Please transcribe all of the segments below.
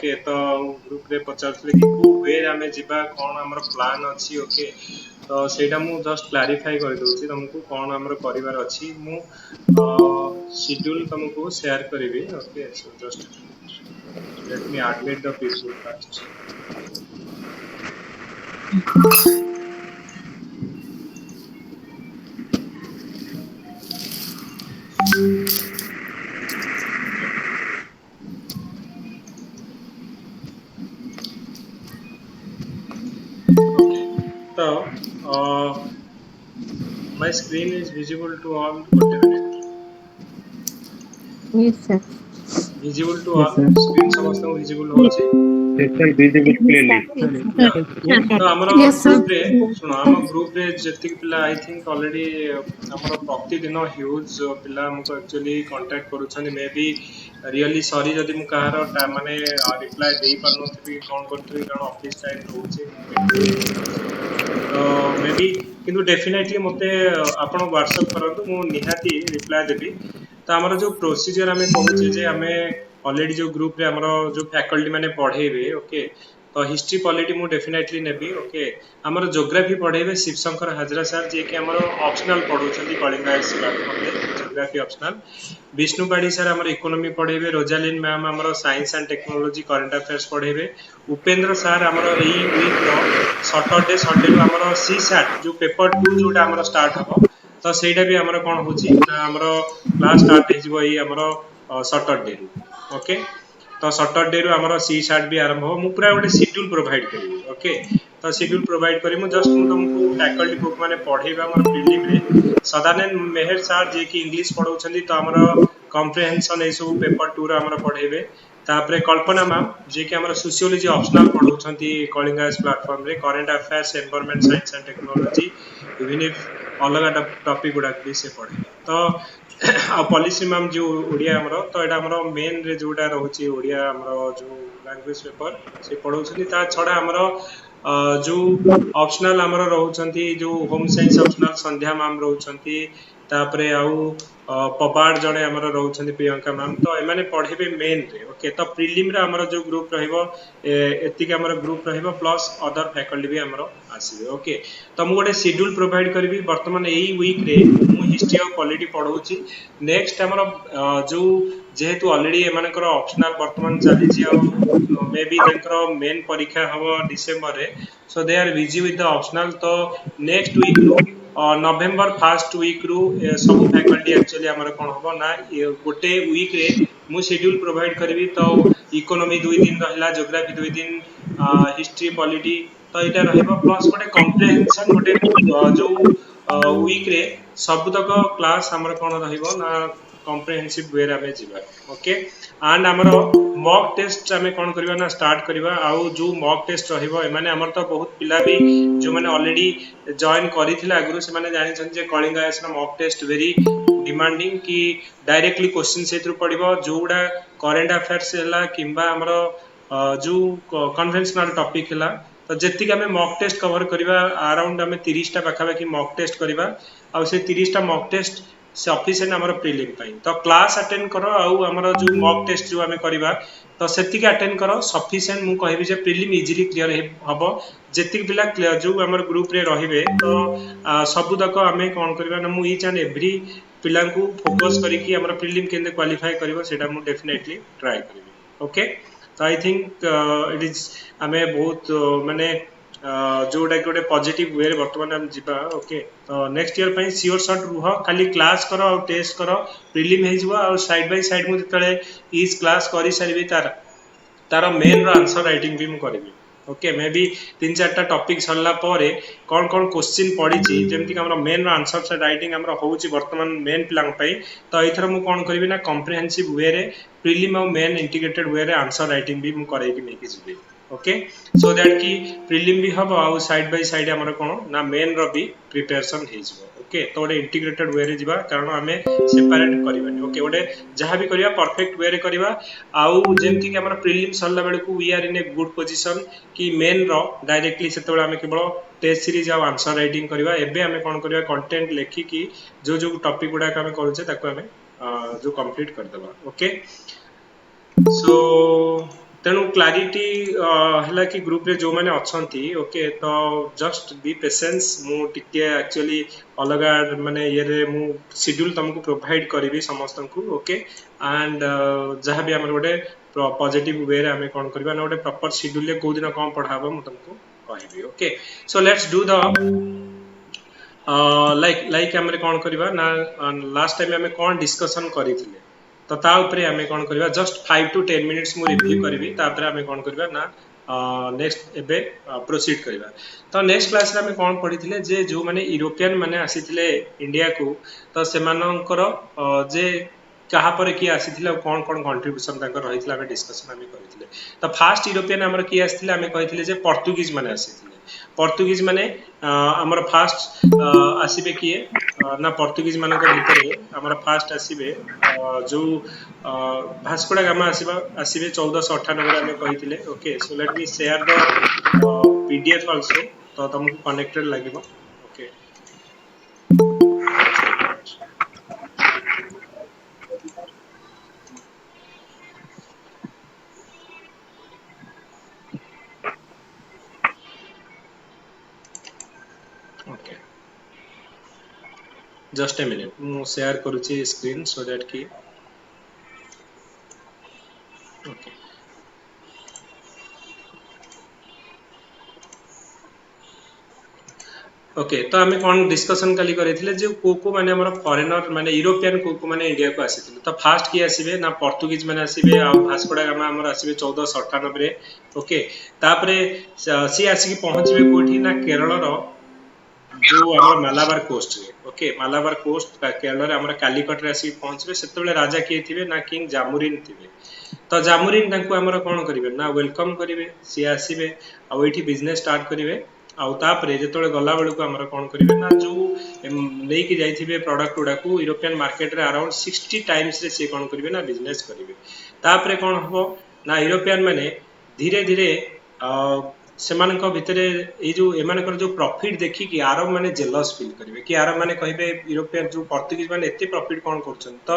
Okay तो group रे पचारथले कि को वे आमे जिबा कोन हमर प्लान अछि ओके तो सेटा मु जस्ट क्लैरिफाई कर दोछि तुमको कोन हमर करिवार अछि मु शेड्यूल तुमको शेयर करिवे okay so just let me admit the people first okay so my screen is visible to all good minute Yes, sir. visible to Yes, all sir. screen समस्त visible होछि Yes, sir. Visible clearly. या तो हमरो Yes, sir. Group रे सुनो हम group रे जति पिला आई थिंक ऑलरेडी हमरो प्रतिदिन ह्यूज पिला हमको एक्चुअली कांटेक्ट करूछन मे बी रियली सॉरी जदि मु कहार माने रिप्लाई देई पारनथबी कोन करथबी कारण ऑफिस टाइम रहउछि मु एक्चुअली तो मे बी किंतु डेफिनेटली मते आपण व्हाट्सएप करंतु मु निहाती रिप्लाई देबी तो हमर जो प्रोसीजर हमें कहूचे जे हमें ऑलरेडी जो ग्रुप रे हमर जो फैकल्टी माने पढेबे ओके तो हिस्ट्री पॉलिटी मु डेफिनेटली नेबी ओके हमर ज्योग्राफी पढेबे शिवशंकर हाजरा सर जे कि हमर ऑप्शनल पढौछंती कलिंगा एस प्लेटफॉर्म रे geography optional Vishnu Padhi sir हमर इकोनॉमी पढेबे रोजालिन मैम हमर science and technology current affairs पढेबे उपेंद्र सर हमर एई वीक रो सैटरडे संडे रो हमर सी सैट जो पेपर 2 जोटा हमर स्टार्ट हबो तो सेटा भी हमर कोन होची ना हमर क्लास स्टार्ट हे जिवो एई हमर सैटरडे रू ओके तो सैटरडे रू हमर सी सैट भी आरंभ हो मु पूरा गोटे शेड्यूल प्रोवाइड करिवि ओके तो शेड्यूल प्रोवाइड करी मु जस्ट मु तुमको फैकल्टी बुक माने पढेबा हमर प्रीलिम रे सदानंद मेहर सर जे कि इंग्लिश पढौछंती तो हमर कॉम्प्रिहेंशन ए सब पेपर 2 रा हमर पढेबे तापरे कल्पना मैम जे कि हमर सोशियोलॉजी ऑप्शनल पढौछंती कलिंगा एस प्लेटफॉर्म रे current affairs environment science and technology even if अलग टॉपिक गुडा भी से पढेबे तो आ पॉलिसी मैम जो ओडिया हमर तो एटा हमर मेन रे जोटा रहउची ओडिया हमर जो लैंग्वेज पेपर से पढौछंती ता छडा हमर जो ऑप्शनल हमर रहउछंती जो होम साइंस ऑप्शनल संध्या मैम रहउछंती तापरे आउ पबाड़ जणे हमर रहउछंती प्रियंका मैम तो ए माने पढेबे मेन रे ओके तो प्रीलिम रे हमर जो ग्रुप रहइबो एतिके हमर ग्रुप रहइबो प्लस अदर फैकल्टी भी हमर आसीबे ओके तो मु गोटे शेड्यूल प्रोवाइड करबी वर्तमान एई वीक रे मु हिस्ट्री ऑफ पॉलिटी पढौची नेक्स्ट हमर जो जेहेतु ऑलरेडी एमानकर ऑप्शनल वर्तमान चली छी मे बी तंकर मेन परीक्षा हबो डिसेंबर रे so they are busy with the optional तो नेक्स्ट वीक रू नवेम्बर फर्स्ट वीक रू सब फैकल्टी एक्चुअली हमर कोन हबो ना गोटे वीक रे मु शेड्यूल प्रोवाइड करबी तो इकोनॉमी 2 दिन रहला ज्योग्राफी 2 दिन हिस्ट्री पॉलिटी तो इटा रहइबो प्लस गोटे कॉम्प्रिहेंशन गोटे जो वीक रे सब तक क्लास हमर कोन रहइबो ना कॉम्प्रिहेंसिव वे रे हमें जिबा ओके एंड हमर मॉक टेस्ट हमें कोन करबा ना स्टार्ट करबा आउ जो मॉक टेस्ट रहइबो ए माने हमर तो बहुत पिला भी जो माने ऑलरेडी जॉइन करिथिला आगुरु से माने जानि छन जे कलिंगा एस ना मॉक टेस्ट वेरी डिमांडिंग कि डायरेक्टली क्वेश्चन सेथु पडिबो जोडा करंट अफेयर्स हला किबा हमर जो कन्वेंशनल टॉपिक हला तो जेतिक हमें मॉक टेस्ट कवर करबा अराउंड हमें 30 टा पाखा कि मॉक टेस्ट करबा आ से 30 टा मॉक टेस्ट सफिशिएंट हमर प्रीलिम पई तो क्लास अटेंड करो आउ हमर जो मॉक टेस्ट जो हमें करबा तो सेतिक अटेंड करो सफिशिएंट मु कहबी जे प्रीलिम इजीली क्लियर हबो जेतिक पिला क्लियर जो हमर ग्रुप रे रहिबे तो सब तक हमें कोन करबा ना मु ईच एंड एवरी पिला को फोकस करी कि हमर प्रीलिम केंदे क्वालीफाई करबो सेटा मु डेफिनेटली ट्राई करबी ओके तो आई थिंक इट इज हमें बहुत माने जोटा कि गोटे पॉजिटिव वे वर्तमान हम जीवा ओके तो नेक्स्ट ईयर पई सियोर शॉट रुह खाली क्लास करो और टेस्ट करो प्रीलिम हे जिवो और साइड बाय साइड मु जतले इज क्लास करी सारिबी तार मेन रो आंसर राइटिंग भी मु करबी ओके मे बी 3-4 टॉपिक सरला पारे कौन कौन क्वेश्चन पड़ी जेमती हमर मेन रो आंसर से राइटिंग हमर होउची वर्तमान मेन प्लान पई तो एथर मु कोन करबी ना कॉम्प्रिहेंसिव वे रे प्रीलिम और मेन इंटीग्रेटेड वे रे आंसर राइटिंग भी मु करेकी नेकी जिबी ओके सो दैट कि प्रीलिम भी हबो आ साइड बाय साइड हमर कोन ना मेन रो भी प्रिपरेशन हे जिवो ओके तो ओडे इंटीग्रेटेड वे रे जिबा कारण हमें सेपरेट करबानी ओके ओडे जहां भी करिया परफेक्ट वे रे करिवा आउ जेमती कि हमर प्रीलिम सरला बेले को we are in a good position कि मेन रो डायरेक्टली सेते बेले हमें केवल टेस्ट सीरीज आ आंसर राइटिंग करबा एबे हमें कोन करबा कंटेंट लेखि कि जो जो टॉपिक गुडा हमें करूचे ताको हमें जो कंप्लीट कर देबा ओके सो तेणु क्लारिटी है कि ग्रुप रे जो मैंने अच्छी ओके तो जस्ट बी पेशेंस मु टिके एक्चुअली अलग माने ये मु शेड्यूल तुमको प्रोवाइड करी समस्त को ओके एंड जहाँ भी आम गोटे पॉजिटिव वे रे आम कौन करबा ना गोटे प्रॉपर शेड्यूल को दिन कौन पढ़ाबो मु तुमको कहबी okay so let's do the like like आम कौन करबा ना लास्ट टाइम आम कौन डिस्कशन करथिले तो ता ऊपर आम कौन करबा जस्ट 5 to 10 मिनिट्स मु रिव्यू करबी तापर आम कौन करबा ना नेक्स्ट एबे प्रोसीड करबा तो नेक्स्ट क्लास रे आम कौन पढ़िथिले जे जो माने यूरोपियन माने आसीथिले इंडिया को तो सेमानंकर जे कहा पर किए आसीथिले कौन कौन कंट्रीब्यूशन ताकर रहिथिला आम डिस्कशन आम करथिले तो फास्ट यूरोपियन हमर किए आसीथिले आम कहिथिले जे पोर्तुगीज माने आसीथिले पोर्तुगीज माने हमर फास्ट आसीबे किए ना पोर्तुगीज मानक भितर हमर फास्ट आसीबे जो भास्कोडा गामा आसीबा आसीबे 1498 रे आमे कहिथिले okay so let me share the PDF also तो तुमको कनेक्टेड लागिबो okay okay just a minute मु शेयर करूची स्क्रीन सो दैट कि ओके ओके तो आम कौन डिस्कशन काली करथिले जे को माने हमर फॉरेनर माने यूरोपियन को माने इंडिया को आसीथिले तो फास्ट की आसीबे ना पोर्तुगीज माने आसीबे आ भास्कोडा गामा हमर आसीबे 1498 रे ओके तापरे सी आसी की पहुंचबे कोठी ना केरल रो जो हमर मालाबार कोस्ट रे ओके मालाबार कोस्ट केरल रे हमर कालीकट रे आसी पहुंचबे सेतेबेले राजा किए थिबे ना किंग जामुरिन थिबे तो जामुरिन तांको हमर कोन करिवे ना वेलकम करिवे सी आसीबे आ एठी बिजनेस स्टार्ट करिवे आउ तापरे जेतोले गला बेलु को हमर कोन करिवे ना जो नै कि जाइथिबे प्रोडक्ट गुडा को यूरोपियन मार्केट रे अराउंड 60 टाइम्स रे से कोन करिवे ना बिजनेस करिवे तापरे कोन हबो ना यूरोपियन माने धीरे धीरे सेमानक भितरे ए जो एमानकर जो प्रॉफिट देखि कि आरब माने जेलस फील करिवे कि आरब माने कहिबे यूरोपियन जो पोर्तुगीज माने एते प्रॉफिट कोन करछन तो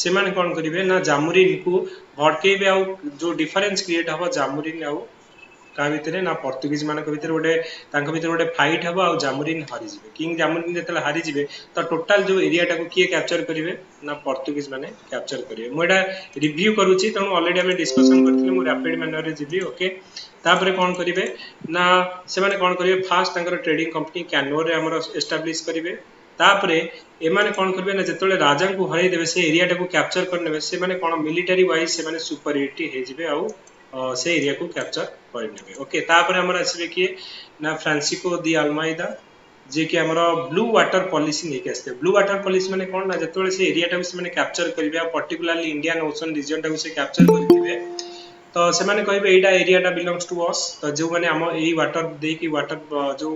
सेमाने कोन करिवे ना जामुरिन को भड़केबे आउ जो डिफरेंस क्रिएट हबो जामुरिन आउ का भितरे ना पोर्तुगीज मानक भितरे गोटे तांको भितरे गोटे फाइट हबो आ जामुरिन हारि जिवे किंग जामुरिन जेतले हारि जिवे तो टोटल जो एरिया टाको किए कैप्चर करिवे ना पोर्तुगीज माने कैप्चर करिवे मोडा रिव्यू करूची त ऑलरेडी हमें डिस्कशन करथिले मु रैपिड मैनर रे जिबी ओके तापरे कोन करिवे ना से माने कोन करिवे फास्ट तांकर ट्रेडिंग कंपनी कैनोर रे हमर एस्टैब्लिश करिवे तापरे एमाने कोन करिवे ना जेतले राजा को हरै देबे से एरिया टाको कैप्चर करनेबे से माने कोन मिलिटरी वाइज से माने सुपरियरिटी हे जिवे आउ से एरिया को कैप्चर करनेबे ओके तापरे हमर आसीबे कि ना फ्रांसिस्को दी अल्माइदा जे कि हमर ब्लू वाटर पॉलिसी नै के आस्ते ब्लू वाटर पॉलिसी माने कोन ना जेतले से एरिया टाको से माने कैप्चर करिवे पर्टिकुलरली इंडियन ओशन रीजन टाको से कैप्चर करथिबे तो से माने कहबे एटा एरिया टा बिलोंग्स टू अस तो जो माने हम एई वाटर दे की वाटर जो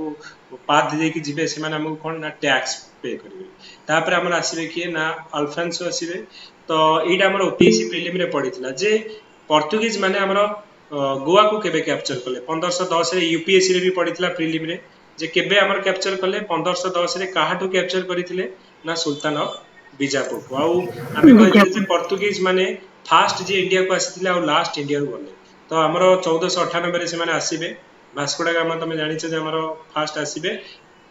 पाथ दे की जिबे से माने हमको कोन ना टैक्स पे करिवे तापर हमर आसीबे कि ना अल्फ्रांसो आसीबे तो एटा हमर ओपीएससी प्रीलिम रे पडितला जे पोर्तुगीज माने हमर गोवा को केबे कैप्चर कले 1510 रे यूपीएससी रे भी पडितला प्रीलिम रे जे केबे हमर कैप्चर कले 1510 रे काहाटो कैप्चर करिथिले ना सुल्तान ऑफ बीजापुर को आउ आमे कहिथिले जे पोर्तुगीज माने फास्ट जे इंडिया को आसीथिले आ लास्ट इंडिया को गले तो हमर 1498 रे से माने आसीबे भास्कोडा गामा तमे जानिछे जे हमर फास्ट आसीबे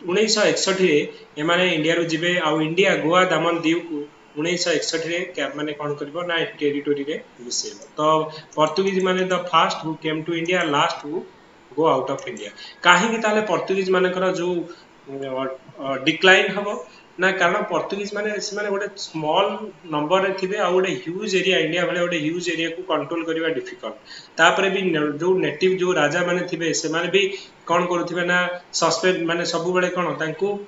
1961 रे एमाने इंडिया रो जिबे आ इंडिया गोवा दामन दीव को 1961 रे कैप माने कोन करबो ना टेरिटोरी रे मिसेबो तो पोर्तुगीज माने the first who came to India last who go out of India काहे कि ताले पोर्तुगीज मानकर जो डिक्लाइन हबो ना कारण पोर्तुगीज माने से माने गोटे स्मॉल नंबर रे थिबे आ गोटे ह्यूज एरिया इंडिया भले गोटे ह्यूज एरिया को कंट्रोल करबा डिफिकल्ट तापरे भी जो नेटिव जो राजा माने थिबे से माने भी कोन करूथिबे ना सस्पेक्ट माने सब बेले कोन तांको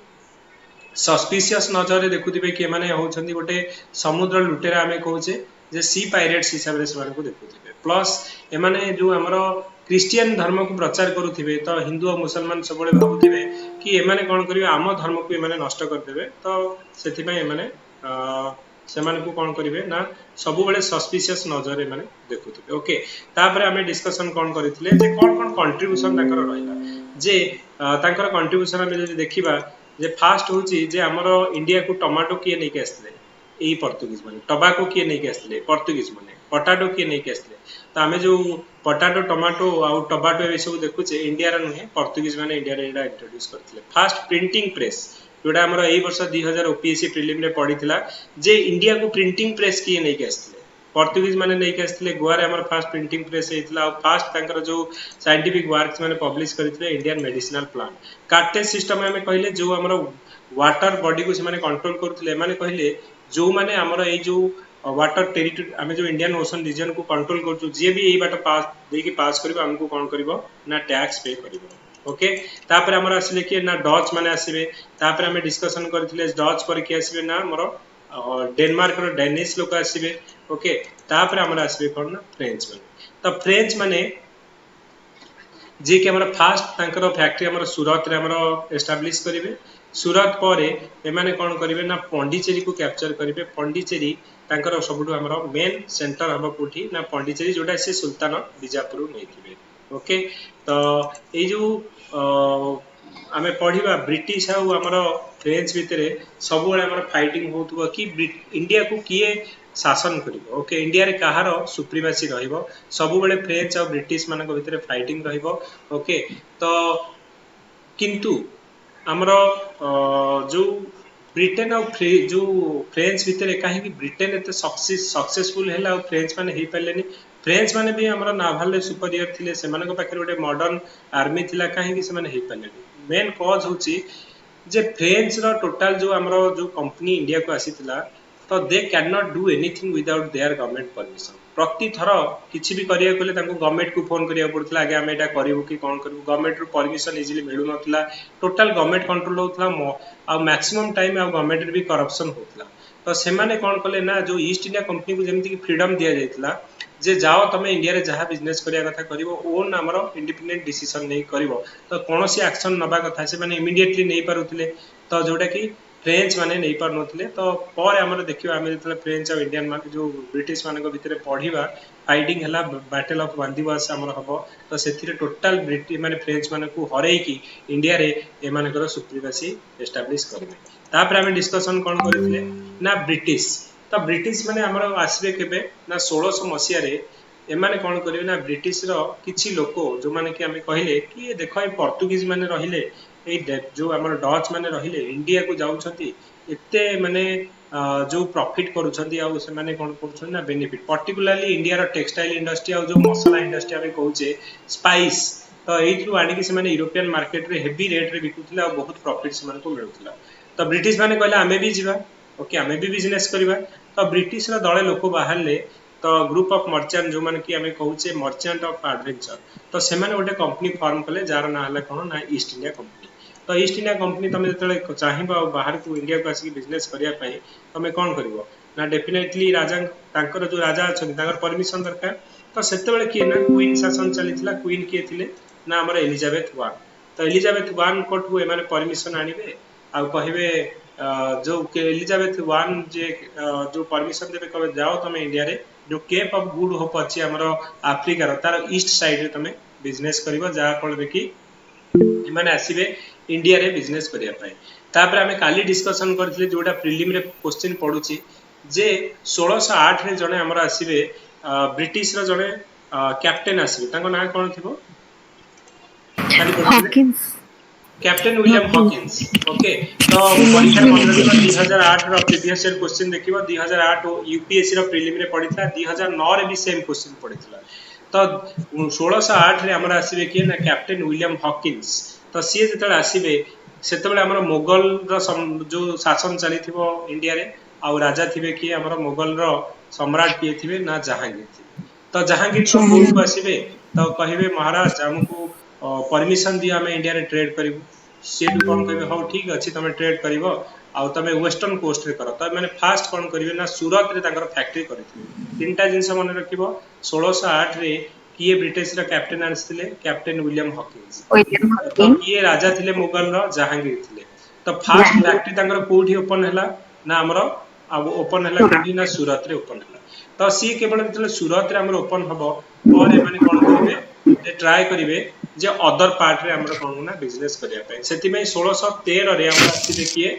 सस्पिशियस नजर देखुथिबे कि माने होछंती गोटे समुद्र लुटेरा आमे कहूचे जे सी पायरेट्स हिसाब रे से को देखुथिबे प्लस एमाने जो हमरो क्रिश्चियन धर्म को प्रचार करूथिबे तो हिंदू और मुसलमान सब बळे भाबुथिबे कि एमाने कोन करिवे आम धर्म को एमाने नष्ट कर देबे तो सेति पय एमाने सेमान को कोन करिवे ना सब बळे सस्पिशियस नजर एमाने देखुथिबे ओके तापरे आमे डिस्कशन कोन करिथिले जे कोन कोन कंट्रीब्यूशन ताकर रहिला जे ताकर कंट्रीब्यूशन आमे जे देखिबा जे फास्ट होची जे हमरो इंडिया को टमाटो किए नै के आस्ते एई पोर्तुगीज माने टबाको किए नै के आस्ते पोर्तुगीज माने पटाटो किए नहीं आसते तो आम जो पटाटो टमाटो आउ टमाटो ये सब देखुचे इंडिया नुहे पर्तुगीज मैंने इंडिया इंट्रोड्यूस करते फास्ट प्रिंटिंग प्रेस जोड़ा आम यही वर्ष 2000 ओपीएससी प्रिलिम रे पड़ी जे इंडिया को प्रिंटिंग प्रेस किए नहीं आसते पर्तुगीज मैंने नहीं आसते गोवा रे फास्ट प्रिंटिंग प्रेस होता फास्ट जो साइंटिफिक वर्क्स मैंने पब्लिश करते इंडियन मेडिसिनल प्लांट कार्टेज सिस्टम आम कहले जो आम वाटर बॉडी को से कंट्रोल करते कहले जो मैंने आमर ये जो वाटर टेरिटरी आम जो इंडियन ओशन रीजन को कंट्रोल कर जी भी यही बाट पास देकी पास कर आमको कौन कर ना टैक्स पे कर ओके तापर आमर आसिले कि ना डच मैंने आसबे तापर आम डिस्कसन करथिले डच पर कि आसबे ना हमर डेनमार्क रो डेनिश लोक आसबे ओके तापर आमर आसबे कोन ना फ्रेंच माने तो फ्रेंच माने जे कि हमर फास्ट तांकर फैक्ट्री हमर सूरत रे हमर एस्टैब्लिश करिवे सूरत परे एमाने कोन करिवे ना पौंडीचेरी को कैप्चर करिवे पौंडीचेरी तांकर सबुठु हमर मेन सेंटर हबो कोठी ना पौंडीचेरी जोटा से सुल्तान बिजापुर नेथिबे ओके तो ए जो आमे पढ़िबा ब्रिटिश आउ हमर फ्रेंच भितरे सब बेले हमर फाइटिंग होतबो कि इंडिया को किए शासन करिवो ओके इंडिया रे कहार सुप्रीमेसी रहिबो सब बेले फ्रेंच और ब्रिटिश मानक भितरे फाइटिंग रहिबो ओके तो किंतु आमर जो ब्रिटेन और जो फ्रेंच भितर कहीं ब्रिटेन एत सक्सेसफुल है और फ्रेंच मैंने हो पारे फ्रेंच मैंने भी आमर नाभाल सुपरियर थे से गोटे मॉडर्न आर्मी थिला कहीं से हो पारे मेन कज हूँ जे फ्रेंच रो टोटाल जो आमर जो कंपनी इंडिया को आसीथिला तो they can not do anything without their government permission प्रति थर किसी भी करिया कले गवर्नमेंट को फोन करिया पड़ता आगे आम एटा करू कि कौन करूँ गवर्नमेंट रो परमिशन इजिली मिलू नथिला टोटाल गवर्नमेंट कंट्रोल होता आ मैक्सिमम टाइम आ गवर्नमेंट भी करप्शन होता तो से माने कौन कले ना जो ईस्ट इंडिया कंपनी को जमीन फ्रीडम दि जाइथिला जे जाओ तुम इंडिया रे जहाँ बिजनेस करिया कथा करिवो ओन हमर इंडिपेंडेंट डिसीजन नहीं करिवो तो कौन सी एक्शन नबा कथा से माने इमीडिएटली नहीं पारुथिले तो जोटा कि फ्रेंच माने नहीं पार नथिले तो पर हमर देखिबा हम जतले फ्रेंच और इंडियन मान जो ब्रिटिश मानक भितरे पढ़िबा फाइटिंग हला बैटल ऑफ बांदीवास हमर हबो तो सेथिरे टोटल ब्रिटिश माने फ्रेंच माने को हरै कि इंडिया रे ए मानकर सुप्रीमेसी एस्टैब्लिश करबे तापर हम डिस्कशन कोन करथिले ना ब्रिटिश तो ब्रिटिश माने हमर आसबे केबे ना 1600 मसिया रे एमाने कौन करेंगे ना ब्रिटिश रो किछि लोक जो माने कि आमे कहले कि देखो ए पर्तुगीज माने रहिले ए जो हमर डच माने रहिले इंडिया को जाउछंती एते माने जो प्रॉफिट करूछंती आ से माने कोन करूछन ना बेनिफिट पर्टिकुलरली इंडिया रो टेक्सटाइल इंडस्ट्री आ जो मसला इंडस्ट्री आमे कहूचे स्पाइस तो एथु आनी कि से माने यूरोपियन मार्केट रे हेवी रेट रे बिकुथिला आ बहुत प्रॉफिट से माने को मिलुथिला तो ब्रिटिश माने कहले आमे भी जीवा ओके आमे भी बिजनेस करबा तो ब्रिटिश रो दळे लोक बाहरले तो ग्रुप ऑफ मर्चेंट जो माने कि आमे कहूचे मर्चेंट ऑफ एडवेंचर तो से माने गोटे कंपनी फॉर्म कले जार ना हला कोन ना ईस्ट इंडिया कंपनी तो ईस्ट इंडिया कंपनी तुम जो चाहिए बाहर को इंडिया को आसिक बिजनेस करने तुम कौन कर ना डेफिनेटली राजा जो राजा अच्छा परमिशन दरकार तो से किए ना क्वीन शासन चली क्वीन किए थे ना आम एलिजाबेथ वन तो एलिजाबेथ वन कोठू एम परमिशन आणवे आ कहे जो एलिजाबेथ वन जे जो परमिशन देवे कहे जाओ तुम इंडिया रे जो केप ऑफ गुड होप अच्छी आम आफ्रिकार तार ईस्ट साइड रे तुम बिजनेस कर जहाँ फल कि इमाने आसीबे इंडिया रे बिजनेस करिया पाए तापर आमे काली डिस्कशन करथिले जोटा प्रीलिम रे क्वेश्चन पडुची जे 1608 रे जने हमर आसीबे ब्रिटिश रो जने कैप्टन आसीबे ताको ना कोन थिबो खाली पडुची कैप्टन विलियम हॉकिंस ओके तो परीक्षा मंडल 2008 रो प्रीवियस ईयर क्वेश्चन देखिबो 2008 यूपीएससी रो प्रीलिम रे पडितला 2009 रे भी सेम क्वेश्चन पडितला तो 1608 रे हमर आसीबे कि ना कैप्टन विलियम हॉकिंस तो सी जो आसबे से मोगल जो शासन चली इंडिया रे आउ राजा थे कि मोगल सम्राट किए थे ना जहांगीर थे तो जहांगीर तो कोर्ट को आसबे तो कहे महाराज आमको परमिशन दियो आम इंडिया रे ट्रेड करूँ सी कौन कहे हाँ ठीक अच्छे तुम ट्रेड कर तुम वेस्टर्न कोस्ट रे कर तो मैंने फास्ट कौन करेंगे ना सूरत रे फैक्ट्री कर तीन टा जिन मन रख 1608 रे किए ब्रिटिश रा कैप्टन आनिथिले कैप्टन विलियम हॉकिंस तो किए राजा थिले मुगल रो जहांगीर थिले तो फास्ट फैक्ट्री तांकर कोठी ओपन हला ना हमरो अब ओपन हला कोठी ना सूरत रे ओपन हला तो सी केवल जतले सूरत रे हमरो ओपन हबो और ए माने कोन करिवे जे ट्राई करिवे जे अदर पार्ट रे हमरो कोन ना बिजनेस करिया पे सेति में 1613 रे हम आसी देखिए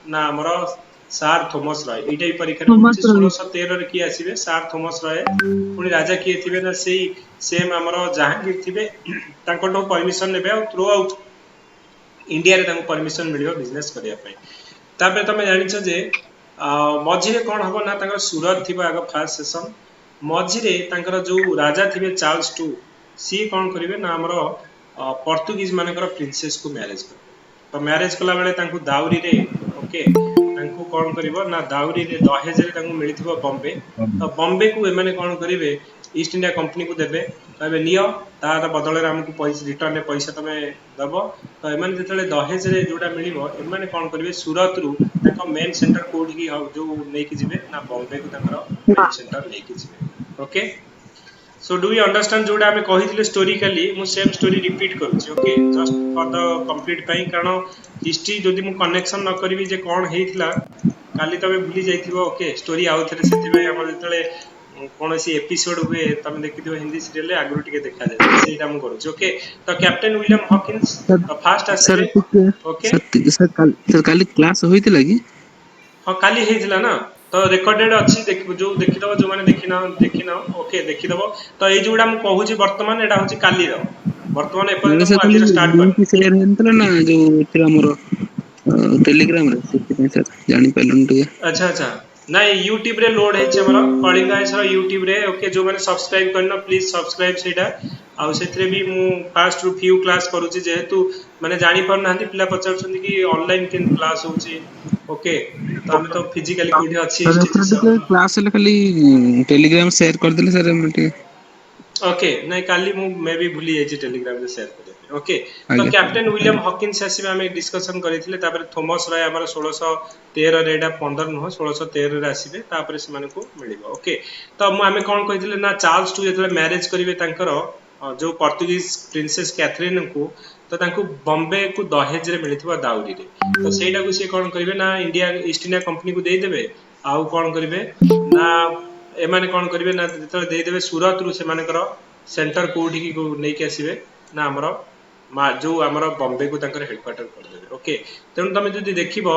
ना हमरो सार थॉमस रॉय एटा भी परीक्षा रे थॉमस पडुची रॉय 1613 रे की आसीबे सार थॉमस रॉय पुनी राजा किए थिबे ना सेही सेम हमरो जहांगीर थिबे तांको परमिशन नेबे आ थ्रू आउट इंडिया रे तांको परमिशन मिलियो बिजनेस करिया पई तापरे तमे जानिछ जे मझिरे कोन हबो ना तांकर सूरत थिबा आग फास्ट सेशन मझिरे तांकर जो राजा थिबे चार्ल्स टू सी कोन करिवे ना हमरो पोर्तुगीज मानकर प्रिंसेस को मैरिज करबे तो मैरिज कला बेले तांको दाउरी रे ओके तांको कोन करिवो ना दाउरी रे दहेज रे तांको मिलिथिबो बॉम्बे तो बॉम्बे को एमाने कोन करिवे ईस्ट इंडिया कंपनी को देबे कहबे नियो तार बदले रे हमकु पैसा रिटर्न रे पैसा तमे दबो तो एमाने जेतले दहेज रे जोटा मिलिवो एमाने कोन करिवे सूरत रु तांको मेन सेंटर कोठी की जो नेकी जिवे ना बॉम्बे को तांकर मेन सेंटर नेकी जिवे okay so do you understand जोटा हमें कही स्टोरिकाली मु सेम स्टोरी रिपीट करूची okay just for the complete पई कारण हिस्ट्री जदि मु कनेक्शन न करबी जे कोन हेइथिला काली तमे भूली जाइथिबो ओके स्टोरी आउ थरे सेति भाई हमर जेतले कोनोसी एपिसोड हुए तमे देखिथिबो हिंदी सीरियल रे आगरु टिके देखा जाय सेटा मु करूची ओके तो captain William Hawkins sir first sir आसीबे टिके ओके सर काली क्लास होइतिला कि हाँ काली हेइथिला ना तो रेकॉर्डेड अछि जो देखिदबो जो माने देखिना ओके देखिदबो तो ए जोडा मु कहूची वर्तमान एटा होची काली रो वर्तमान ମାନେ एपर्यंत ସେ मु ଖାଲି आज स्टार्ट करनी ଲିଙ୍କ ସେୟାର ହେଇନଥିଲା ନା ଯୋଉ ଏଥିରେ ଆମର ଟେଲିଗ୍ରାମ ରେ ସେଥିପାଇଁ ସାର୍ ଜାଣି ପାରିଲୁନି ଟିକେ अच्छा अच्छा ନାଇଁ ୟୁଟ୍ୟୁବ ରେ ଲୋଡ ହେଇଛି ଆମର କଳିଙ୍ଗ ଆଇସର ୟୁଟ୍ୟୁବ ରେ ଓକେ ଯୋଉମାନେ ସବସ୍କ୍ରାଇବ କରିନ ପ୍ଲିଜ ସବସ୍କ୍ରାଇବ ସେଇଟା ଆଉ ସେଥିରେ ବି ମୁଁ ଫାଷ୍ଟ ରୁ ଫ୍ୟୁ କ୍ଲାସ କରୁଛି ଯେହେତୁ ମାନେ ଜାଣି ପାରୁନାହାନ୍ତି ପିଲା ପଚାରୁଛନ୍ତି କି ଅନଲାଇନ କେମିତି କ୍ଲାସ ହଉଛି ଓକେ ତ ଆମେ ତ ଫିଜିକାଲି କୋଉଠି ଅଛି ସାର୍ ଏଥର ଏସଟିଜି ଟିକେ ସର କ୍ଲାସ ହେଲେ ଖାଲି ଟେଲିଗ୍ରାମ ସେୟାର କରିଦେଲେ ସାର୍ ଆମେ ଟିକେ ओके नहीं काली मु मैं भी भूली जाइए टेलीग्राम रे शेयर करबे ओके तो ଆଜ୍ଞା कैप्टन विलियम हॉकिंस आसीबे हम डिस्कशन करथिले तापर थॉमस रॉय हमर 1613 रे एटा 15 नुह 1613 रे आसीबे तापर से माने को मिलिबो ओके तो मु हमें कोन कहिथिले ना चार्ल्स टू जेतले मैरिज करिवे तांकर जो पोर्तुगीज प्रिंसेस कैथरीन को तो तांको बॉम्बे को दहेज रे मिलिथिबा दाउरी रे तो सेटा को से कोन करिवे ना इंडिया ईस्ट इंडिया कंपनी को देई देबे आउ कोन करिवे ना एमाने कोन करिवे ना जेतले देई देबे सूरत रु से मानकर सेंटर कोठी की नै के आसीबे ना हमरो जो हमरो बॉम्बे को तांकर हेडक्वार्टर कर देबे ओके तेणु तमे जदि देखिबो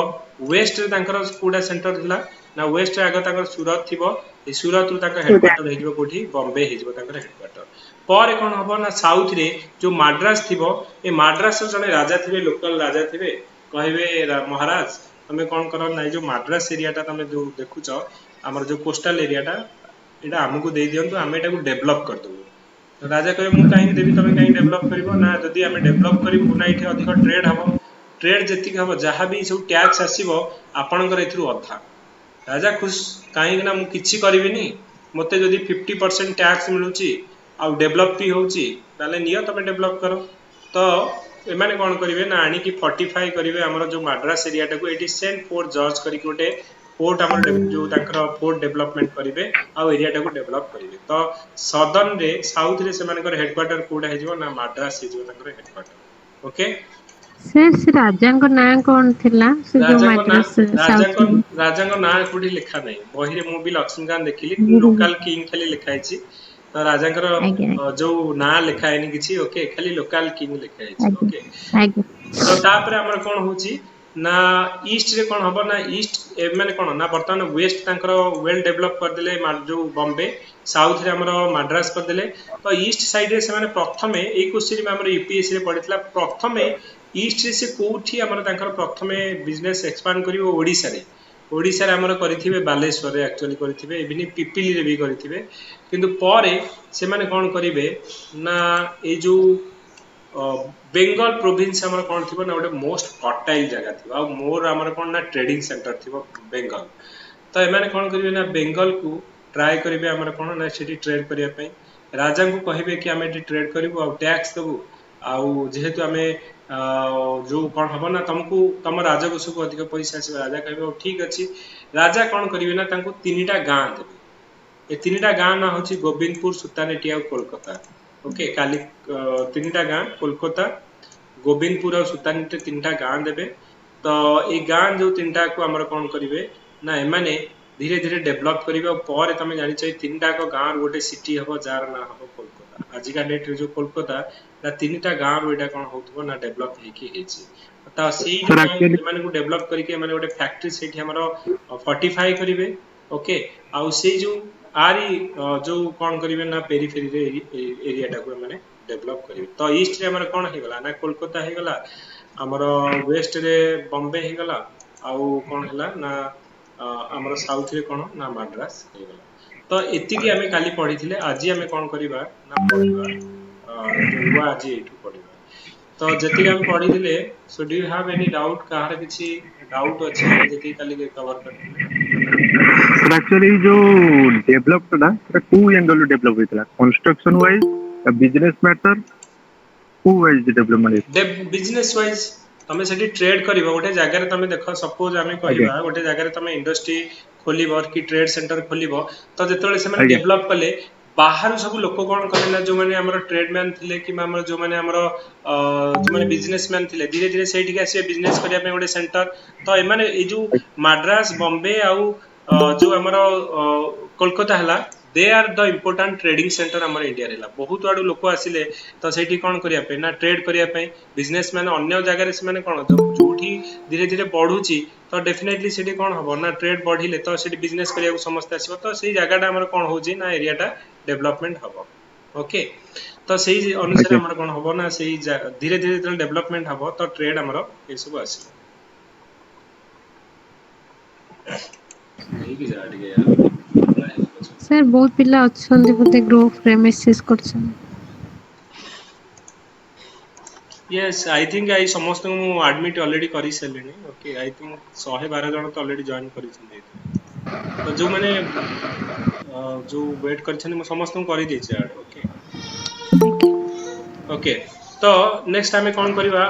वेस्ट रे तांकर कोडा सेंटर थिला ना वेस्ट रे आगे तांकर सूरत थिबो ए सूरत रु तांकर हेडक्वार्टर हेजिबो कोठी बॉम्बे हेजिबो तांकर हेडक्वार्टर पर कोन हबो ना साउथ रे जो माद्रास थिबो ए माद्रास जने राजा थिबे लोकल राजा थिबे कहबे महाराज तमे कोन करो ना जो माद्रास एरिया टा तमे जो देखुचो हमर जो कोस्टल एरिया टा एटा हमकु दे दियंतु हमें एटा को डेवलप कर दबो राजा कहे मु काहे देबी तमे काहे डेवलप करिवो ना जदि हमें डेवलप करिवो ना इथे अधिक ट्रेड हबो ट्रेड जति हबो जहां भी सब टैक्स आसीबो आपनकर एथरु अधा राजा खुश काहे ना मु किछि करिविनी मते जदि 50% टैक्स मिलुची आ डेवलप भी होउची ताले नियो तमे डेवलप करो तो एमाने कोन करिवे ना आनी कि 45 करिवे हमर जो माद्रास एरिया टाको एटी सेंट फोर्ट जज करी गोटे फोर्ट हमर जो तांकर फोर्ट डेवलपमेंट करिवे आ एरिया टाको डेवलप करिवे तो सदर्न रे साउथ रे से मानकर हेडक्वार्टर कोडा हेजिवो ना माद्रास हेजिवो तांकर हेडक्वार्टर ओके से राजाଙ୍କ ନାଁ କଣ ଥିଲା ସେ ଯୋଉ ମାଦ୍ରାସ ସାଉଥ राजाଙ୍କ नाँ कोठी लिखा नै बही रे मु भी लक्ष्मीकांत देखिली कि लोकल किंग खाली लिखा हैछि तो राजांकर ଆଜ୍ଞା जो नाँ लिखा हैनी किछि ओके खाली लोकल किंग लिखा हैछि ଆଜ୍ଞା ओके ଆଜ୍ଞା तो तापर हमर कोन होछि ना ईस्ट रे कोन हबो ना ईस्ट माने कोन ना वर्तमान वेस्ट तांकर वेल डेवलप कर देले जो बॉम्बे साउथ रे हमर माद्रास कर देले तो ईस्ट साइड रे से माने प्रथमे ए क्वेश्चन में हमर यूपीएससी रे पडितला प्रथमे ईस्ट रे से कोठी हमर तांकर प्रथमे बिजनेस एक्सपांड करिवो ओडिसा रे ओडिसा रे हमर करिथिबे बालेश्वर रे एक्चुअली करिथिबे इबिनी पिपिली रे भी करिथिबे किंतु परे से माने कोन करिवे ना ए जो बेंगल प्रोविंस हमर कोन थिबो ना ओटे मोस्ट फर्टाइल जगह थिबो आ मोर हमर कोन ना ट्रेडिंग सेंटर थिबो बेंगल तो एमाने कोन करिवे ना बेंगल को ट्राई करिवे हमर कोन ना सिटी ट्रेड करिया पई राजा को कहिबे कि हमें ट्रेड करिवो आ टैक्स दबो आ जेहेतु हमें जो कोन हबो ना तुमको तुम राजकोष को अधिक पैसा आसी राजा कहबे ठीक अछि राजा कोन करिवे ना तांको तीनटा गां देबे ए तीनटा गां ना होछि गोविंदपुर सुतानेटी आ कोलकाता ओके काली तीनटा गां कोलकाता गोविंदपुर और सुतानेटी तीनटा गां देबे तो ए गां जो तीनटा को हमर कोन करिवे ना एमाने धीरे धीरे डेवलप करिवे और तमे जानि छै तीनटा को गां गोटे सिटी हबो जार ना हबो कोलकाता आज का डेट रे जो कोलकाता ना तीनटा गां रो एटा कोन होतबो ना डेवलप हेकी हेछि तो सीटू सर कहीं एक्चुअली एमाने को डेवलप करके एमाने गोटे फैक्ट्री सेठी हमरो फोर्टिफाई करिवे ओके आउ से जो आरी जो कोन करिवे ना पेरिफेरी रे एरिया टा को एमाने डेवलप करिवे तो ईस्ट रे हमर कोन हे गला ना कोलकाता हे गला हमरो वेस्ट रे बॉम्बे हे गला आउ कोन हला ना हमरो साउथ रे कोन ना मद्रास हे गला तो एतिकी आमे काली पढिथिले आजी आमे कोन करिवा ना पढिवा जो हुआ आजी एठू पढिवा तो जति हम पढिथिले so do you have any doubt कहार किछि डाउट अछि आमे जति काली कवर करथिले सर एक्चुअली जो डेवलप था सेटा टू एंगल डेवलप होइतला कंस्ट्रक्शन वाइज बिजनेस मैटर टू वाइज डेवलपमेंट बिजनेस वाइज तमे सेठी ट्रेड करिवो गोटे जगह रे तमे देखो सपोज आमे आगे कहिबा गोटे जगह रे तमे इंडस्ट्री खोलिबो कि ट्रेड सेंटर खोलिबो तो जेतले से माने आगे डेवलप कले बाहर सब लोक कोन कले ना जो माने हमर ट्रेडमैन थिले कि हमर जो माने हमर जो माने बिजनेसमैन थिले धीरे धीरे सेठी के आसे बिजनेस करिया पे गोटे सेंटर तो ए माने ए जो मद्रास बॉम्बे आउ जो हमर कोलकाता हला they are the important trading centre हमर इंडिया रेला बहुत आडू लोक आसिले तो सेठी कोन करिया पे ना ट्रेड करिया पे बिजनेसमैन अन्य जगह रे से माने कोन जोठी धीरे धीरे बढ़ुची तो डेफिनेटली सेठी कोन हबो ना ट्रेड बढ़िले तो सेठी बिजनेस करिया को समस्त आसीबो तो सेही जगहटा हमर कोन होची ना एरियाटा डेवलपमेंट हबो ओके तो सेही अनुसार आगे हमर कोन हबो ना सेही धीरे धीरे जल डेवलपमेंट हबो तो ट्रेड हमर ए सब आसीबो नहीं कि जा ठीक है यार सर बहुत पिला अछंदी बोते ग्रुप रे मेसेज करछन यस आई थिंक आई समस्त मु एडमिट ऑलरेडी करि सलेनी ओके आई थिंक 112 जन तो ऑलरेडी जॉइन करिसन एथिरे तो जो माने जो वेट करछन मु समस्त को करि देछि ऐड ओके ओके तो नेक्स्ट हमें कोन करबा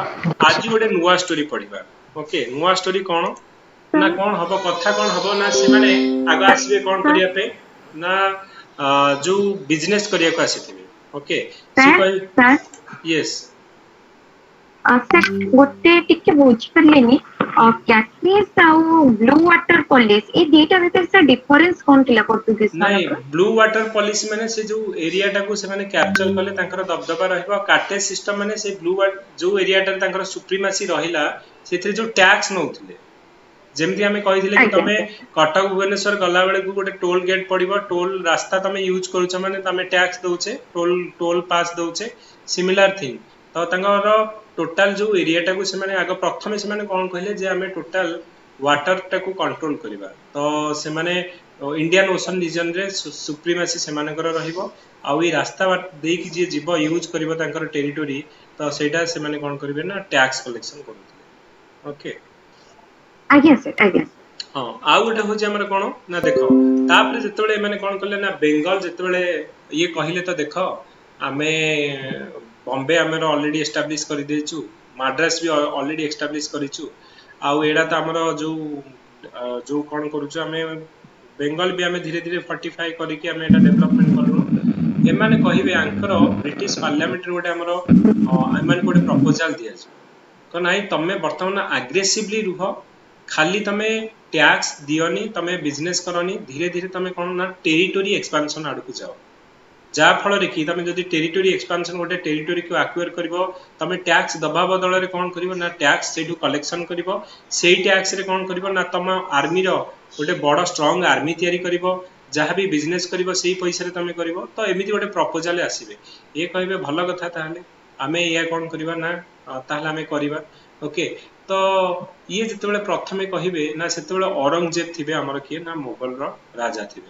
आज गोटे नुवा स्टोरी पढिबा ओके नुवा स्टोरी कोन ना कोन हबो कथा कोन हबो ना से माने आगा आसीबे कोन करिया पे ना जो बिजनेस करिया को आसीथिबे ओके सी कहि सर यस सर गोटे टिके बुझ परलेनी कैटफिश आउ ब्लू वाटर पॉलिश ए डेटा भीतर सर डिफरेंस कोन थिला पोर्तुगीज नहीं मानकर ब्लू वाटर पॉलिसी माने से जो एरिया टाको से माने कैप्चर कले तांकर दबदबा रहबा काटे सिस्टम माने से ब्लू जो एरिया टा तांकर सुप्रीमेसी रहिला सेथि जो टैक्स नउथिले जेमति हमें कहिथिले कि आज्ञा तमे सर कटक भुवनेश्वर गला बेले को गोटे टोल गेट पड़िबो टोल रास्ता तमे यूज करूछ माने तमे टैक्स दउछे टोल पास दउछे सिमिलर थिंग तो तांकर टोटल जो एरिया टाको से माने आगे प्रथमे से माने कोन कहले जे हमें टोटल वाटर टाको कंट्रोल करिबा तो से माने इंडियन ओशन रीजन रे सुप्रीमेसी से मानकर रहिबो आउ ई रास्ता दे कि जे जीव यूज करिबो तांकर टेरिटरी तो सेटा से माने कोन करिवे ना टैक्स कलेक्शन करूथिले ओके आज्ञा सर आज्ञा हाँ आउ गोटे हूँ आमर कौन ना देख तापर जिते मैंने कौन कले ना बेंगल जिते ये कहले तो देख आमे बॉम्बे आमर ऑलरेडी एस्टाब्लिश कर देचु मद्रास भी ऑलरेडी एस्टाब्लिश करिचु आउ एडा तो आमर जो जो कौन करूछु आमे बेंगल भी आमे धीरे धीरे फोर्टिफाई करके आमे एटा डेवलपमेंट करलु एमाने कहिबे आंकर ब्रिटिश पार्लियामेंट रे गोटे आमर एमाने गोटे प्रपोजल दिया तो नहीं तमे वर्तमान एग्रेसिवली रुह खाली तमे टैक्स दियोनी तमे बिजनेस करनी धीरे धीरे तमे कोन ना टेरिटरी एक्सपेंशन आडकु जाओ जा फल रे कि तमे जदी टेरिटरी एक्सपेंशन गोटे टेरिटरी को एक्वायर करबो तमे टैक्स दबा बदल रे कोन करबो ना टैक्स सेठू कलेक्शन करबो सेही टैक्स रे कोन करबो ना तम आर्मी रो गोटे बड़ स्ट्रांग आर्मी तयारी करबो जहाँ भी बिजनेस करबो सेही पैसा रे तमे करबो तो एमिति गोटे प्रपोजल आसीबे ये कहबे भलो कथा ताहले आमे या कोन करबा ना ताहले आमे करबा ओके तो ये जिते प्रथमे कहे ना से औरंगजेब थे आमर किए ना मोगल राजा थे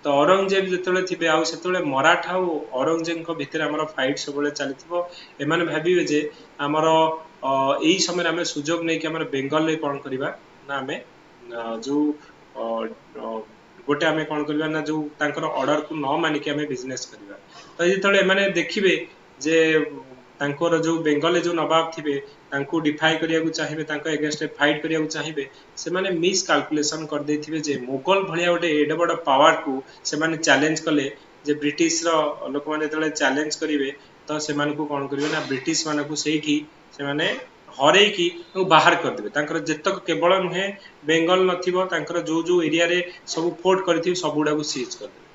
तो औरंगजेब जिते थे आते मराठा और औरंगजेब भितर आम फाइट सब चली एमाने भाविबे जे आमर यही समय आम सुजोग नहीं कि आम बेंगल में कौन करवा ना आम जो गोटे आम कौन करवा ना जो ऑर्डर को न मानिक आम बिजनेस करवा तो जिते एमाने देखिए जे तांकर जो बेंगल जो नवाब थे तांको डिफाई करिया को चाहिए तांको अगेंस्ट फाइट करिया को चाहिए से माने मिस कैलकुलेशन कर देथिबे जे मुगल भलिया गोटे एडे बड़ पावर को से माने चैलेंज कले जे ब्रिटिश रो लोक माने तळे चैलेंज करिवे तो से माने को कोन करिवे ना ब्रिटिश माने को सेठी से माने हरे की बाहर कर देबे तांकर जतक केवल नुहे बेंगल नथिबो तांकर जो जो एरिया रे सब फोर्ट करथिबे सबुडा को सीज कर देबे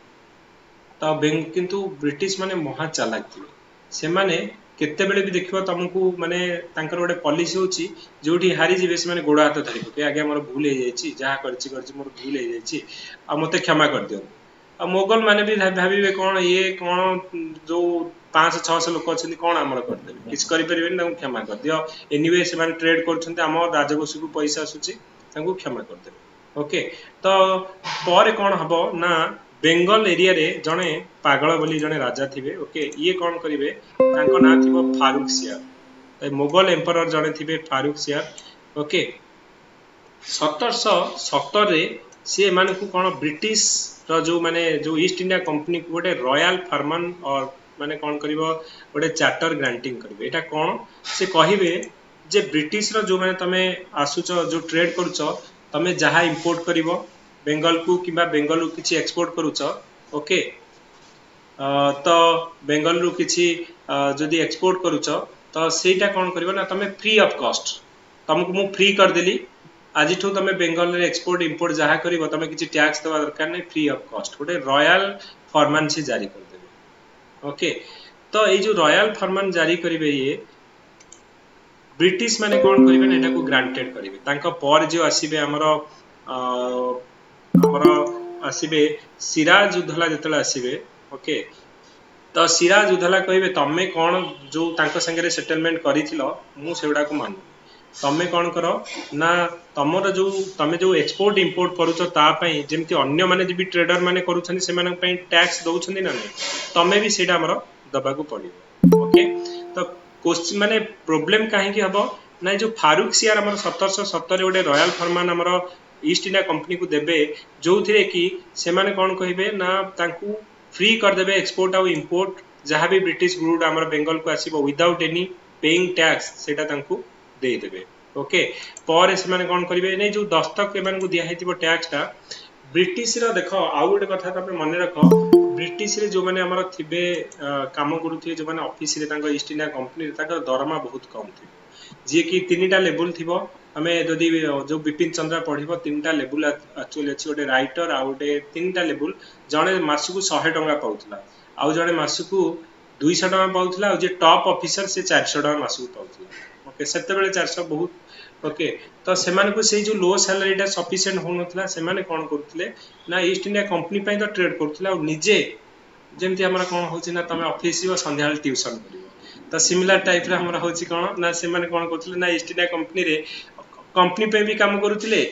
तो किंतु ब्रिटिश माने महा चालाक थिबे से माने केतेबेले भी देखिबो तुमको माने तांकर गोटे पॉलिसी होची जोठी हारी जिवे से माने गोड़ा हाथ धरि पके आगे मोर भूल हे जाईची जहा करची करची मोर भूल हे जाईची आ मते क्षमा कर दियो आ मोगल माने भी भाबिबे कोन ये कोन जो 500-600 लोक अछंती कोन हमर कर देबे किछ करि परिबेनी तांको क्षमा कर दियो एनीवे से माने ट्रेड करछंती हम राजकोष को पैसा आसुची तांको क्षमा कर देबे ओके तो पर कोन हबो ना बेंगल एरिया रे जणे पागल बोली जणे राजा थिबे ओके ये कोन करिवे तांको ना थिबो फारूक सियार मुगल एम्परर जणे थिबे फारूक सियार ओके 1770 रे से मानकु कोन ब्रिटिश रो जो माने जो ईस्ट इंडिया कंपनी को गोटे रॉयल फरमान और माने कोन करिवो गोटे चार्टर ग्रांटिंग करिवे एटा कोन से कहिवे जे ब्रिटिश रो जो माने तमे आसुचो जो ट्रेड करूचो तमे जहा इंपोर्ट करिवो बेंगल को किबा बेंगल को किछि एक्सपोर्ट करूचो ओके तो बेंगल रु किछि जदि एक्सपोर्ट करूचो तो सेटा कोन करिवो ना तमे फ्री ऑफ कॉस्ट तुमको मु फ्री कर देली आज ठू तमे बेंगल रे एक्सपोर्ट इंपोर्ट जहा करिवो तमे किछि टैक्स देवा दरकार नै फ्री ऑफ कॉस्ट गोटे रॉयल फरमान से जारी कर देबे ओके तो ए जो रॉयल फरमान जारी करिवे ये ब्रिटिश माने कोन करिवे एटा को ग्रांटेड करिवे तांको पर जो आसीबे हमरो आसीबे सिराज उद्दौला जतले आसीबे ओके तो सिराज उद्दौला कहिबे तमे कोन जो तांको संगे सेटलमेंट करिथिलो मु सेउडा को मानु तमे कोन करो ना तमरो जो तमे जो एक्सपोर्ट इंपोर्ट करूछो ता पई जेमति अन्य माने जे भी ट्रेडर माने करूछनी से माने पई टैक्स दउछनी ना नै तमे भी सेडा हमरो दबा को पड़िबो ओके तो क्वेश्चन माने प्रॉब्लम काहे की हबो ना जो फारूक सियार हमर 1770 गोटे रॉयल फरमान हमर ईस्ट इंडिया कंपनी को देबे जो थिरे कि से माने कोन कहिबे ना तांकू फ्री कर देबे एक्सपोर्ट और इंपोर्ट जहां भी ब्रिटिश गुड हमर बेंगल को आसीबो विदाउट एनी पेइंग टैक्स सेटा तांकू दे देबे ओके पर से माने कोन करिवे नै जो दस्तक के माने को दिया हेतिबो टैक्स टा ब्रिटिश रो देखो आउ गोटे कथा तमे मने रखो ब्रिटिश रे जो माने हमर थिबे काम करूथि जो माने ऑफिस रे तांको ईस्ट इंडिया कंपनी रे तांको दरमा बहुत कम थि जे कि तीनटा लेवल थिबो हमें जदि जो बिपिन चंद्र पढ़िबो तीनटा लेवल एक्चुअली अछि गोटे राइटर आ गोटे तीनटा लेवल जणे मासकु 100 टका पाउथला आ जणे मासकु 200 टका पाउथला आ जे टॉप ऑफिसर से 400 टका मासकु पाउथला ओके सेते बेले 400 बहुत ओके तो सेमान को से जो लो सैलरी टा सफिशिएंट होनथला सेमाने कोन करथले ना ईस्ट इंडिया कंपनी पई तो ट्रेड करथला और निजे जेमति हमरा कोन होछि ना तमे ऑफिस जीव संध्याल ट्यूशन करिवो तो सिमिलर टाइप रे हमरा होछि कोन ना सेमाने कोन करथले ना ईस्ट इंडिया कंपनी रे कंपनी पे भी काम करूथिले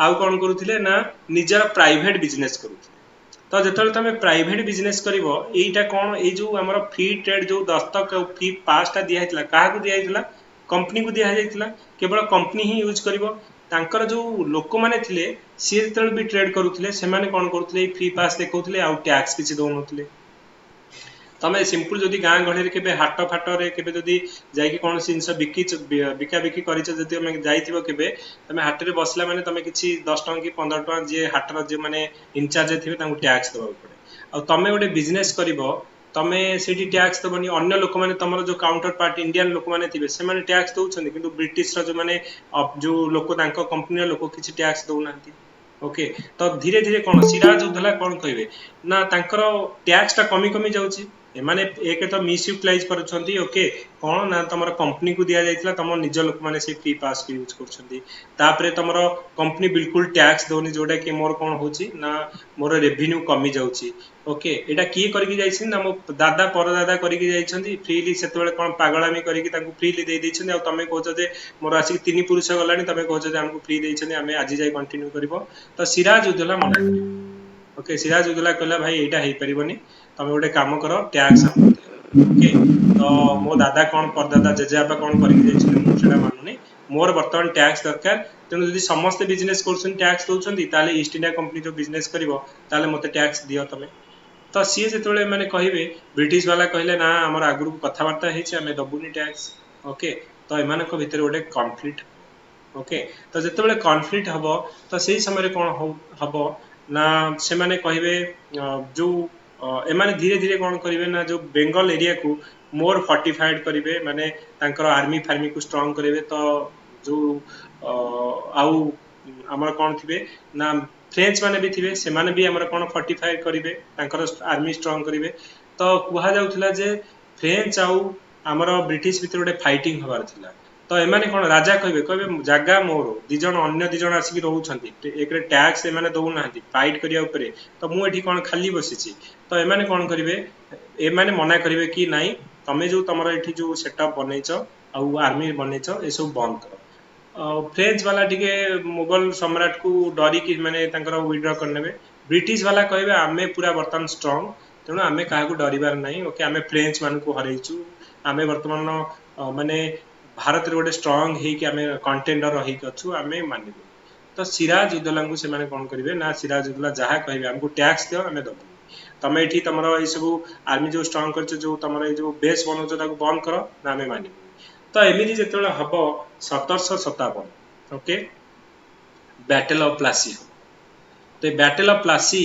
आउ कोन करूथिले ना निजर प्राइवेट बिजनेस करूथिले तो जतले तमे प्राइवेट बिजनेस करिवो एटा कोन ए जो हमर फ्री ट्रेड जो दस्तक फ्री पास टा दिया हितला काहा को दिया हितला कंपनी को दिया जाइतला केवल कंपनी ही यूज करिवो तांकर जो लोक माने थिले सी जतले भी ट्रेड करूथिले से माने कोन करूथिले फ्री पास देखौथिले आउ टैक्स किछि दोनोथिले तमे सिंपल जदि गां गहले रे केबे हाट फाट रे केबे जदि जाई कि कोन जिंस बिका बिकी करिछ जदि हम जाइथिबो केबे तमे हाट रे बसला माने तमे किछि 10 टका कि 15 टका जे हाट रो जे माने इंचार्ज थिबे तांको टैक्स देबा पड़े आ तमे गोटे बिजनेस करिवो तमे सेठी टैक्स दबनी अन्य लोक माने तमरो जो काउंटर पार्ट इंडियन लोक माने थिबे से माने टैक्स दउछन किंतु ब्रिटिश रो जो माने जो लोक तांको कंपनी रो लोक किछि टैक्स दउनांती ओके तो धीरे धीरे कोन सिराज उद्दौला कोन कहिवे ना तांकर टैक्स ता कमी कमी जाउची एमाने एक तो मिस यूटिलाइज करूछंती ओके कोन ना तमरो कंपनी को दिया जाइतला तमरो निज लोक माने से फ्री पास को यूज करछंती तापरे तमरो कंपनी बिल्कुल टैक्स दोनी जोडा कि मोर कोन होची ना मोर रेवेन्यू कमी जाउची ओके एटा की करके जाइछन ना मो दादा पर दादा करके जाइछंती फ्रीली सेतबेले कोन पागलामी करके तांको फ्रीली दे दैछन आ तमे कहछ जे मोर आसी तीन पुरुष गलानी तमे कहछ जे हमको फ्री दैछन हमें आज जाय कंटिन्यू करबो तो सिराज उद्दौला मना करियो ओके सिराज उद्दौला कहला भाई एटा हेई परिबोनी तमे गोटे काम करो टैक्स ओके तो मो दादा कोन परदादा जेजेबा कोन करके जाइछन मु सेटा मानुनी मोर वर्तमान टैक्स दरकार तेनु जदि समस्त बिजनेस करछन टैक्स दोछन ताले ईस्ट इंडिया कंपनी जो बिजनेस करिवो ताले मते टैक्स दियो तमे तो सी जेतबेले माने कहिबे ब्रिटिश वाला कहले ना हमर आगुरु कथा वार्ता हेछि हमें दबुनी टैक्स ओके तो एमानक भितर गोटे कॉन्फ्लिक्ट ओके तो जेतबेले कॉन्फ्लिक्ट हबो तो सेही समय रे कोन हबो ना से माने कहिबे जो एमाने धीरे धीरे कोन करिवे ना जो बेंगल एरिया को मोर फोर्टिफाइड करिवे माने तांकर आर्मी फार्मी को स्ट्रांग करिवे तो जो आउ हमर कोन थिबे ना फ्रेंच माने भी थिबे से माने भी हमर कोन फोर्टिफाइड करिवे तांकर आर्मी स्ट्रांग करिवे तो कुहा जाउथला जे फ्रेंच आउ ଆମର ବ୍ରିଟିଶ ଭିତରେ ଗୋଟେ ଫାଇଟିଂ ହବାର ଥିଲା। ତ ଏମାନେ କଣ ରାଜା କହିବେ ଜାଗା ମୋର, ଅନ୍ୟ 2 ଜଣ ଆସିକି ରହୁଛନ୍ତି, ଏକରେ ଟ୍ୟାକ୍ସ ଏମାନେ ଦଉନାହାନ୍ତି ଫାଇଟ୍ କରିବା ଉପରେ, ତ ମୁଁ ଏଠି କଣ ଖାଲି ବସିଛି। ତ ଏମାନେ କଣ କରିବେ, ଏମାନେ ମନା କରିବେ କି ନାଇଁ ତମେ ଯୋଉ ତମର ଏଠି ଯୋଉ ସେଟଅପ୍ ବନେଇଛ ଆଉ ଆର୍ମି ବନେଇଛ ଏସବୁ ବନ୍ଦ କର। ଫ୍ରେଞ୍ଚ ବାଲା ଟିକେ ମୋଗଲ ସମ୍ରାଟ କୁ ଡରିକି ମାନେ ତାଙ୍କର ୱିଡ୍ର କରିନେବେ। ବ୍ରିଟିଶ ବାଲା କହିବେ ଆମେ ପୁରା ବର୍ତ୍ତମାନ ଷ୍ଟ୍ରଙ୍ଗ, ତେଣୁ ଆମେ କାହାକୁ ଡରିବାର ନାହିଁ। ଓକେ, ଆମେ ଫ୍ରେଞ୍ଚ ମାନଙ୍କୁ ହରେଇଛୁ, ଆମେ ବର୍ତ୍ତମାନ ମାନେ ଭାରତରେ ଗୋଟେ ଷ୍ଟ୍ରଙ୍ଗ ହେଇକି ଆମେ କଣ୍ଟେଣ୍ଡର ହେଇକି ଅଛୁ, ଆମେ ମାନିବୁ। ତ ସିରାଜ ଉଦ୍ଦୌଲାଙ୍କୁ ସେମାନେ କଣ କରିବେ ନା, ସିରାଜ ଉଦ୍ଦୌଲା ଯାହା କହିବେ ଆମକୁ ଟ୍ୟାକ୍ସ ଦିଅ ଆମେ ଦବୁ, ତମେ ଏଠି ତମର ଏଇ ସବୁ ଆର୍ମି ଯୋଉ ଷ୍ଟ୍ରଙ୍ଗ କରିଛ, ଯୋଉ ତମର ଏଇ ଯୋଉ ବେସ୍ ବନଉଛ ତାକୁ ବନ୍ଦ କର, ନା ଆମେ ମାନିବୁ। ତ ଏମିତି ଯେତେବେଳେ ହବ 1757, ଓକେ, ବ୍ୟାଟେଲ ଅଫ ପ୍ଲାସି। ତ ଏ ବ୍ୟାଟେଲ ଅଫ ପ୍ଲାସି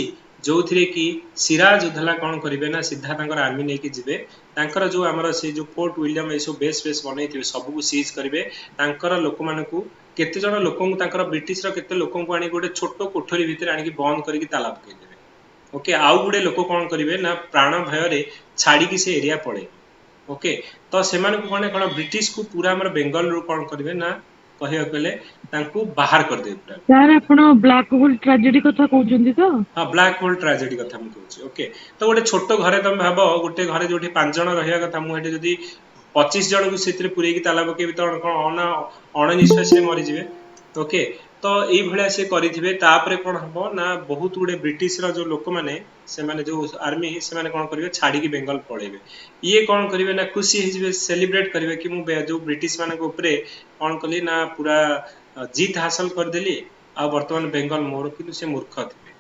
ଯୋଉଥିରେ କି ସିରାଜ ଉଦ୍ଦୌଲା କଣ କରିବେ ନା ସିଧା ତାଙ୍କର ଆର୍ମି ନେଇକି ଯିବେ, ତାଙ୍କର ଯୋଉ ଆମର ସେ ଯୋଉ ଫୋର୍ଟ ୱିଲିୟମ ଏସବୁ ବେସ୍ ବନେଇଥିବେ ସବୁକୁ ସିଜ୍ କରିବେ, ତାଙ୍କର ଲୋକମାନଙ୍କୁ କେତେ ଜଣ ଲୋକଙ୍କୁ ତାଙ୍କର ବ୍ରିଟିଶର କେତେ ଲୋକଙ୍କୁ ଆଣିକି ଗୋଟେ ଛୋଟ କୋଠରୀ ଭିତରେ ଆଣିକି ବନ୍ଦ କରିକି ତାଲା ପକେଇଦେବେ। ଓକେ, ଆଉ ଗୁଡେ ଲୋକ କଣ କରିବେ ନା ପ୍ରାଣ ଭୟରେ ଛାଡିକି ସେ ଏରିଆ ପଳେଇବେ। ଓକେ, ତ ସେମାନଙ୍କୁ କଣ ବ୍ରିଟିଶକୁ ପୁରା ଆମର ବେଙ୍ଗଲରୁ କଣ କରିବେ ନା କହିବାକୁ ଗଲେ ତାଙ୍କୁ ବାହାର କରିଦେବେ ପୁରା। ସାର୍ ଆପଣ ବ୍ଲାକ୍ ହୋଲ୍ ଟ୍ରାଜେଡି କଥା କହୁଛନ୍ତି ତ? ହଁ, ବ୍ଲାକ୍ ହୋଲ୍ ଟ୍ରାଜେଡି କଥା ମୁଁ କହୁଛି। ଓକେ, ତ ଗୋଟେ ଛୋଟ ଘରେ ତମେ ଭାବ, ଗୋଟେ ଘରେ ଯୋଉଠି 5 ଜଣ ରହିବା କଥା, ମୁଁ ଏଠି ଯଦି 25 ଜଣଙ୍କୁ ସେଥିରେ ପୁରେଇକି ତାଲା ପକେଇବି ତ କଣ ଅଣନିଶ୍ୱାସୀରେ ମରିଯିବେ। ଓକେ, ତ ଏଇଭଳିଆ ସେ କରିଥିବେ। ତାପରେ କଣ ହବ ନା ବହୁତ ଗୁଡେ ବ୍ରିଟିଶର ଯୋଉ ଲୋକମାନେ, ସେମାନେ ଯୋଉ ଆର୍ମି, ସେମାନେ କଣ କରିବେ ଛାଡିକି ବେଙ୍ଗଲ ପଳେଇବେ। ଇଏ କଣ କରିବେ ନା ଖୁସି ହେଇଯିବେ, ସେଲିବ୍ରେଟ କରିବେ କି ମୁଁ ଯୋଉ ବ୍ରିଟିଶ ମାନଙ୍କ ଉପରେ କଣ କଲି ନା ପୁରା ଜିତ୍ ହାସଲ କରିଦେଲି, ଆଉ ବର୍ତ୍ତମାନ ବେଙ୍ଗଲ ମୋର। କିନ୍ତୁ ସେ ମୂର୍ଖ ଥିବେ।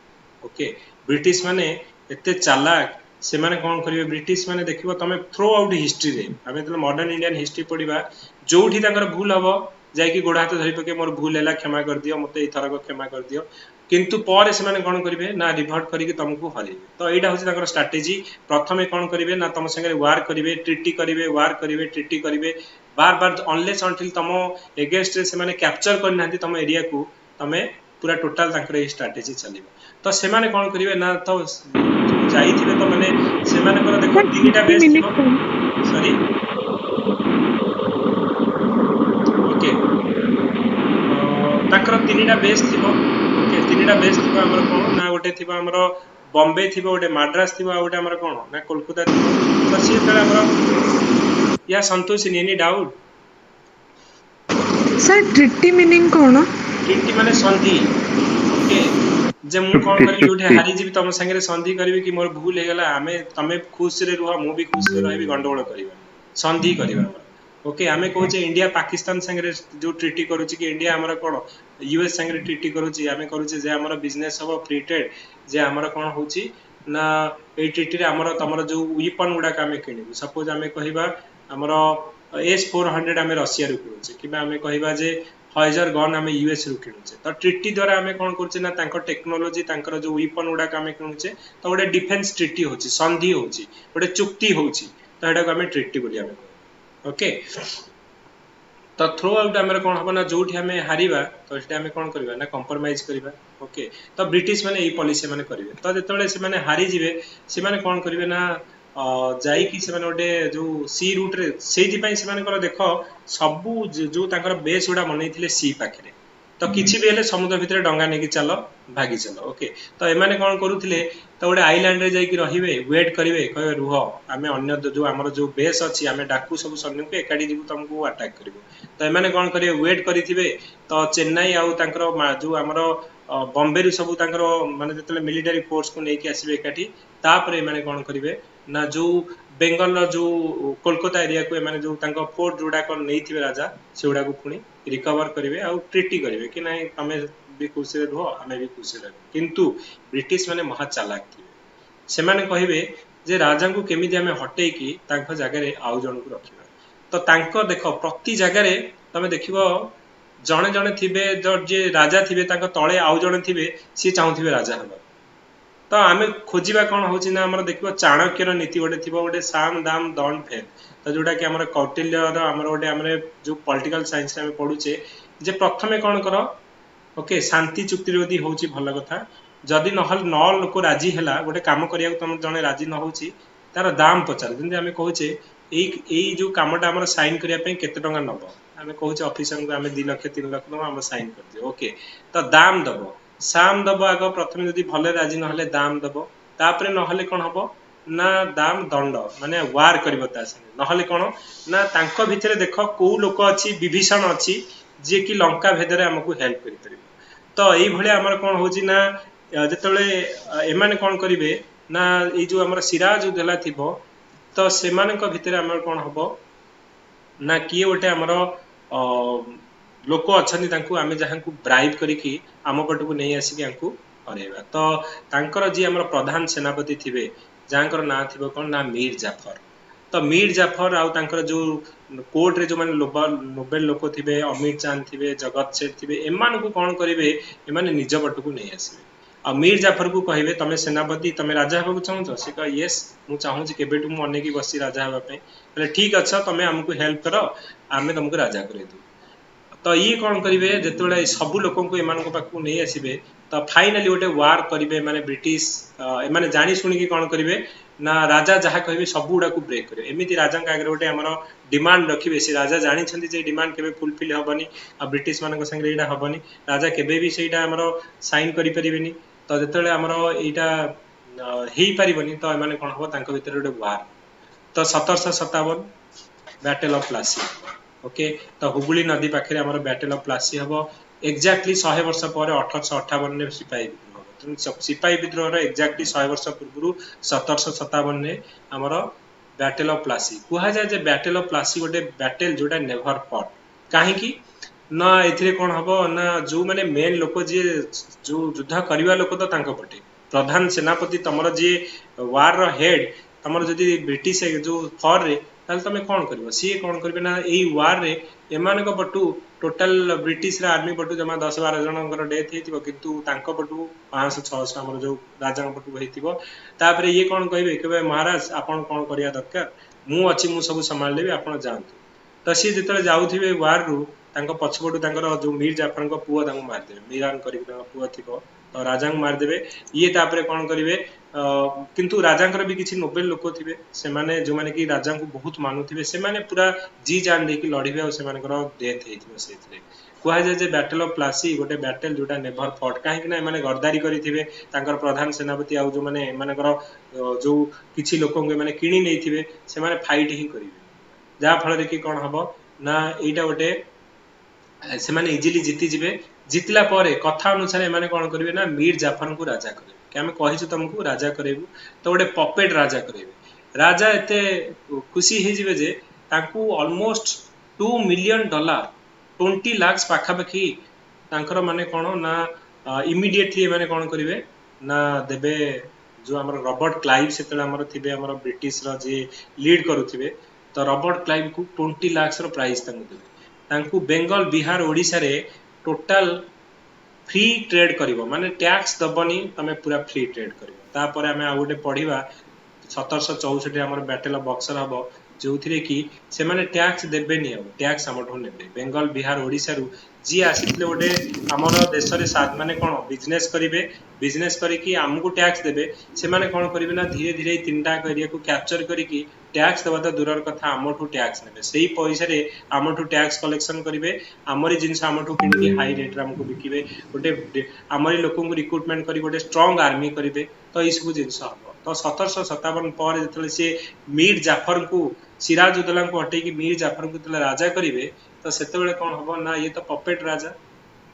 ଓକେ, ବ୍ରିଟିଶ ମାନେ ଏତେ ଚାଲାକ, ସେମାନେ କଣ କରିବେ, ବ୍ରିଟିଶ ମାନେ ଦେଖିବ ତମେ ଥ୍ରୋ ଆଉଟ୍ ହିଷ୍ଟ୍ରିରେ, ଆମେ ଯେତେବେଳେ ମଡର୍ନ ଇଣ୍ଡିଆନ ହିଷ୍ଟ୍ରି ପଢିବା, ଯୋଉଠି ତାଙ୍କର ଭୁଲ ହବ ଯାଇକି ଗୋଡ ହାତ ଧରି ପକେଇ ମୋର ଭୁଲ ହେଲା, କ୍ଷମା କରିଦିଅ, ମତେ ଏଇଥରକ କ୍ଷମା କରିଦିଅ। କିନ୍ତୁ ପରେ ସେମାନେ କଣ କରିବେ ନା ରିଭର୍ଟ କରିକି ତମକୁ ହରେଇବେ। ତ ଏଇଟା ହଉଛି ତାଙ୍କର ଷ୍ଟ୍ରାଟେଜି। ପ୍ରଥମେ କଣ କରିବେ ନା ତମ ସାଙ୍ଗରେ ୱାର କରିବେ, ଟ୍ରିଟି କରିବେ, ୱାର କରିବେ, ଟ୍ରିଟି କରିବେ, ବାର ବାର, ଅନଲେସ୍ ଅନଟିଲ୍ ତମ ଏଗେନ୍ଷ୍ଟରେ ସେମାନେ କ୍ୟାପଚର କରିନାହାନ୍ତି ତମ ଏରିଆକୁ, ତମେ ପୁରା ଟୋଟାଲ ତାଙ୍କର ଏଇ ଷ୍ଟ୍ରାଟେଜି ଚାଲିବ। ତ ସେମାନେ କଣ କରିବେ ନା ତ ଯାଇଥିବେ, ତ ମାନେ ସେମାନଙ୍କର ଦେଖ ସାର୍ 3ଟା ବେସ୍ ଥିବ। ମିନିଟ୍ କଣ? ସରି, ଓକେ, ତାଙ୍କର 3ଟା ବେସ୍ ଥିବ। ଓକେ, 3ଟା ବେସ୍ ଥିବ। ଆମର କଣ ନା ଗୋଟେ ଥିବ ଆମର ବମ୍ବେ ଥିବ, ଗୋଟେ ମାଡ୍ରାସ ଥିବ, ଆଉ ଗୋଟେ ଆମର କଣ ନା କୋଲକାତା ଥିବ। ତ ସିଏ ଯେତେବେଳେ ଆମର ୟା Santosh any doubt? Sir treaty meaning କଣ? ଟ୍ରିଟି ମାନେ ସନ୍ଧି। ଓକେ, ଯେ ମୁଁ କଣ ଚୁକ୍ତି କରିବି, ଯୋଉଠି ଚୁକ୍ତି ହାରିଯିବି ତମ ସାଙ୍ଗରେ ସନ୍ଧି କରିବି କି ମୋର ଭୁଲ ହେଇଗଲା, ତମେ ଖୁସିରେ ରୁହ, ମୁଁ ବି ଖୁସିରେ ରହିବି, ଗଣ୍ଡଗୋଳ କରିବାନି, ସନ୍ଧି କରିବା ଆମର। ଓକେ, ଆମେ କହୁଛେ ଇଣ୍ଡିଆ ପାକିସ୍ତାନ ସାଙ୍ଗରେ ଯୋଉ ଟ୍ରିଟି କରୁଛି, କି ଇଣ୍ଡିଆ ଆମର କଣ ୟୁଏସ୍ ସାଙ୍ଗରେ ଟ୍ରିଟି କରୁଛି, ଆମେ କରୁଛେ ଯେ ଆମର ବିଜନେସ ହବ ଫ୍ରି ଟ୍ରେଡ୍, ଯେ ଆମର କଣ ହଉଛି ନା ଏଇ ଟ୍ରିଟିରେ ଆମର ତମର ଯୋଉ ୱିପନ ଗୁଡାକ ଆମେ କିଣିବୁ। ସପୋଜ ଆମେ କହିବା ଆମର S-400 ଆମେ ରଷିଆରୁ କିଣୁଛେ, କିମ୍ବା ଆମେ କହିବା ଯେ ଫାଇଜର ଗନ୍ ଆମେ ୟୁଏସ୍ ରୁ କିଣୁଛେ। ତ ଟ୍ରିଟି ଦ୍ୱାରା ଆମେ କଣ କରୁଛେ ନା ତାଙ୍କ ଟେକ୍ନୋଲୋଜି, ତାଙ୍କର ଯୋଉ ୱିପନ ଗୁଡାକ ଆମେ କିଣୁଛେ, ତ ଗୋଟେ ଡିଫେନ୍ସ ଟ୍ରିଟି ହଉଛି, ସନ୍ଧି ହଉଛି, ଗୋଟେ ଚୁକ୍ତି ହଉଛି। ତ ଏଟାକୁ ଆମେ ଟ୍ରିଟି ବୋଲି ଆମେ କହିବା। ଓକେ, ତ ଥ୍ରୋ ଆଉଟ୍ ଆମର କଣ ହବ ନା ଯୋଉଠି ଆମେ ହାରିବା, ତ ସେଠି ଆମେ କଣ କରିବା ନା କମ୍ପ୍ରମାଇଜ କରିବା। ଓକେ, ତ ବ୍ରିଟିଶ ମାନେ ଏଇ ପଲିସି ସେମାନେ କରିବେ। ତ ଯେତେବେଳେ ସେମାନେ ହାରିଯିବେ, ସେମାନେ କଣ କରିବେ ନା ଯାଇକି ସେମାନେ ଗୋଟେ ଯୋଉ ସି ରୁଟରେ, ସେଇଥିପାଇଁ ସେମାନଙ୍କର ଦେଖ ସବୁ ଯୋଉ ତାଙ୍କର ବେସ୍ ଗୁଡା ବନେଇଥିଲେ ସି ପାଖରେ, ତ କିଛି ବି ହେଲେ ସମୁଦ୍ର ଭିତରେ ଡଙ୍ଗା ନେଇକି ଚାଲ, ଭାଗି ଚାଲ। ଓକେ, ତ ଏମାନେ କଣ କରୁଥିଲେ, ତ ଗୋଟେ ଆଇଲାଣ୍ଡରେ ଯାଇକି ରହିବେ, ୱେଟ୍ କରିବେ, କହିବେ ରୁହ, ଆମେ ଅନ୍ୟ ଯୋଉ ଆମର ଯୋଉ ବେସ୍ ଅଛି, ଆମେ ଡାକୁ ସବୁ ସୈନ୍ୟକୁ, ଏକାଠି ଯିବୁ ତମକୁ ଆଟାକ କରିବୁ। ତ ଏମାନେ କଣ କରିବେ, ୱେଟ୍ କରିଥିବେ। ତ ଚେନ୍ନାଇ ଆଉ ତାଙ୍କର ଯୋଉ ଆମର ବମ୍ବେରୁ ସବୁ ତାଙ୍କର ମାନେ ଯେତେବେଳେ ମିଲିଟାରୀ ଫୋର୍ସକୁ ନେଇକି ଆସିବେ ଏକାଠି, ତାପରେ ଏମାନେ କଣ କରିବେ ନା ଯୋଉ ବେଙ୍ଗଲର ଯୋଉ କୋଲକାତା ଏରିଆକୁ ଏମାନେ ଯୋଉ ତାଙ୍କ ଫୋର୍ଟ ଯୋଉଡାକ ନେଇଥିବେ ରାଜା, ସେଗୁଡାକୁ ପୁଣି ରିକଭର କରିବେ, ଆଉ ଟ୍ରିଟି କରିବେ କି ନାଇଁ ତମେ ବି ଖୁସିରେ ରୁହ, ଆମେ ବି ଖୁସିରେ ରହିବୁ। କିନ୍ତୁ ବ୍ରିଟିଶ ମାନେ ମହା ଚାଲାକ ଥିବେ। ସେମାନେ କହିବେ ଯେ ରାଜାଙ୍କୁ କେମିତି ଆମେ ହଟେଇକି ତାଙ୍କ ଜାଗାରେ ଆଉ ଜଣକୁ ରଖିବା। ତ ତାଙ୍କ ଦେଖ ପ୍ରତି ଜାଗାରେ ତମେ ଦେଖିବ ଜଣେ ଜଣେ ଥିବେ, ଯିଏ ରାଜା ଥିବେ, ତାଙ୍କ ତଳେ ଆଉ ଜଣେ ଥିବେ, ସିଏ ଚାହୁଁଥିବେ ରାଜା ହବାକୁ। ତ ଆମେ ଖୋଜିବା କଣ ହଉଛି ନା ଆମର ଦେଖିବ ଚାଣକ୍ୟର ନୀତି ଗୋଟେ ଥିବ, ଗୋଟେ ସାମ ଦାମ ଦଣ୍ଡ ଭେଦ, ତ ଯୋଉଟା କି ଆମର କୌଟିଲ୍ୟର ଆମର ଗୋଟେ ଆମର ଯୋଉ ପଲିଟିକାଲ ସାଇନ୍ସରେ ଆମେ ପଢୁଛେ, ଯେ ପ୍ରଥମେ କଣ କର, ଓକେ, ଶାନ୍ତି ଚୁକ୍ତିରେ ଯଦି ହଉଛି ଭଲ କଥା, ଯଦି ନହେଲେ 9 ଲୋକ ରାଜି ହେଲା ଗୋଟେ କାମ କରିବାକୁ, ତମେ ଜଣେ ରାଜି ନ ହଉଛି, ତାର ଦାମ ପଚାର। ଯେମିତି ଆମେ କହୁଛେ एई जो कामटा हमर साइन करिया पे केते टंका नबो आमे कहूछ ऑफिसर को आमे 2 लाख 3 लाख नबो हम साइन कर दियो ओके तो दाम दबो साम दबो आगो प्रथम जदी भले राजी न हले दाम दबो तापरे न हले कोन हबो ना दाम दंड माने वार करबो ता संगे न हले कोन ना तांको भितरे देखो को लोक अछि विभीषण अछि जे कि लंका भेदरे हमकु हेल्प करि परिबो तो एई भले हमर कोन होची ना जेतले एमाने कोन करिवे ना ए जो हमर सिराज उदेला थिबो तो सेमानक भितरे हमर कोन हबो ना किए गोटे हमर लोक अछनी तांकु आमे जहांकु ब्राइब करिकि आम पटकु नहीं आसिकि आंकु हरेबा तो तांकर जी हमर प्रधान सेनापति थिबे जांकर ना थिबो कोन ना मीर जाफर तो मीर जाफर आउ तांकर जो कोर्ट रे जो माने नोबेल लोक थिबे अमित चांद थिबे जगत सेठ थिबे एमान को कोन करिवे एमाने निज पटकु नहीं आसिबे आ मीर जाफर को कहिबे तमे सेनापति तमे राजा हबा को चाहू से कह यस मु चाहू जे केबेटु मु अनेकी बसी राजा हबा पे बोले ठीक अच्छा तमे हमकु हेल्प करो आमे तुमको राजा करे दू तो ये कौन करिवे जेतोले सब लोकन को एमान को पाखु नहीं आसीबे तो फाइनली गोटे वार करिवे माने ब्रिटिश एमाने जानी सुनी की कौन करिवे ना राजा जहा कहिबे सब गुडा को ब्रेक करे एमिति राजा का आगे गोटे हमर डिमांड रखिबे से राजा जानी छथि जे डिमांड केबे फुलफिल हबनी आ ब्रिटिश मान को संगे एटा हबनी राजा केबे भी सेटा हमर साइन करि परिबेनी तो जेतोले हमर एटा हेई परिबनी तो एमाने कोन हबो तांको भितर गोटे वार तो 1757 बैटल ऑफ प्लासी ओके तो हुबली नदी पाखे हमर बैटल ऑफ प्लासी हबो एक्जेक्टली 100 वर्ष पर 1858 ने सिपाही विद्रोह हबो सिपाही विद्रोह रे एक्जेक्टली 100 वर्ष पूर्व 1757 ने हमर बैटल ऑफ प्लासी कुहा जाय जे बैटल ऑफ प्लासी गोटे बैटल जोटा नेवर फॉट काहे की ना एथिरे कोन हबो ना जो माने मेन लोक जे जो युद्ध करिवा लोक तो तांको पटे प्रधान सेनापति तमर जे वार रो हेड तमर जदी ब्रिटिश जो फॉर रे ताल तमे कोन करबो सी कोन करबे ना एई वार रे एमान को पटु टोटल ब्रिटिश रा आर्मी पटु जमा 10 12 जनकर डेथ हेतिबो किंतु तांको पटु 500 600 हमर जो राजा पटु हेतिबो तापरे ये कोन कहबे केबे महाराज आपन कोन करिया दरकार मु अछि मु सब संभाल लेबे आपन जानतु तो सी जेतले जाउथिबे वार रु तांको पछपटु तांकर जो मीर जाफर को पुओ तांको मार देबे मीरान करि तांको पुओ थिबो तो राजा को मार देबे ये तापरे कोन करिवे किंतु राजांकर भी किछि नोबेल लोक थिबे से माने जो माने कि राजा को बहुत मानुथिबे से माने पूरा जी जान देकी लड़िबे और से मानकर डेथ हेतिबो सेथिरे कुहा जाय जे बैटल ऑफ प्लासी गोटे बैटल जोटा नेवर फॉट काहे कि ना माने गरदारी करिथिबे तांकर प्रधान सेनापति आ जो माने मानकर जो किछि लोक को माने किणी नैथिबे से माने फाइट ही करिवे जा फल रे कि कोन हबो ना एटा गोटे से माने इजीली जीति जिबे जितला परे कथा अनुसार माने कोन करिवे ना मीर जाफर को राजा करिवे कि आमे कहिछु तुमको राजा करेबु तो गोटे पपेट राजा करेबे राजा एते खुशी हे जिवे जे तांकू ऑलमोस्ट $2 मिलियन 20 लाख पाखा पाखी तांकर माने कोन ना इमीडिएटली माने कोन करिवे ना देबे जो हमर रॉबर्ट क्लाइव सेतले हमर थिबे हमर ब्रिटिश रा जे लीड करूथिबे तो रॉबर्ट क्लाइव को 20 लाख रो प्राइस तांकू देबे तांकू बेंगल बिहार ओडिसा रे टोटल फ्री ट्रेड करिवो माने टैक्स दबनी तमे पूरा फ्री ट्रेड करिवो तापर हमें आ गोटे पढिबा 1764 हमर बैटल ऑफ बक्सर हबो जोथिरे कि से माने टैक्स देबेनी अब टैक्स हमठो नेबे बेंगल बिहार ओडिसा रु जी आसितले गोटे हमर देश रे साथ माने कोन बिजनेस करिवे बिजनेस करी कि हमकु टैक्स देबे से माने कोन करिवे ना धीरे धीरे तीनटा एरिया को कैप्चर करी कि टैक्स दबा तो दूरर कथा हमठो टैक्स नेबे सेही पैसा रे हमठो टैक्स कलेक्शन करिवे हमरी जिंस हमठो किनि हाई रेट रे हमकु बिकिवे गोटे हमरी लोकन को रिक्रूटमेंट करी गोटे स्ट्रांग आर्मी करिवे तो ई सब जिंस हबो तो 1757 पर जतले से मीर जाफर को सिराज उदौला को हटे कि मीर जाफर को तले राजा करिवे तो सेते बेले कोन हबो ना ये तो पपेट राजा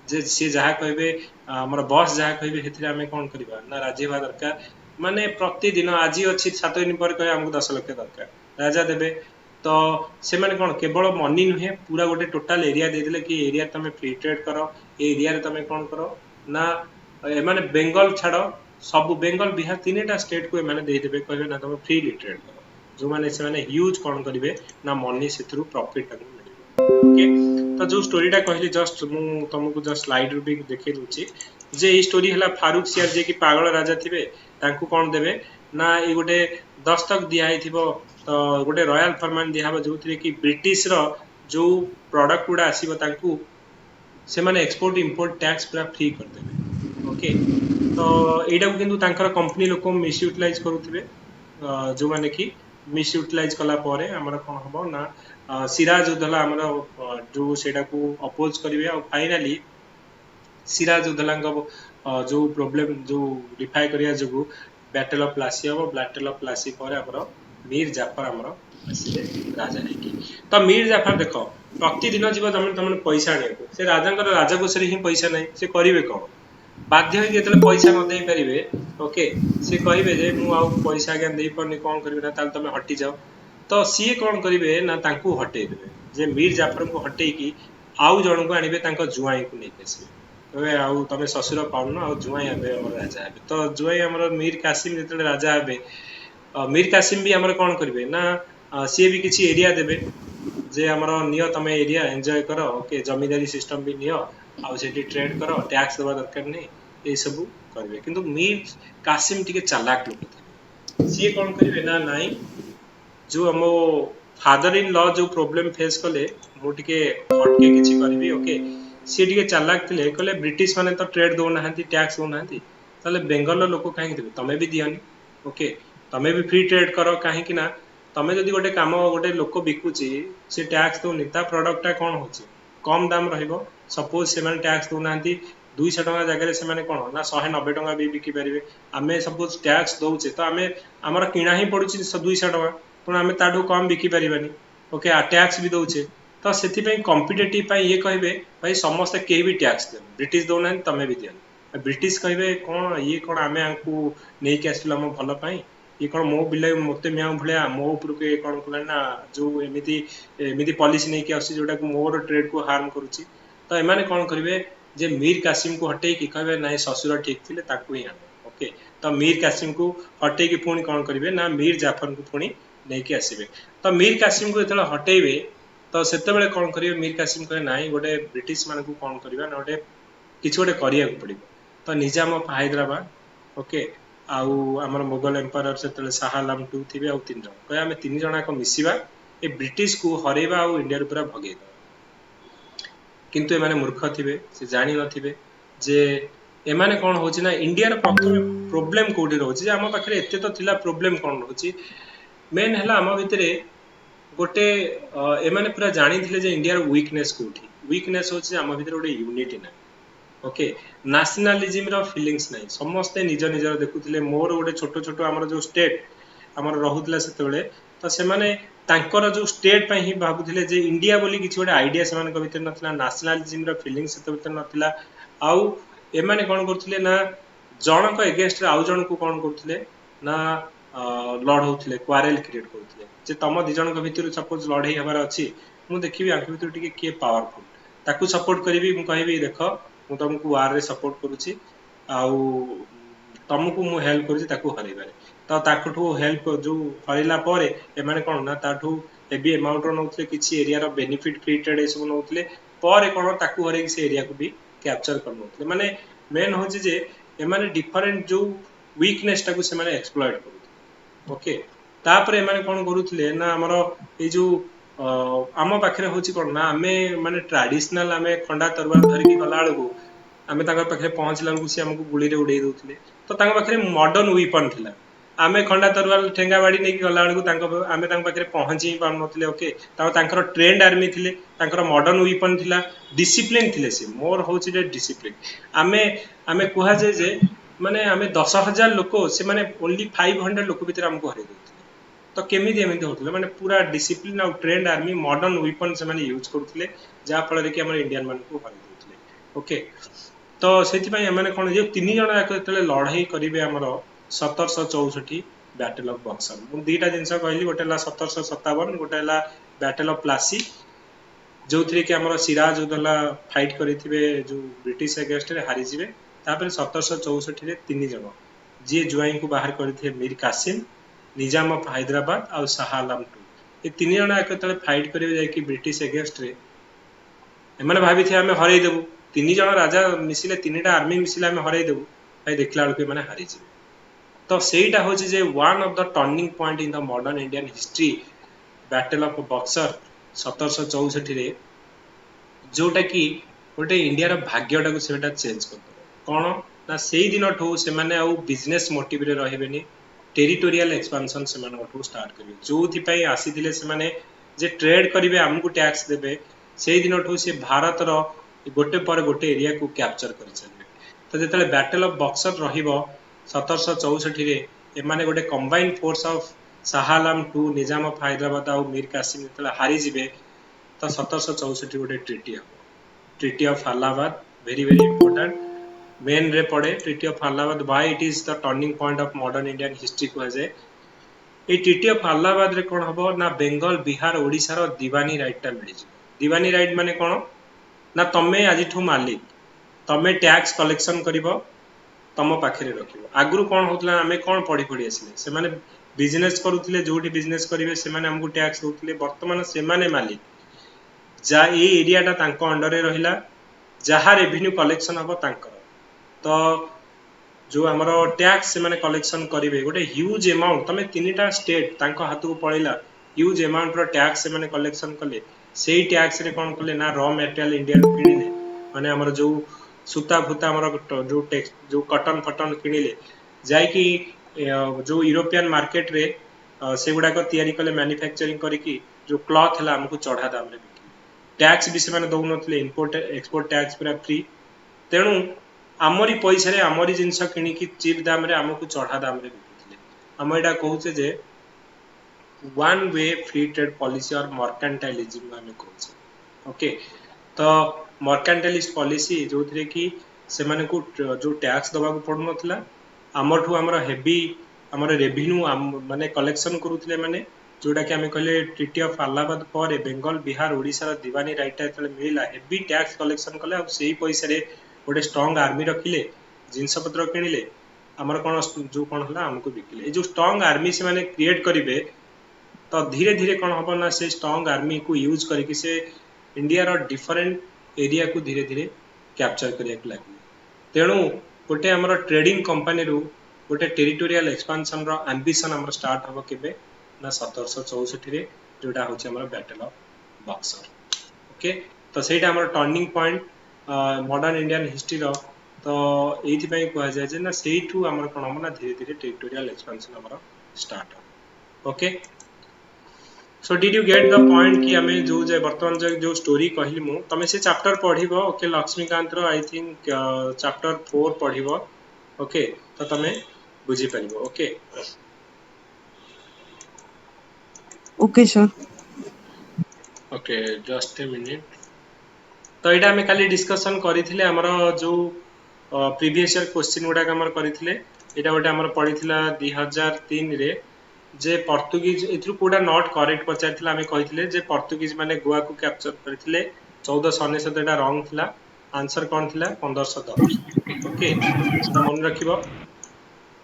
जे से जहा कहबे हमर बॉस जहा कहबे हेथिरे हमें कोन करबा ना राजी बा दरकार माने प्रतिदिन आजी अछि 7 दिन पर कहे हमको 10 लाख दरकार राजा देबे तो से माने कोन केवल मनी नुहे पूरा गोटे टोटल एरिया दे देले कि एरिया तमे फ्री ट्रेड करो ए एरिया रे तमे कोन करो ना ए माने बेंगल छाड़ो सब बेंगल बिहार तीनटा स्टेट को माने दे देबे कहबे ना तमे फ्रीली ट्रेड करो जो माने से माने ह्यूज कोन करिवे ना मनी सेथरु प्रॉफिट तक मिलिबो ओके तो जो स्टोरीटा कहली जस्ट मु तुमको जस्ट स्लाइड रू भी देखै दूची जे ई स्टोरी हला फारूक सियार जे कि पागल राजा थिबे तांकू कोन देबे ना ए गोटे दस्तक दिया हिथिबो तो गोटे रॉयल फरमान दिया हबो जोथि कि ब्रिटिश रो जो प्रोडक्ट गुडा आसीबो तांकू से माने एक्सपोर्ट इंपोर्ट टैक्स पूरा फ्री कर देबे ओके तो एटा को किंतु तांकर कंपनी लोक मिस यूटिलाइज करूथिबे जो माने कि मिस यूटिलाइज कला परे हमर कोन हबो ना सिराज उद्दौला हमर जो सेटा को अपोज करिवे और फाइनली सिराज उद्दौलाଙ୍କ जो प्रोब्लेम जो डिफाई करिया जगु बैटल ऑफ प्लासी हबो बैटल ऑफ प्लासी परे हमर मीर जाफर हमर आसीले राजा हेकी तो मीर जाफर देखो प्रतिदिन जीव तमने पैसा आने से राजांकर राजकोषरी ही पैसा नहीं से करिवे कोन बाध्य होई जेतले पैसा न देई परिवे ओके से कहिबे जे मु आउ पैसा आज्ञा देई परनी कोन करिवे ना ताल तमे हटि जाओ तो सी कोन करिवे ना तांकू हटेई देबे जे मीर जाफर को हटेई की आउ जण को आनिबे तांको जुआई को नै केसिबे तबे आउ तमे ससुर पाउन आउ जुआई आबे हमर राजा आबे तो जुआई हमर मीर कासिम जेतले राजा आबे मीर कासिम भी हमर कोन करिवे ना सी भी किछि एरिया देबे जे हमर नियो तमे एरिया एन्जॉय करो ओके जमीदारी सिस्टम भी नियो आउ सेठी ट्रेड करो टैक्स देबा दरकार नै ए सब करबे किंतु मीर कासिम टिके चालाक लोक थे सी कोन करिवे ना नाइ जो हमो फादर इन लॉ जो प्रॉब्लम फेस कले मु टिके हटके किछि करबी ओके सी टिके चालाक थिले कले ब्रिटिश माने तो ट्रेड दो नाहंती टैक्स दो नाहंती तले बेंगल लोक काहे देबे तमे भी दियनी ओके तमे भी फ्री ट्रेड करो काहे कि ना तमे जदि गोटे काम गोटे लोक बिकुची से टैक्स दो निता प्रोडक्ट ता कोन होची कम दाम रहिबो सपोज से माने टैक्स दो नाहंती 200 टका जगह से माने कोन ना 190 टका भी बिकी परिबे आमे सपोज टैक्स दउचे तो आमे हमर किना ही पडुची 200 टका पण आमे ताडू कम बिकी परिबानी ओके आ टैक्स भी दउचे तो सेति पई कॉम्पिटिटिव पई ये कहबे भाई समस्त के भी टैक्स दे ब्रिटिश दो ना तमे भी दियन ब्रिटिश कहबे कोन ये कोन आमे आंकू नै के आसला हम भलो पई ये कोन मो बिले मते म्याउ भलिया मो ऊपर के कोन कला ना जो एमिति पॉलिसी नै के आसी जोटा को मोर ट्रेड को हार्म करूची तो एमाने कोन करिवे जे मीर कासिम को हटेई कि कहबे नाइ ससुर ठीक थिले ताकू ही आने ओके तो मीर कासिम को हटेई कि पुणी कोन करिवे ना मीर जाफर को पुणी नै के आसीबे तो मीर कासिम को एतला हटेइबे तो सेते बेले कोन करिवे मीर कासिम कहे नाइ गोटे ब्रिटिश मान को कोन करिवा ना गोटे किछ गोटे करिया को पड़िबो तो निजाम ऑफ हैदराबाद ओके आउ हमर मुगल एम्पायर सेते शाह आलम 2 थिबे आउ 3 जण कहे आमे 3 जणा को मिसिबा ए ब्रिटिश को हरेबा आउ इंडिया पूरा भगेई किंतु एमाने मूर्ख थिबे से जानि नथिबे जे एमाने कोन होची ना इंडिया रे प्रथम प्रॉब्लम कोडी रहउची जे हम पाखरे एते तो थिला प्रॉब्लम कोन रहउची मेन हला हम भितरे गोटे एमाने पूरा जानि थिले जे इंडिया रो वीकनेस कोठी वीकनेस होची हम भितरे गोटे यूनिटी ना ओके नेशनलिज्म रो फीलिंग्स नै समस्त निज निज देखुथिले मोर गोटे छोटो छोटो हमर जो स्टेट हमर रहउतला सेते बेले तो से माने तांकर जो स्टेट पई ही भाबुथिले जे इंडिया बोली किछि गोटे आइडिया से मान भीतर नथिला नेशनलिज्म रो फीलिंग से भीतर नथिला आउ एमाने कोन करथिले ना जणक एगेंस्ट आउ जण को कोन करथिले ना लॉर्ड होथिले क्वारेल क्रिएट करथिले जे तम दि जणक भीतर सपोज लड़ाई हबार अछि मु देखिबी आंख भीतर टिके के पावरफुल ताकू सपोर्ट करिवि मु कहबी देखो मु तुमको वार रे सपोर्ट करूची आउ तुमको मु हेल्प करूची ताकू हरैबारे तो ताकठू हेल्प जो हरैला परे एमाने कोन ना ताठू हेवी अमाउंट रो नउतले किछि एरिया रो बेनिफिट फ्री ट्रेड एसो नउतले परे कोन ताकू हरै से एरिया को भी कैप्चर कर नउतले माने मेन होची जे एमाने डिफरेंट जो वीकनेस टाकू से माने एक्सप्लॉइट करू ओके तापर एमाने कोन करूथले ना हमरो ए जो आम पाखरे होची कोन ना आमे माने ट्रेडिशनल आमे खंडा तरवार धरि की गलाळ को आमे ताकर पाखरे पहुंचला को से हमको गुली रे उड़ै दोथले तो तांग पाखरे मॉडर्न वेपन थिला आमे खंडा तरवार ठेंगा बाड़ी नै की गलाळ को तांको आमे तांग पाखरे पहुंची पार नथले ओके तांकर ट्रेंड आर्मी थिले तांकर मॉडर्न वेपन थिला डिसिप्लिन थिले से मोर होची जे डिसिप्लिन आमे आमे कुहा जे माने आमे 10,000 लोक से माने ओनली 500 लोक भीतर हमको हरै दोथले तो केमिति एमिति होतले माने पूरा डिसिप्लिन और ट्रेंड आर्मी मॉडर्न वेपन से माने यूज करथले जा फल रे कि हमर इंडियन मान को हरै दोथले ओके तो सेति पई माने कोन जे 3 जण एकतले लड़ाई करिवे हमर 1764 बैटल ऑफ बक्सर मु दीटा जिंस कहली गोटेला 1757 गोटेला बैटल ऑफ प्लासी जो थ्री के हमर सिराज उदौला फाइट करिथिबे जो ब्रिटिश अगेंस्ट रे हारि जिवे तापर 1764 रे 3 जण जे जुआई को बाहर करिथे मीर कासिम निजाम ऑफ हैदराबाद और शाह आलम 2 ये 3 जण एकतले फाइट करिवे जाय कि ब्रिटिश अगेंस्ट रे एमाने भाबी थे हमें हरै देबु 3 जण राजा मिसिले 3टा आर्मी मिसिले हमें हरै देबु भाई देखला लके माने हारि जिवे तो सेटा होची जे one of the turning point in the modern Indian history battle of Buxar 1764 रे जोटा कि गोटे इंडिया रो भाग्यटा को सेटा चेंज कर कोन ना सेही दिन ठो से माने आ बिजनेस मोटिव रे रहबेनी टेरिटोरियल एक्सपांशन से माने स्टार्ट करिवे जोथि पई आसीथिले से माने जे ट्रेड करिवे हमकु टैक्स देबे सेही दिनठू से भारत रो गोटे पर गोटे एरिया को कैप्चर करि चलबे तो जेतले बैटल ऑफ बक्सर रहिबो 1764 रे एमाने गोटे combined force of Shah Alam two Nizam of Hyderabad और मीर कासिम जेतले हारि जिवे तो 1764 गोटे treaty of Allahabad very very important main रे पड़े treaty of Allahabad why it is the turning point of modern Indian history को जाए ये ट्रीटी ऑफ अलाहाबाद रे कोन हबो ना बेंगल बिहार ओडिसा रो दीवानी राइट टा मिली दीवानी राइट माने कोन ना तमे आजिठू मालिक तमे टैक्स कलेक्शन करिवो तम पाखरे रखिवो आगुरु कोन होतला हमें कोन पढ़ी पढ़ी आसले से माने बिजनेस करूथिले जोठी बिजनेस करिवे से माने हमकु टैक्स दोथिले वर्तमान से माने मालिक जा ए एरिया टा तांको अंडर रे रहिला जहा रेवेन्यू कलेक्शन हबो तांकर तो जो हमरो टैक्स से माने कलेक्शन करिवे गोटे ह्यूज अमाउंट तमे तीनटा स्टेट तांको हाथ को पड़िला ह्यूज अमाउंट रो टैक्स से माने कलेक्शन कले सेही टैक्स रे कोन कले ना रॉ मटेरियल इंडियन किनिले माने हमरो जो सूता फूता हमरो जो टेक्स जो कॉटन फटन किनिले जाय कि जो यूरोपियन मार्केट रे से गुडा को तयारी कले मैन्युफैक्चरिंग करिकी जो क्लॉथ हला हमको चढ़ा दाम रे टैक्स भी से माने दउ नथले इंपोर्ट एक्सपोर्ट टैक्स पूरा फ्री तेणु आमरी पैसा रे आमरी जिंस किनी की चीप दाम रे हमको चढ़ा दाम रे बिकुथिले हम एटा कहूचे जे one way free trade policy और मर्केंटाइलिज्म हमें कहूचे ओके तो मर्केंटाइलिस्ट पॉलिसी जो थरे कि से माने को जो टैक्स दबा को पड़ नथला हमठू हमर हेवी हमर रेवेन्यू माने कलेक्शन करूथिले माने जोटा कि हमें कहले ट्रीटी ऑफ अलाहाबाद पर बेंगल बिहार ओडिसा दीवानी राइट तले मिला हेवी टैक्स कलेक्शन कले आ सेही पैसा रे गोटे स्ट्रांग आर्मी रखिले जिनस पत्र किनिले हमर कोन जो कोन हला हमको बिकिले ए जो स्ट्रांग आर्मी से माने क्रिएट करिवे तो धीरे धीरे कोन हबो ना से स्ट्रांग आर्मी को यूज करके से इंडिया रो डिफरेंट एरिया को धीरे धीरे कैप्चर करिया लागले तेणु गोटे हमर ट्रेडिंग कंपनी रो गोटे टेरिटोरियल एक्सपांशन रो एम्बिशन हमर स्टार्ट हबो केबे ना 1764 रे जोटा होचे हमर बैटल ऑफ बक्सर ओके तो सेटा हमर turning point modern Indian history रो तो एथि पई कहआ जाय जे ना सेठू हमर कोन हम ना धीरे धीरे टेरिटोरियल एक्सपेंशन हमर स्टार्ट हो okay so did you get the point कि हमें जो जे वर्तमान जो स्टोरी कहली मु तमे से चैप्टर पढिबो ओके लक्ष्मीकांत रो आई थिंक चैप्टर 4 पढिबो ओके तो तमे बुझी परिबो okay okay sir okay just a minute तो एटा हमें खाली डिस्कशन करिथिले हमरो जो प्रीवियस ईयर क्वेश्चन गुडा हमर करिथिले एटा गोटे हमर पढिथिला 2003 रे जे पोर्तुगीज इथरु कोडा नॉट करेक्ट पचारथिला हमें कहिथिले जे पोर्तुगीज माने गोवा को कैप्चर करथिले 1499 एटा रॉन्ग थिला आंसर कोन थिला 1510 ओके तो मन रखिबो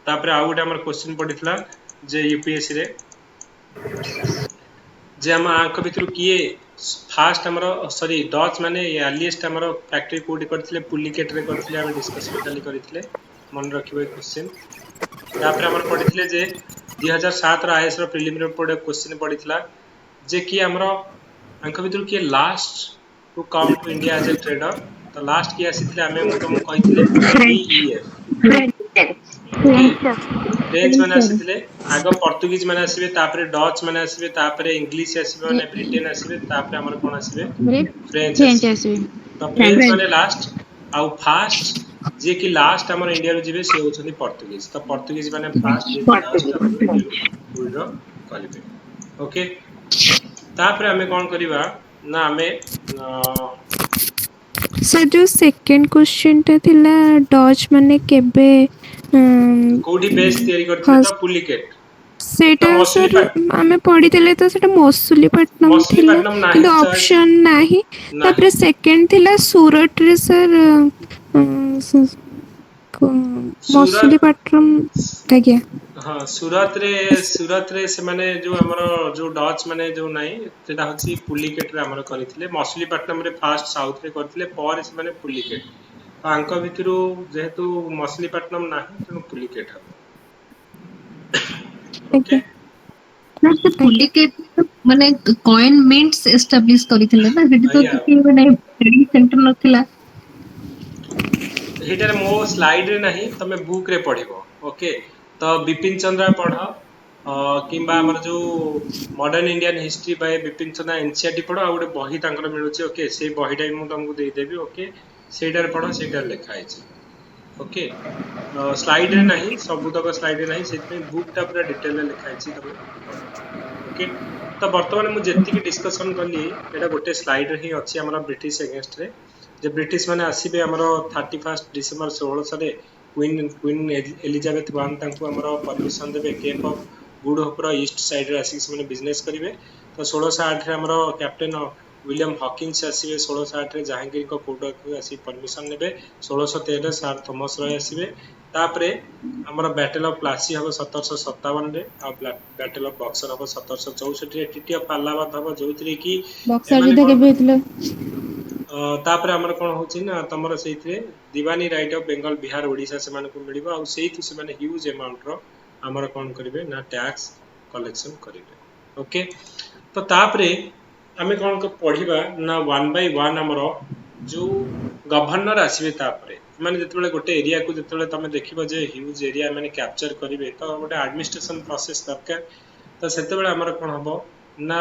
तापर आ गोटे हमर क्वेश्चन पढिथिला जे यूपीएससी रे जे हम आंक भितर किए फास्ट हमरो सॉरी डच माने अर्लीस्ट हमरो फैक्ट्री कोड करथिले पुलिकेट रे करथिले हम डिस्कशन खाली करथिले मन रखिबो ए क्वेश्चन तापर हमर पढिथिले जे 2007 रो आईएएस रो प्रिलिमिनरी पढे क्वेश्चन पढिथिला जे कि हमरो आंक भितर किए last to come to India as a trader तो लास्ट की आसीथिले हमें तुम कहिथिले पीईएफ फ्रेंच माने आसीथिले आगो पोर्तुगीज माने आसीबे तापरे डच माने आसीबे तापरे इंग्लिश आसीबे माने ब्रिटेन आसीबे तापरे हमर कोन आसीबे फ्रेंच आसीबे तो फ्रेंच माने लास्ट आउ फास्ट जे कि लास्ट हमर इंडिया रो जिबे से होछनी पोर्तुगीज तो पोर्तुगीज माने फास्ट जे लास्ट हमर रो कलिबे ओके तापरे हमें कोन करिवा ना हमें सर जो सेकंड क्वेश्चन ता थिला डच माने केबे कोडी बेस तयारी करथिले तो पुलिकेट सेटा सर हमें पढितले तो सेटा मसुलीपट्टनम थिला किंतु ऑप्शन नाही तापर सेकंड थिला सूरत रे सर मसुलीपट्टनम आज्ञा हां सूरत रे से माने जो हमरो जो डच माने जो नाही सेटा हछि पुलिकेट रे हमरो करिथिले मसुलीपट्टनम रे फास्ट साउथ रे करथिले पर से माने पुलिकेट आंक भितरु जेहेतु मसुलीपट्टनम नाही त पुलिकेट ह ओके सर पुलिकेट माने कॉइन मिंट्स एस्टैब्लिश करिथिले ना हेडी तो कि माने ट्रेडिंग सेंटर नथिला हेटर मो स्लाइड रे नाही तमे बुक रे पढिबो ओके तो बिपिन चंद्रा पढ़ किंबा हमर जो modern Indian history by Bipin Chandra NCERT पढ़ आ गोटे बही तांकर मिलुची ओके से बहीटा भी मु तुमको दे देबी ओके सेटार पढ़ सेटार लिखा है ओके स्लाइड रे नहीं सबुतक स्लाइड रे नहीं से बुक टा पूरा डिटेल रे लिखा है तमे पढ़ ओके तो वर्तमान मु जेतिकी डिस्कशन कली एटा गोटे स्लाइड रे ही अछि हमरा ब्रिटिश अगेंस्ट रे जे ब्रिटिश माने आसीबे हमरो 31 डिसेंबर 1600 रे क्वीन एलिजाबेथ वन तांको हमरो परमिशन देबे cape of good hope east side रे आसी से बिजनेस करिवे तो 1608 रे हमरो कैप्टन विलियम हॉकिंस आसीबे 1608 रे जहांगीर को कोर्ट को आसी परमिशन नेबे 1613 रे सर थॉमस रॉय आसीबे तापरे हमरो बैटल ऑफ प्लासी हबो 1757 रे आ बैटल ऑफ बक्सर हबो 1764 रे टीटी ऑफ अलाहाबाद हबो जोथरे की बक्सर युद्ध केबे हेतले तापरे हमर कोन होची ना तमरो सेइथरे दीवानी राइट ऑफ बंगाल बिहार ओडिशा से माने को मिलिबो आ सेइथु से माने ह्यूज अमाउंट रो हमर कोन करिवे ना टैक्स कलेक्शन करिवे ओके तो तापरे हमें कोन को पढिबा ना वन बाय वन हमरो जो गवर्नर आसीबे तापरे माने जतबेले गोटे एरिया को जतबेले तमे देखिबो जे ह्यूज एरिया माने कैप्चर करिवे तो गोटे एडमिनिस्ट्रेशन प्रोसेस दरकार तो सेतेबेले हमर कोन हबो ना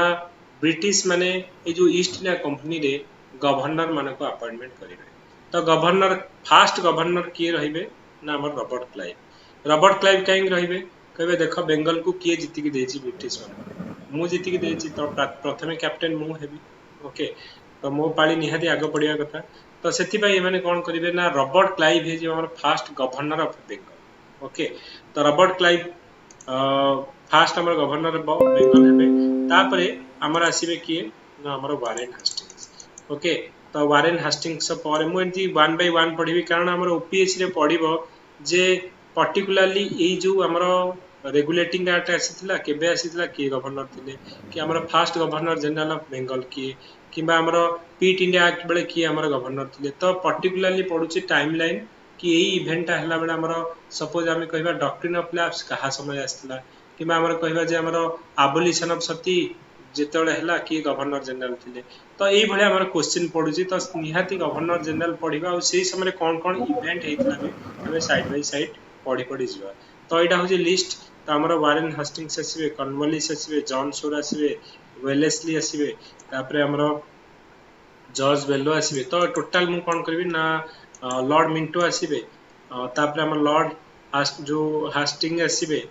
ब्रिटिश माने ए जो ईस्ट इंडिया कंपनी रे गवर्नर मान को अपॉइंटमेंट करेंगे तो गवर्नर फास्ट गवर्नर किए रहिबे ना हमर रॉबर्ट क्लाइव कहीं रहिबे कहबे देख बेंगल को किए जीतिकी देछि ब्रिटिश मान मु जीतिकी देछि तो प्रथमे कैप्टन मु हेबी ओके तो मो पाली निहाती आगे पड़िया कथा तो सेति पई माने कोन करिवे ना रॉबर्ट क्लाइव हे जे हमर fast governor of Bengal okay तो रॉबर्ट क्लाइव फास्ट हमर गवर्नर बेंगल हेबे तापरे हमर आसीबे किए ना हमर वारेन हास्टिंग्स ओके तो वारेन हास्टिंग्स पर मु एंती वन बाय वन पढ़ी कारण हमर ओपीएस रे पढ़िबो जे पर्टिकुलरली ए जो हमर रेगुलेटिंग एक्ट आसीथिला केबे आसीथिला के गवर्नर थिले कि हमर fast governor general of Bengal की किबा हमर पीट इंडिया एक्ट बेले की हमर गवर्नर थिले तो पर्टिकुलरली पढुची टाइमलाइन कि एई इवेंट हला बेले हमर सपोज हमें कहबा डॉक्ट्रिन ऑफ लैप्स कहा समय आसीथिला किबा हमर कहबा जे हमर एबोलिशन ऑफ सती जेतले हला कि गवर्नर जनरल थिले तो एई भले हमर क्वेश्चन पढुची तो निहाती गवर्नर जनरल पढिबा और सेही समय कोन कोन इवेंट हेतला बे हमें साइड बाय साइड पढी जिवा तो एटा होची लिस्ट तो हमर वारेन हास्टिंग्स आसीबे कॉर्नवालिस आसीबे जॉन शोर आसीबे वेलेस्ली आसीबे तापरे हमर जॉर्ज बेलो आसीबे तो टोटल मु कोन करबी ना लॉर्ड मिंटो आसीबे तापरे हमर लॉर्ड जो हास्टिंग आसीबे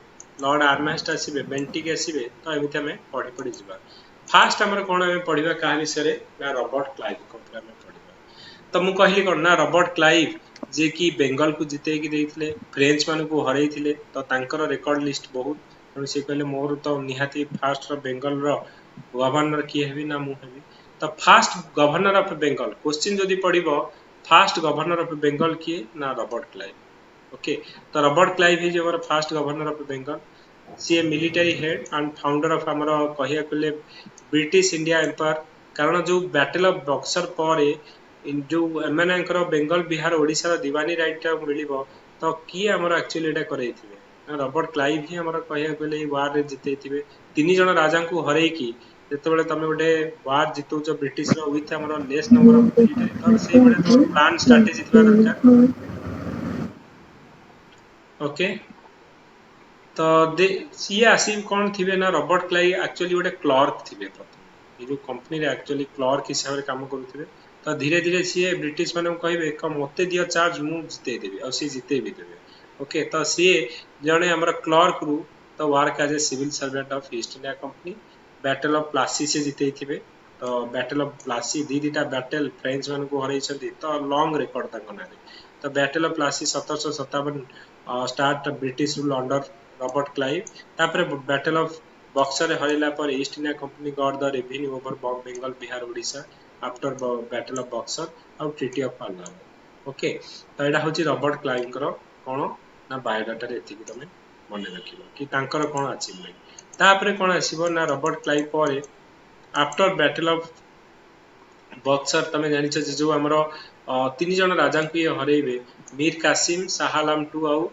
लॉर्ड आर्महेस्ट आसीबे बेंटिक आसीबे तो एमिति हमें पढी जिवा फास्ट हमर कोन हमें पढिबा का विषय रे ना रॉबर्ट क्लाइव को हमें पढिबा तो मु कहली कोन ना रॉबर्ट क्लाइव जे कि बेंगल को जिते की देइथिले फ्रेंच मान को हरैथिले तो तांकर रिकॉर्ड लिस्ट बहुत तो से कहले मोर तो निहाती फास्ट रो बेंगल रो गवर्नर की हेबी ना मु हेबी तो first governor of Bengal question जदी पढिबो फास्ट गवर्नर ऑफ बेंगल की ना रॉबर्ट क्लाइव ओके तो रॉबर्ट क्लाइव ही जो फास्ट गवर्नर ऑफ बेंगल सी military head and founder of हमर कहिया कले ब्रिटिश इंडिया एम्पायर कारण जो बैटल ऑफ बक्सर पर जो एमानकर बेंगल बिहार ओडिशा दीवानी राइट मिलिबो तो की हमर एक्चुअली एटा करैथिबे रॉबर्ट क्लाइव ही हमर कहिया कले वार रे जितैथिबे तीन जण राजा को हरै की जेतेबेले तमे गोटे वार जितौ जो ब्रिटिश रो विथ हमर लेस नंबर ऑफ मिलिटरी तो सेही बेले तो प्लान स्ट्रेटजी थिबा दरकार ओके तो दे सी आसी कोन थिबे ना रॉबर्ट क्लाइव एक्चुअली गोटे क्लर्क थिबे प्रथम ये जो कंपनी रे एक्चुअली क्लर्क हिसाब रे काम करूथिबे तो धीरे धीरे सी ब्रिटिश माने कहबे कम मते दियो चार्ज मु जिते देबे और सी जिते भी देबे ओके तो सी जने हमर क्लर्क रू तो work as a civil servant of East India Company battle of Plassey से जिते थिबे तो बैटल ऑफ प्लासी दीटा बैटल फ्रेंच मान को हरै छथि तो लॉन्ग रिकॉर्ड तक नारे तो battle of Plassey 1757 start British rule under Robert Clive तापर बैटल ऑफ बक्सर हरैला पर east India company got the revenue over Bengal Bihar Odisha after battle of Buxar और ट्रीटी ऑफ अलाहाबाद ओके तो एटा होची रॉबर्ट क्लाइव करो कोन ना बायोडाटा रे एथि तमे मने रखिबो कि तांकर कोन अचीवमेंट तापरे कोन आसीबो ना रॉबर्ट क्लाइव पर आफ्टर बैटल ऑफ बक्सर तमे जानि छ जो हमरो तीन जण राजा को ये हरैबे मीर कासिम शाह आलम टू आउ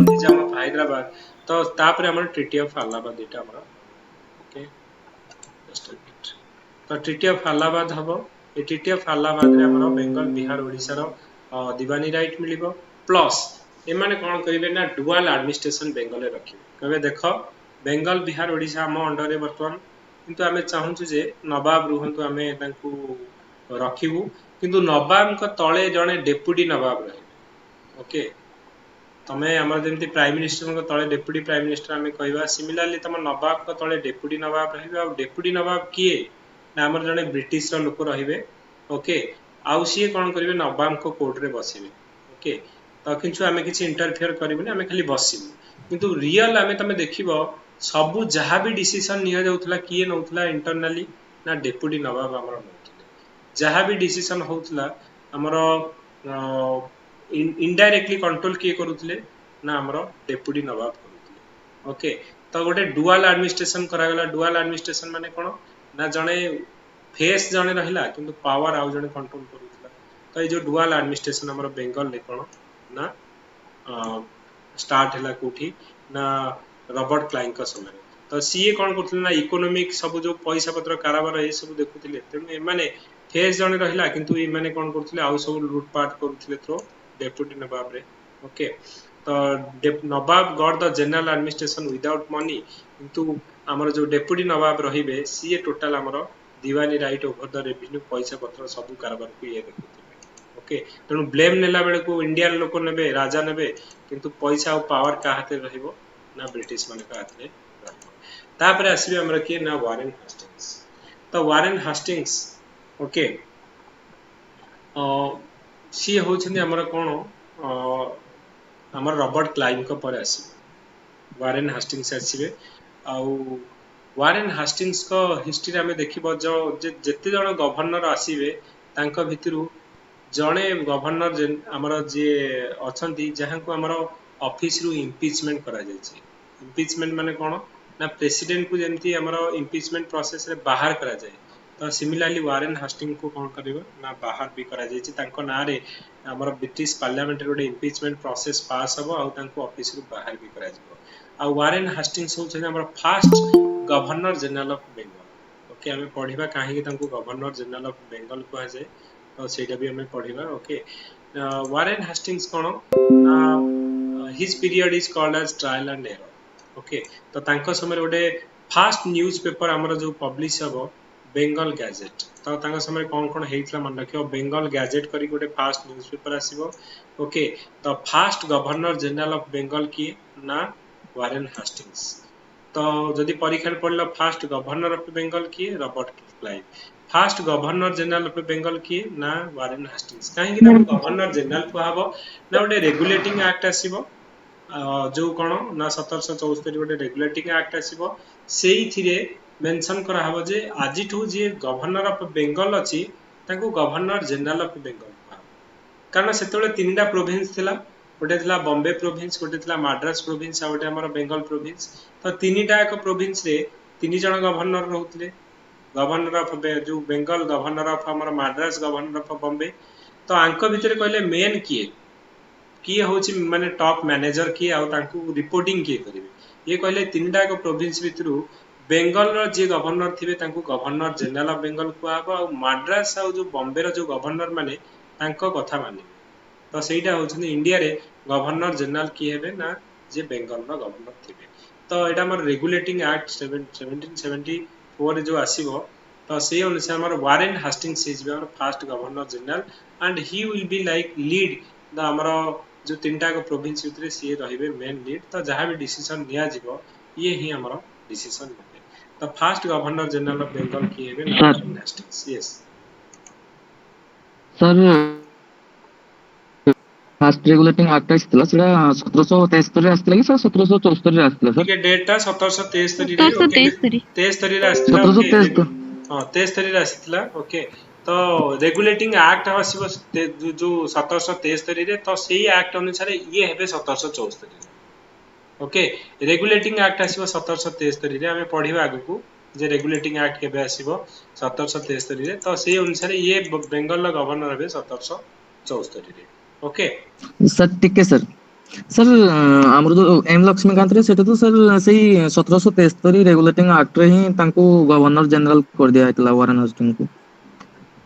निजाम ऑफ हैदराबाद तो तापरे हमर ट्रीटी ऑफ अलाहाबाद एटा हमरो ओके जस्ट अ मिनट तो ट्रीटी ऑफ अलाहाबाद हबो ए ट्रीटी ऑफ अलाहाबाद रे हमरो बेंगल बिहार ओडिसा रो दीवानी राइट मिलिबो प्लस एमाने कौन करेंगे ना डुआल एडमिनिस्ट्रेशन बेंगल रखिए कहे देख बेंगल बिहार ओडिशा आम अंडर बर्तमान किंतु आमे चाहूँ जे नवाब रुहतु आमे रखिबू किंतु नवाब तले जड़े डेप्यूटी नवाब रहे ओके तमें आम जमी प्राइम मिनिस्टर तले डेप्यूटी प्राइम मिनिस्टर आम कह सिमिलारली तुम नवाब तले डेप्यूटी नवाब रही डेप्यूटी नवाब किए ना आम जड़े ब्रिटिश लोक रे ओके आउ सी कौन करेंगे नवाब को कोर्ट रे बसवे ओके तो किंतु आम किसी इंटरफेयर करूँ आम खाली बसबू किंतु रियल आम तुम देख सबू जहाँ भी डिसीजन नि जाऊला किए नौला इंटरनाली ना डेप्यूटी नवाब आमर नौले जहाँ भी डिसीजन होता आमर इनडायरेक्टली कंट्रोल किए करुले ना आमर डेप्यूटी नवाब करुले ओके तो गोटे डुआल एडमिनिस्ट्रेशन करागला डुआल एडमिनिस्ट्रेशन माने कौन ना जड़े फेस जड़े रहा कि पावर आउ जड़े कंट्रोल करूला तो ये जो डुआल एडमिनिस्ट्रेशन आमर बेंगल में कौन ना स्टार्ट है कौटी ना रॉबर्ट क्लाइव का समय तो सीए कौन करते ना इकोनॉमिक सब जो पैसा पत्र कारोबार ये सब देखुले तेणु एमाने फेस जड़े रहा किंतु ये कौन करते आउ सब लुटपाट करुले थ्रो डेप्यूटी नवाब रे ओके तो नवाब got the general administration without money किंतु आमर जो डेप्यूटी नवाब रहिबे सीए टोटल आमर दीवानी राइट ओवर द रेवेन्यू पैसा पत्र सब कारोबार को ये देखुते ओके तेणु ब्लेम नेला बेले को इंडियन लोक नेबे राजा नेबे किंतु पैसा और पावर का हाथ रहिबो ना ब्रिटिश मान का हाथ रे तापर आसीबे हमर के ना वारेन हास्टिंग्स तो वारेन हास्टिंग्स ओके सी होछन हमर कोन हमर रॉबर्ट क्लाइव को पर आसीबे वारेन हास्टिंग्स आसीबे आउ वारेन हास्टिंग्स को हिस्ट्री आमे देखिबो जो जेते जण गवर्नर आसीबे तांको भितरु जड़े गवर्नर आमर जी अच्छा जहाँ को आमर ऑफिस रु इम्पीचमेंट करा जायछि इम्पीचमेंट माने कौन ना प्रेसिडेंट को जमती आमर इम्पीचमेंट प्रोसेस रे बाहर करा जाए तो सिमिलरली वारेन हास्टिंग को कौन करिवो ना बाहर भी करा जायछि तांको ना रे आमर ब्रिटिश पार्लियामेंट रे गोटे इम्पीचमेंट प्रोसेस पास हबो आ तांको ऑफिस रु बाहर भी करा जिवो आ वारेन हास्टिंग्स होछन आमर first governor general of Bengal okay हमें पढ़िबा काहे कि तांको गवर्नर जनरल ऑफ बेंगल कहा जाए तो सेटा भी हमें पढ़िबा ओके वारेन हास्टिंग्स कोन his period is called as trial and error okay तो तांको समय गोटे फास्ट न्यूज़पेपर हमर जो पब्लिश हबो बेंगल गैजेट तो तांको समय कोन कोन हेइतला मन रखियो बेंगल गैजेट करी गोटे फास्ट न्यूज़पेपर आसीबो ओके तो first governor general of Bengal की ना वारेन हास्टिंग्स तो जदि परीक्षा पढ़ल फास्ट गवर्नर ऑफ बेंगल किए Robert Clive fast governor general of Bengal किए ना वारेन हास्टिंग्स कहीं गवर्नर जनरल कहब ना गोटे रेगुलेटिंग एक्ट आसीबो जो कौन ना 1774 गोटे रेगुलेटिंग एक्ट आसीबो सेइथिरे मेंशन करा हबो जे आजिठू जे गवर्नर ऑफ बेंगल अछि ताको गवर्नर जनरल ऑफ बेंगल कारण सेतोले तीनटा प्रोविंस थिला गोटे थिला बॉम्बे प्रोविंस गोटे थिला मद्रास प्रोविंस आ गोटे हमर बेंगल प्रोविंस तो तीनटा एक प्रोविंस रे तीन जण गवर्नर रहउतले गवर्नर ऑफ जो बेंगल गवर्नर ऑफ हमर मद्रास गवर्नर ऑफ बॉम्बे तो आंक भितर कहले मेन किए होची माने टॉप मैनेजर किए आ तांकू रिपोर्टिंग किए करिवे ये कहले तीनटा एक प्रोविंस भितरु बेंगल रो जे गवर्नर थिबे तांकू गवर्नर जनरल ऑफ बेंगल कहबो आ मद्रास आ जो बॉम्बे रो जो गवर्नर माने तांको कथा माने तो सेटा होछन इंडिया रे गवर्नर जनरल की हेबे ना जे बेंगल रो गवर्नर थिबे तो एटा हमर रेगुलेटिंग एक्ट 1774 जो आसीबो तो से अनुसार हमर Warren Hastings is our first governor general and he will be like lead the हमर जो तीनटा को प्रोविंस भितरे से रहिबे मेन लीड तो जहां भी डिसीजन लिया जिवो ये ही हमर डिसीजन होबे तो first governor general of Bengal की हेबे ना Warren Hastings yes sir first regulating act आइतला सेटा 1773 रे आस्तिला कि 1774 रे आस्तिला सर ठीक है डेटा 1773 रे ओके 73 रे आस्तिला 1773 हां 73 रे आस्तिला ओके तो रेगुलेटिंग एक्ट आसीबो जो 1773 रे तो सेही एक्ट अनुसार ये हेबे 1774 रे ओके रेगुलेटिंग एक्ट आसीबो 1773 रे हमें पढिबा आगु को जे रेगुलेटिंग एक्ट केबे आसीबो 1773 रे तो सेही अनुसार ये बेंगल गवर्नर हेबे 1774 रे ओके सर ठीक है सर सर हमर जो एम लक्ष्मीकांत रे सेटा तो सर सही 1773 रेगुलेटिंग एक्ट रे ही तांको गवर्नर जनरल कर दिया हैतला वारेन हास्टिंग को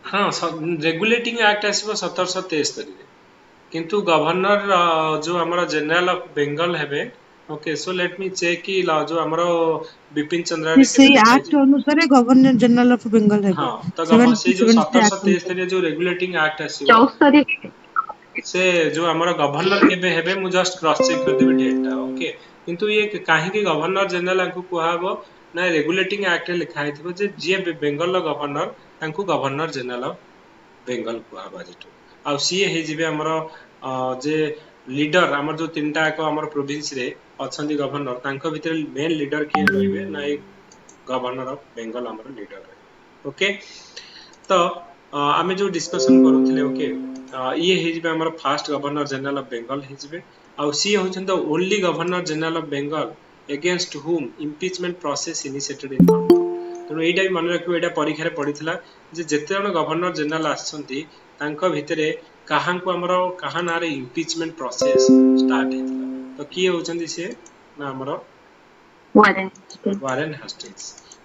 हाँ रेगुलेटिंग एक्ट आसीबो 1773 रे किंतु गवर्नर जो हमारा जनरल ऑफ बेंगल हेबे okay so let me check कि जो हमारा बिपिन चंद्रा रे केबे ସେଇ लिखा ଆକ୍ଟ है ଅନୁସାରେ ଗଭର୍ଣ୍ଣର ଜେନେରାଲ ଅଫ ବେଙ୍ଗଲ ହେବେ हाँ तो से जो 1773 ଆକ୍ଟ ଅନୁସାରେ 1773 जो रेगुलेटिंग एक्ट आसीबो 74 से जो हमारा गवर्नर केबे हेबे मु जस्ट क्रॉस चेक कर देबे डेट टा ओके किंतु ये काहे कि गवर्नर जनरल को कुहा हबो ना रेगुलेटिंग एक्ट लिखा है जे जे बेंगल रो गवर्नर तांको गवर्नर जनरल ऑफ बेंगल कुहा हबा जेटू आ सी हे जिबे हमरो जे लीडर हमर जो तीनटा को हमर प्रोविंस रे अछंदी गवर्नर तांको भीतर मेन लीडर के रहिबे ना एक गवर्नर ऑफ बेंगल हमर लीडर रहे ओके तो आमे जो डिस्कशन करूथिले ओके ये हे जिबे हमर first governor general of Bengal हे जिबे आ सी होछन the only governor general of Bengal against whom impeachment process initiated in control तेणु एटा भी मन रखिबो एटा परीक्षा रे पडिथिला जे जेते जण गवर्नर जनरल आछंती तांको भितरे काहांको हमरो काहा ना रे इम्पीचमेंट प्रोसेस स्टार्ट हेतिला तो की होछंती से ना हमरो वारेन हास्टिंग्स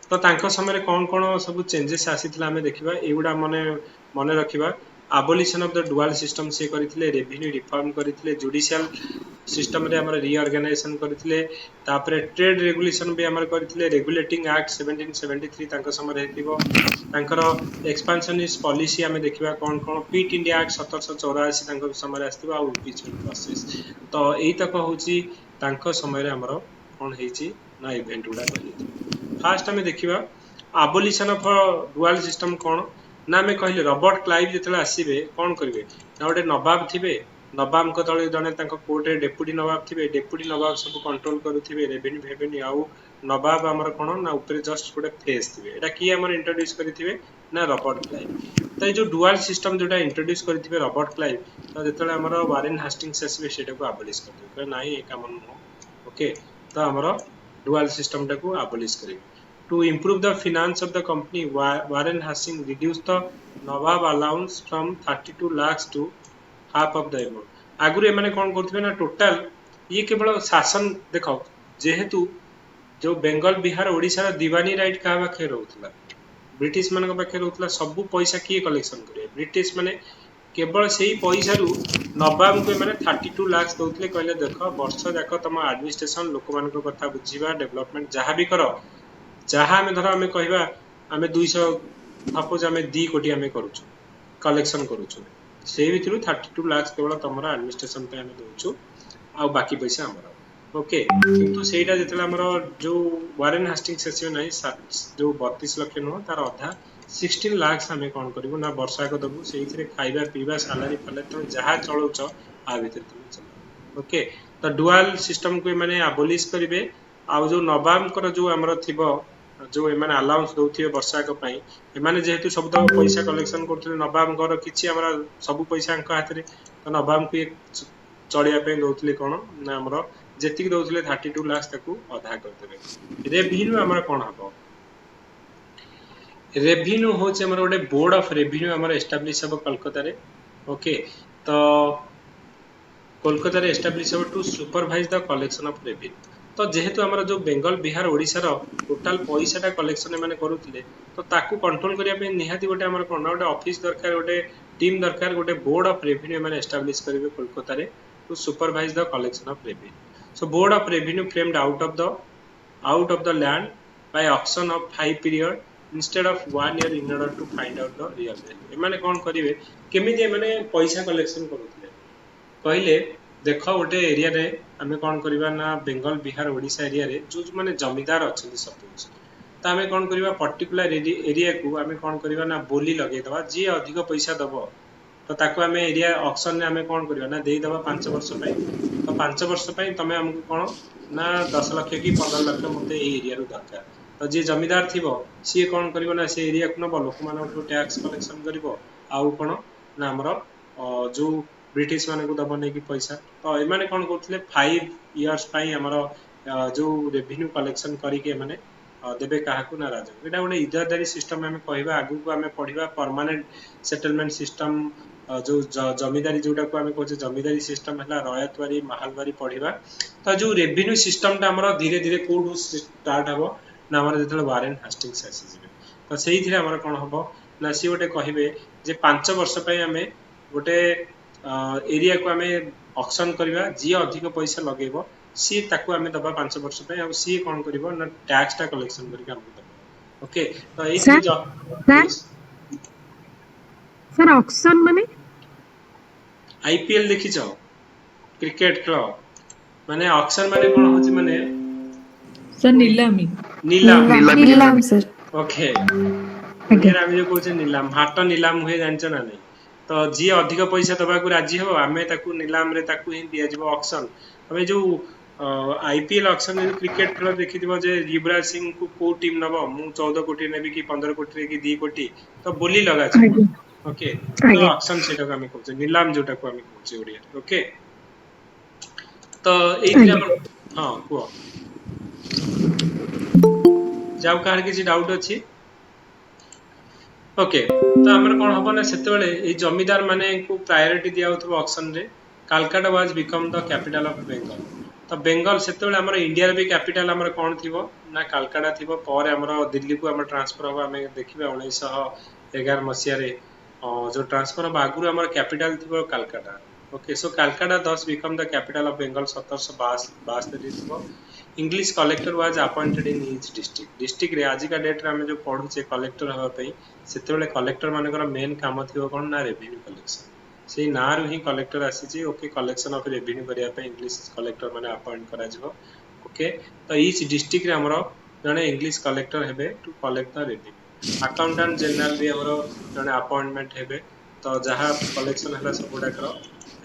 तो तांको समय कौन कौन सब चेंजेस आसीथिला हमें देखिबा एगुडा मने रखिबा abolition of the dual system से करिथिले रेवेन्यू रिफॉर्म करिथिले जुडिशियल सिस्टम रे हमर रीऑर्गेनाइजेशन करिथिले तापरे ट्रेड रेगुलेशन भी हमर करिथिले रेगुलेटिंग एक्ट 1773 तांको समय हेतिबो तांकर एक्सपेंशनिस्ट पॉलिसी हमें देखिबा कौन कौन पीट इंडिया एक्ट 1784 तांको समय आस्तिबा आ इम्पीचमेंट प्रोसेस तो एई तक होची तांको समय रे हमर कौन हेची ना इवेंट गुडा कहि फास्ट हमें देखिबा abolition of dual system कौन ना मैं कहले रॉबर्ट क्लाइव जेतले आसीबे कौन करिवे ना गोटे नवाब थिबे नवाब को तळे जने तांको कोर्ट रे डेप्यूटी नवाब थिबे डेप्यूटी नवाब सब कंट्रोल करूथिबे रेवेन्यू आउ नवाब हमर कोन ना ऊपर जस्ट गोटे फेस थिबे एटा की हमर इंट्रोड्यूस करिथिबे ना रॉबर्ट क्लाइव तो ये जो डुअल सिस्टम जोटा इंट्रोड्यूस करिथिबे रॉबर्ट क्लाइव तो जेतले हमर वारेन हास्टिंग्स आसीबे सेटा को अबॉलिश कर देबे नाही ए काम न ओके तो हमर डुअल सिस्टम टा को अबॉलिश करिवे to improve the finance of the company Warren Hastings reduced the Nawab allowance from 32 lakhs to half of the amount आगुरे माने कोन करथिबे ना टोटल ये केवल शासन देखो जेहेतु जो बेंगल बिहार ओडिसा रा दीवानी राइट का पाखे रहउतला ब्रिटिश मान के पाखे रहउतला सब पैसा किए कलेक्शन करे ब्रिटिश माने केवल सेही पैसा रु नवाब को माने 32 लाख दउतले कहले देखो वर्ष जाक तम एडमिनिस्ट्रेशन लोक मान को कथा बुझीबा डेवलपमेंट जहां भी करो जहां में धर हमें कहबा हमें 200 सपोज हमें 2 कोटी हमें करूछु कलेक्शन करूछु से भितरु 32 लाख केवल तमरा एडमिनिस्ट्रेशन पे हमें दोछु आ बाकी पैसा हमरा ओके किंतु सेटा जेतला हमरो जो वारेन हास्टिंग्स सेसियो नै जो 32 लाख न तार आधा 16 लाख हमें कोन करिवो ना वर्षा को दबु सेइथरे खाइबा पीबा सैलरी फले तुम जहां चलौछ आ भीतर तुम चलो ओके तो डुअल सिस्टम को माने अबॉलिश करिवे आ जो नवाब कर जो हमरो थिबो जो एमाने अलाउंस दउथिबे वर्षा को पई एमाने जेहेतु सब तो पैसा कलेक्शन करथले नवाब कर किछि हमरा सब पैसा अंक हाथ रे तो नवाब को चढ़िया पे दउथले कोन ना हमरो जेतिक दउथले 32 लाख तकू आधा कर देबे रेवेन्यू हमर कोन हबो रेवेन्यू होचे हमर ओडे बोर्ड ऑफ रेवेन्यू हमर एस्टैब्लिश हबो कोलकाता रे ओके तो कोलकाता रे एस्टैब्लिश हबो to supervise the collection of revenue तो जेहेतु हमर जो बेंगल बिहार ओडिसा रो टोटल पैसाटा कलेक्शन माने करूथिले तो ताकू कंट्रोल करिया पे निहाती गोटे हमर कोन गोटे ऑफिस दरकार गोटे टीम दरकार गोटे बोर्ड ऑफ रेवेन्यू माने एस्टैब्लिश करिवे कोलकाता रे to supervise the collection of revenue so board of revenue framed out of the land by auction of 5 period instead of 1 year in order to find out the real value माने कोन करिवे केमिति माने पैसा collection करूथिले कहले देख गोटे area रे आमे कोन करबा ना बेंगल बिहार ओडिसा एरिया रे जो माने जमीदार अछंती सपोज त आमे कोन करबा पर्टिकुलर एरिया को आमे कोन करबा ना बोली लगे दबा जे अधिक पैसा दबो तो ताको आमे एरिया ऑक्शन ने आमे कोन करबा ना देई दबा 5 वर्ष पई तो 5 वर्ष पई तमे हमको कोन ना 10 लाख की 15 लाख मते ए एरिया रो दरकार तो जे जमीदार थिबो सी कोन करबो ना से एरिया को न लोक मानन को टैक्स कलेक्शन करबो आउ कोन ना हमरो जो ब्रिटिश माने को दबो नै कि पैसा तो ए माने कोन करथले 5 इयर्स पई हमरो जो रेवेन्यू कलेक्शन करी के माने देबे काहाकू ना राजा एटा गोटे इदरदारी सिस्टम हमें कहबा आगु को हमें पढिबा परमानेंट सेटलमेंट सिस्टम जो जमीदारी जोटा को हमें कहचे जमीदारी सिस्टम हला रयतवारी महलवारी पढिबा तो जो रेवेन्यू सिस्टम ता हमरो धीरे धीरे कोड स्टार्ट हबो ना हमर जेतले वारेन हास्टिंग्स आसी जिवे तो सेही थिरे हमर कोन हबो ना सी गोटे कहिबे जे 5 वर्ष पई हमें गोटे एरिया को आमे ऑक्शन करबा जी अधिक पैसा लगेबो सी ताको आमे दबा 5 वर्ष पे आ सी कोन करबो ना टैक्स टा कलेक्शन करके हमको दबा ओके तो एथि सर सर ऑक्शन माने आईपीएल देखि जाओ क्रिकेट क्लब माने ऑक्शन माने कोन होची माने सर नीलामी नीलाम सर ओके ओके आमे जो कहू नीलाम हाट नीलाम हुए जानछ ना नहीं तो जी अधिक पैसा दबा को राजी हो आमे ताकू नीलाम रे ताकू ही दिया जबो ऑक्शन तबे जो आईपीएल ऑक्शन रे क्रिकेट खेल देखि दिबो जे युवराज सिंह को को टीम नबो मु 14 कोटी नेबी कि 15 कोटी रे कि 2 कोटी तो बोली लगा छै ओके तो ऑक्शन सेटा को आमे कहू नीलाम जोटा को आमे कहू ओडिया ओके तो एथि हां को जाव कार किसी डाउट अछि ओके तो हमर कोन हबो ना सेते बेले ए जमीदार माने को प्रायोरिटी दिया होतो ऑक्शन रे Calcutta was become the capital of Bengal तो बेंगल सेते बेले हमर इंडिया रे भी कैपिटल हमर कोन थिबो ना कालकाटा थिबो पर हमर दिल्ली को हमर ट्रांसफर हो हमें देखिबा 1911 मसिया रे जो ट्रांसफर हो आगुर हमर कैपिटल थिबो Calcutta okay so Calcutta thus become the capital of Bengal 1772 थिबो English collector was appointed in each district रे आज का डेट रे हमें जो पढु छे कलेक्टर हवा पई सेते बेले कलेक्टर मानकर मेन काम थिबो कोन ना रेवेन्यू कलेक्शन से ना रु ही कलेक्टर आसी छी ओके कलेक्शन ऑफ रेवेन्यू करिया पे इंग्लिश कलेक्टर माने अपॉइंट करा जिवो ओके तो ईच डिस्ट्रिक्ट रे हमरो जने इंग्लिश कलेक्टर हेबे to collect the revenue accountant general भी हमरो जने अपॉइंटमेंट हेबे तो जहा कलेक्शन हला सब गुडा करो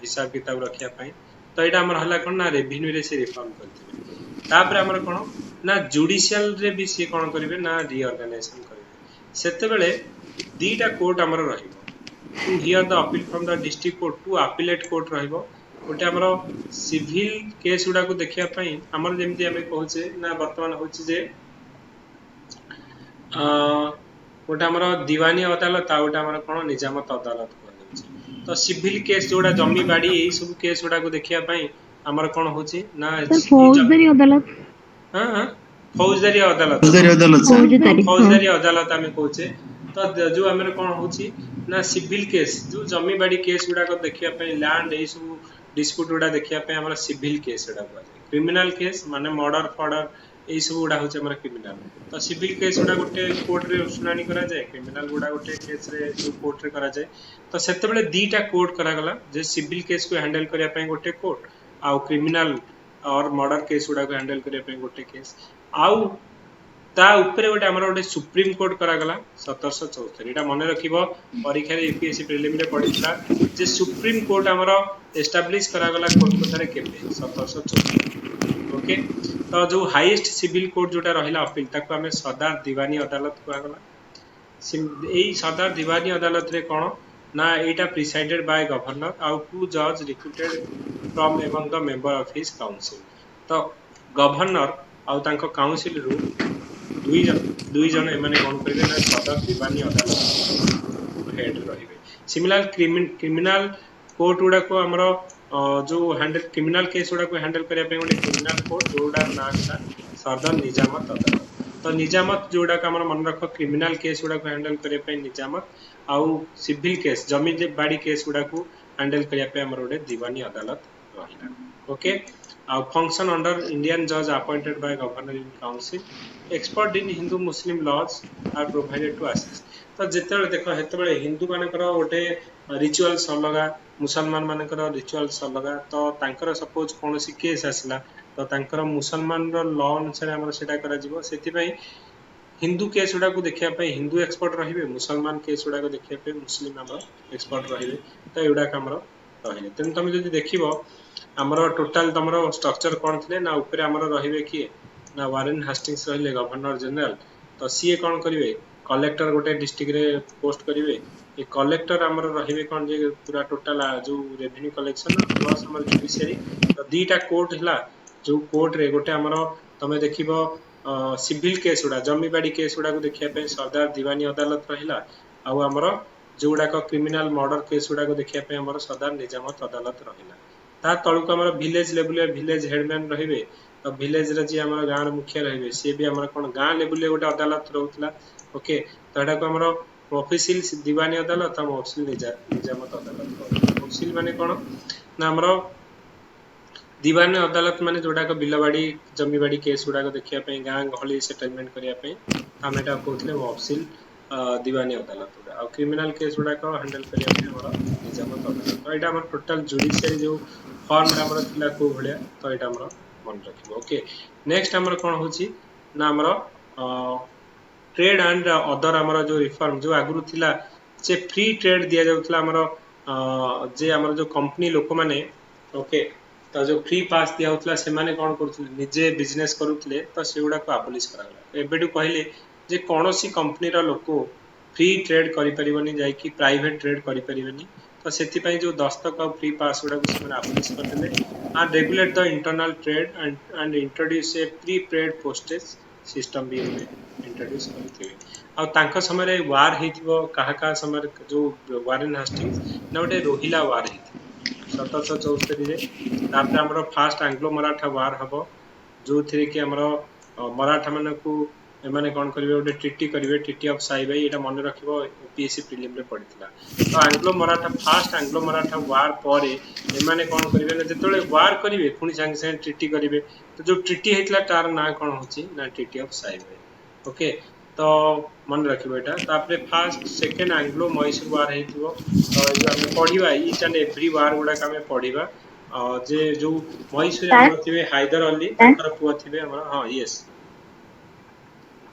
हिसाब किताब रखिया पई तो एटा हमर हला कोन ना रेवेन्यू रे से रिफॉर्म करथिबे तापर हमर कोन ना जुडिशियल रे भी से कोन करिवे ना रीऑर्गेनाइजेशन करिवे सेते बेले दीटा कोर्ट हमर रहिबो to hear the appeal from the district court to appellate court रहिबो ओटे हमर सिविल केस उडा को देखिया पई हमर जेमति हमें कहूचे ना वर्तमान होची जे ओटा हमर दीवानी अदालत आ ओटा हमर कोन निजामत अदालत तो सिविल केस जोड़ा जमी बाड़ी ए सब केस उडा को देखिया पई हमर कोन होची ना फौजदारी अदालत हां हां फौजदारी अदालत फौजदारी अदालत हमें कहूचे तो जो हमर कोन होची ना सिविल केस जो जमी बाड़ी केस उडा को देखिया पे लैंड ए सब डिस्प्यूट उडा देखिया पे हमरा सिविल केस उडा को क्रिमिनल केस माने मर्डर फर्डर ए सब उडा होचे हमरा क्रिमिनल तो सिविल केस उडा गोटे कोर्ट रे सुनानी करा जाय क्रिमिनल उडा गोटे केस रे जो कोर्ट रे करा जाय तो सेते बेले दीटा कोर्ट करा गला जे सिविल केस को हैंडल करिया पे गोटे कोर्ट आ क्रिमिनल और मर्डर केस उडा को हैंडल करिया पे गोटे केस आउ ता ऊपर गोटे हमर गोटे सुप्रीम कोर्ट करा गला 1774 एटा मने रखिबो परीक्षा रे यूपीएससी प्रीलिम रे पढितला जे सुप्रीम कोर्ट हमर एस्टैब्लिश करा गला कोलकाता रे केबे 1774 ओके तो जो हाईएस्ट सिविल कोर्ट जोटा रहिला अपील ताको हमें सदार दीवानी अदालत कहा गला एई सदार दीवानी अदालत रे कोन ना एटा प्रिसाइडेड बाय गवर्नर आउ टू जज recruited from among the member of his council तो गवर्नर आउ तांको काउंसिल रु दुई जन एमाने कोन करिवे ना सदर दीवानी अदालत हेड रहिबे सिमिलर क्रिमिनल कोर्ट उडा को हमरो जो हैंडल क्रिमिनल केस उडा को हैंडल करिया पे ओने क्रिमिनल कोर्ट जोडा ना था सदर निजामत अदालत तो निजामत जोडा का हमर मन रखो क्रिमिनल केस उडा को हैंडल करिया पे निजामत आउ सिविल केस जमी बाड़ी केस उडा को हैंडल करिया पे हमर ओडे दीवानी अदालत रहिला ओके आउ फंक्शन अंडर इंडियन जज appointed by governor in council expert in Hindu Muslim laws are provided to assist तो जेते देखो हेते बेले हिंदू मानकर ओटे रिचुअल्स अलगा मुसलमान मानकर रिचुअल्स अलगा तो तांकर सपोज कोनोसी केस आसला तो तांकर मुसलमान रो लॉ अनुसार हमर सेटा करा जिवो सेति पई हिंदू केस उडा को देखिया पे हिंदू एक्सपर्ट रहिबे मुसलमान केस उडा को देखिया पे मुस्लिम हमर एक्सपर्ट रहिबे तो एउडा का हमर रहिले तेन तुम जदि देखिबो हमर टोटल तमरो स्ट्रक्चर कोन थिले ना ऊपर हमर रहिबे की ना वारेन हास्टिंग्स रहिले गवर्नर जनरल तो सीए कोन करिवे कलेक्टर गोटे डिस्ट्रिक्ट रे पोस्ट करिवे ए कलेक्टर हमर रहिबे कोन जे पूरा टोटल जो रेवेन्यू कलेक्शन प्लस हमर जुडिशियरी तो दीटा कोर्ट हला जो कोर्ट रे गोटे हमर तमे देखिबो सिविल केस उडा जमी बाड़ी केस उडा को देखिया पे सरदार दीवानी अदालत रहिला आउ हमर जोडा को क्रिमिनल मर्डर केस उडा को देखिया पे हमर सरदार निजामत अदालत रहिला ता तळु को हमर विलेज लेवल विलेज हेडमैन रहिबे तो विलेज रे जे हमर गांव मुखिया रहिबे से भी हमर कोन गांव लेवल गोटे अदालत रहउतला ओके तो एटा को हमर मफसिल दीवानी अदालत और मफसिल निजामत अदालत। मफसिल माने कोन ना हमरो दीवानी अदालत माने जोडाक बिलबाड़ी जमीबाड़ी केस गुडाक देखिया पे गां गहली सेटलमेंट करिया पे हम एटा कहथले मफसिल दीवानी अदालत गुडा और क्रिमिनल केस गुडाक हैंडल करिया पे हमरो निजामत अदालत। तो एटा हमर टोटल जुडिशियरी जो फॉर्म रे हमरो थिला को भलिया तो एटा हमरो मन रखिबो। ओके नेक्स्ट हमरो कोन होची ना हमरो ट्रेड एंड अदर हमरो जो रिफॉर्म जो आगुरु थिला जे फ्री ट्रेड दिया जाउतला हमरो जे हमरो जो कंपनी लोक माने ओके तो जो फ्री पास दिया होतला से माने कोन करथले निजे बिजनेस करूथले तो सेगुडा को अबलिश कराला। एबेडु कहले जे कोनोसी कंपनी रो लोको फ्री ट्रेड करि परिबनी जाय कि प्राइवेट ट्रेड करि परिबनी तो सेति पई जो दस्तक और फ्री पास गुडा को से माने अबलिश करदेले and regulate the internal trade and introduce a prepaid postage system भी इंट्रोड्यूस करथिबे। आ तांका समय रे वार हेतिबो काहा समय जो वारेन हास्टिंग्स ना ओटे रोहिला वार हेति 1774 रे तापर हमरो फास्ट एंग्लो मराठा वार हबो जो थी कि हमरो मराठा मानकू एमाने कोन करिवे ओटे ट्रीटी करिवे ट्रीटी ऑफ साइबाई एटा मन रखिबो ओपीएससी प्रीलिम रे पडितला। तो Anglo Maratha first Anglo Maratha war परे एमाने कोन करिवे ना जेतोले वार करिवे पुनी संग संग ट्रीटी करिवे तो जो ट्रीटी हेतला तार ना कोन होची ना ट्रीटी ऑफ साइबाई। ओके तो मन रखिबो एटा तापरे फास्ट सेकंड एंग्लो मैसूर वार हेतिबो तो जो हम पढिबा ईच एंड एवरी वार गुडा का हम पढिबा जे जो मैसूर हमर थिबे हैदर अली ताकर पुआ थिबे हमर हां यस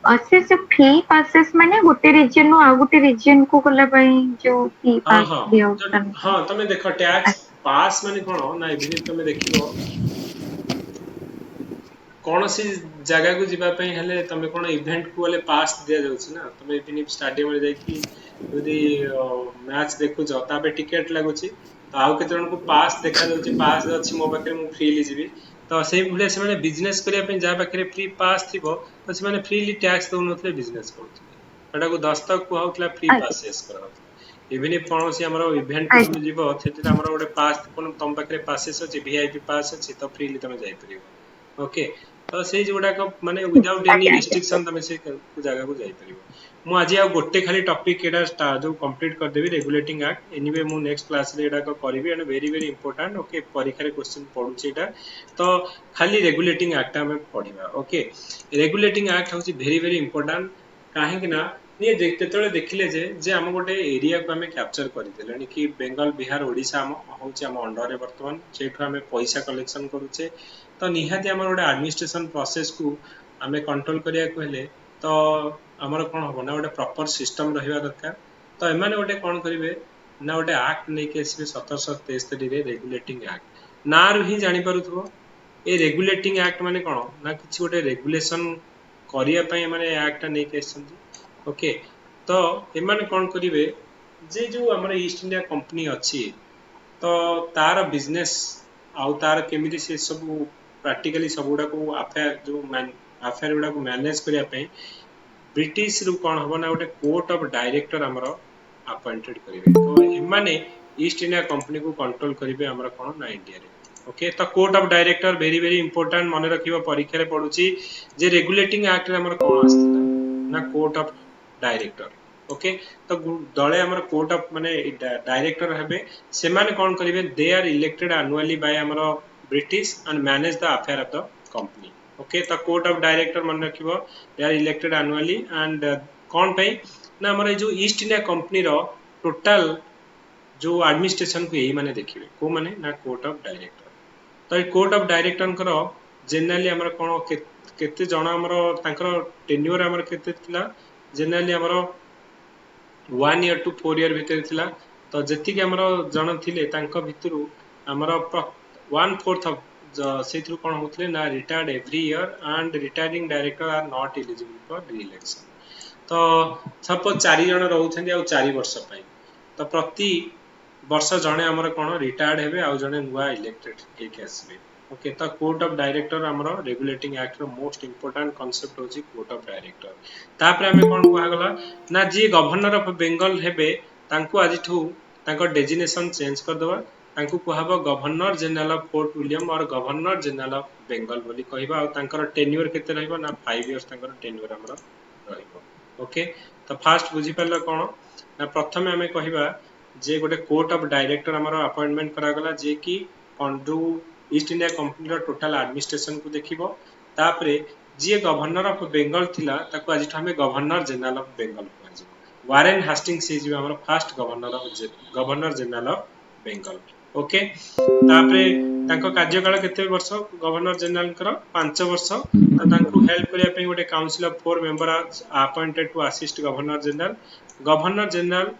अच्छे से फ्री पासेस माने गोटे रीजन नो आ गोटे रीजन को कला पई जो फ्री पास दिया होता हां तमे देखो टैक्स पास माने कोन ना इबिनि तमे देखिबो कौन सी जगह को जीवा पे हेले तमे कोन इवेंट को वाले पास दिया जाउछ ना तमे इबिनि स्टेडियम रे जाई कि यदि मैच देखु जता पे टिकट लागुची तो आउ केते जन को पास देखा जाउची पास अछि मो पाखे मु फ्रीली जीवी तो सेही भले से माने बिजनेस करिया पे जा पाखे फ्री पास थिबो तो से माने फ्रीली टैक्स दउ नथले बिजनेस करथले एटा को दस्तक को होतला फ्री पासेस करा इवन इफ कोनोसी हमरो इवेंट को जीवो सेते हमरो गोटे पास कोन तम पाखे पासेस अछि वीआईपी पास अछि तो फ्रीली तमे जाई परिबो। ओके तो से जोडा को माने विदाउट एनी रिस्ट्रिक्शन तमे से जगह को जाई परिबो। मु आज आ गोटे खाली टॉपिक एटा जो कंप्लीट कर देबी रेगुलेटिंग एक्ट एनीवे मु नेक्स्ट क्लास रे एटा को करबी and very very important. Okay परीक्षा रे क्वेश्चन पडुची एटा तो खाली रेगुलेटिंग एक्ट हम पढिबा। ओके रेगुलेटिंग एक्ट होची वेरी वेरी इंपोर्टेंट काहे कि ना ये जेतेतळे देखिले जे हम गोटे एरिया को हमें कैप्चर करिदेले कि बेंगल बिहार ओडिशा हम होची हम अंडर रे वर्तमान सेठु हमें पैसा कलेक्शन करूचे तो निहाती हमर गोटे एडमिनिस्ट्रेशन प्रोसेस को हमें कंट्रोल करिया को हेले तो हमर कोन हो ना गोटे प्रॉपर सिस्टम रहिबा दरकार। तो एमाने गोटे कोन करिवे ना गोटे एक्ट नै के एसबे 1773 रे रेगुलेटिंग एक्ट ना रु ही जानि पारुथबो ए रेगुलेटिंग एक्ट माने कोन ना किछि गोटे रेगुलेशन करिया पई माने एक्ट नै के एसंती। ओके तो एमाने कोन करिवे जे जो हमर ईस्ट इंडिया कंपनी अछि तो तार बिजनेस आउ तार केमिति से सब प्रैक्टिकली सब गुडा को अफेयर जो अफेयर गुडा को मैनेज करिया पे ब्रिटिश रु कोन हबो ना गोटे कोर्ट ऑफ डायरेक्टर हमरो अपॉइंटेड करिवे तो एमाने ईस्ट इंडिया कंपनी को कंट्रोल करिवे हमरो कोन ना इंडिया रे। ओके तो court of director very very important मन रखिबो परीक्षा रे पडुची जे रेगुलेटिंग एक्ट रे हमरो कोन आस्थिला ना कोर्ट ऑफ डायरेक्टर। ओके तो दले हमर कोर्ट ऑफ माने डायरेक्टर हेबे से माने कोन करिवे they are elected annually by हमरो British and manage the affair of the company. Okay तो कोर्ट ऑफ डायरेक्टर मन रखिबो they are elected annually and कोन पई ना हमर जो ईस्ट इंडिया कंपनी रो टोटल जो एडमिनिस्ट्रेशन को यही माने देखिबे को माने ना कोर्ट ऑफ डायरेक्टर। तो कोर्ट ऑफ डायरेक्टर करो जनरली हमर कोन केते जण हमर तांकर टेन्योर हमर केते थिला जनरली हमर 1 ईयर टू 4 ईयर भीतर थिला तो जति के हमर जण थिले तांको भितरु हमर 1/4 ऑफ सेथरु कोन होतले ना retired every year and retiring director are not eligible for re-election. तो सपोज 4 जण रहउछन्ती आ 4 वर्ष पई तो प्रति वर्ष जणे हमर कोन रिटायर्ड हेबे आ जणे नुवा इलेक्टेड के आसबे। ओके तो कोर्ट ऑफ डायरेक्टर हमरो रेगुलेटिंग एक्ट रो मोस्ट इंपोर्टेंट कांसेप्ट होची कोर्ट ऑफ डायरेक्टर। तापरे हमें कोन कुहा गला ना जी गवर्नर ऑफ बेंगल हेबे तांको आजिठू तांको डेजिग्नेशन चेंज कर दवा तांको कुहाबो governor general of Fort William और गवर्नर जनरल ऑफ बेंगल बोली कहिबा आ तांकर टेन्योर केते रहइबो ना 5 इयर्स तांकर टेन्योर हमरो रहइबो। ओके तो फास्ट बुझी परला कोन ना प्रथमे आमे कहिबा जे गोटे कोर्ट ऑफ डायरेक्टर हमर अपॉइंटमेंट करा गला जे कि जो ईस्ट इंडिया कंपनी रो टोटल एडमिनिस्ट्रेशन को देखिबो तापरे जे गवर्नर ऑफ बेंगल थिला ताको आज हमें गवर्नर जनरल ऑफ बेंगल कहजिबो वारेन हास्टिंग्स हे जिबो हमर first governor general of Bengal okay तापरे तांको कार्यकाल केते वर्ष गवर्नर जनरल कर 5 वर्ष तो तांको हेल्प करिया पे गोटे council of 4 member appointed to assist governor general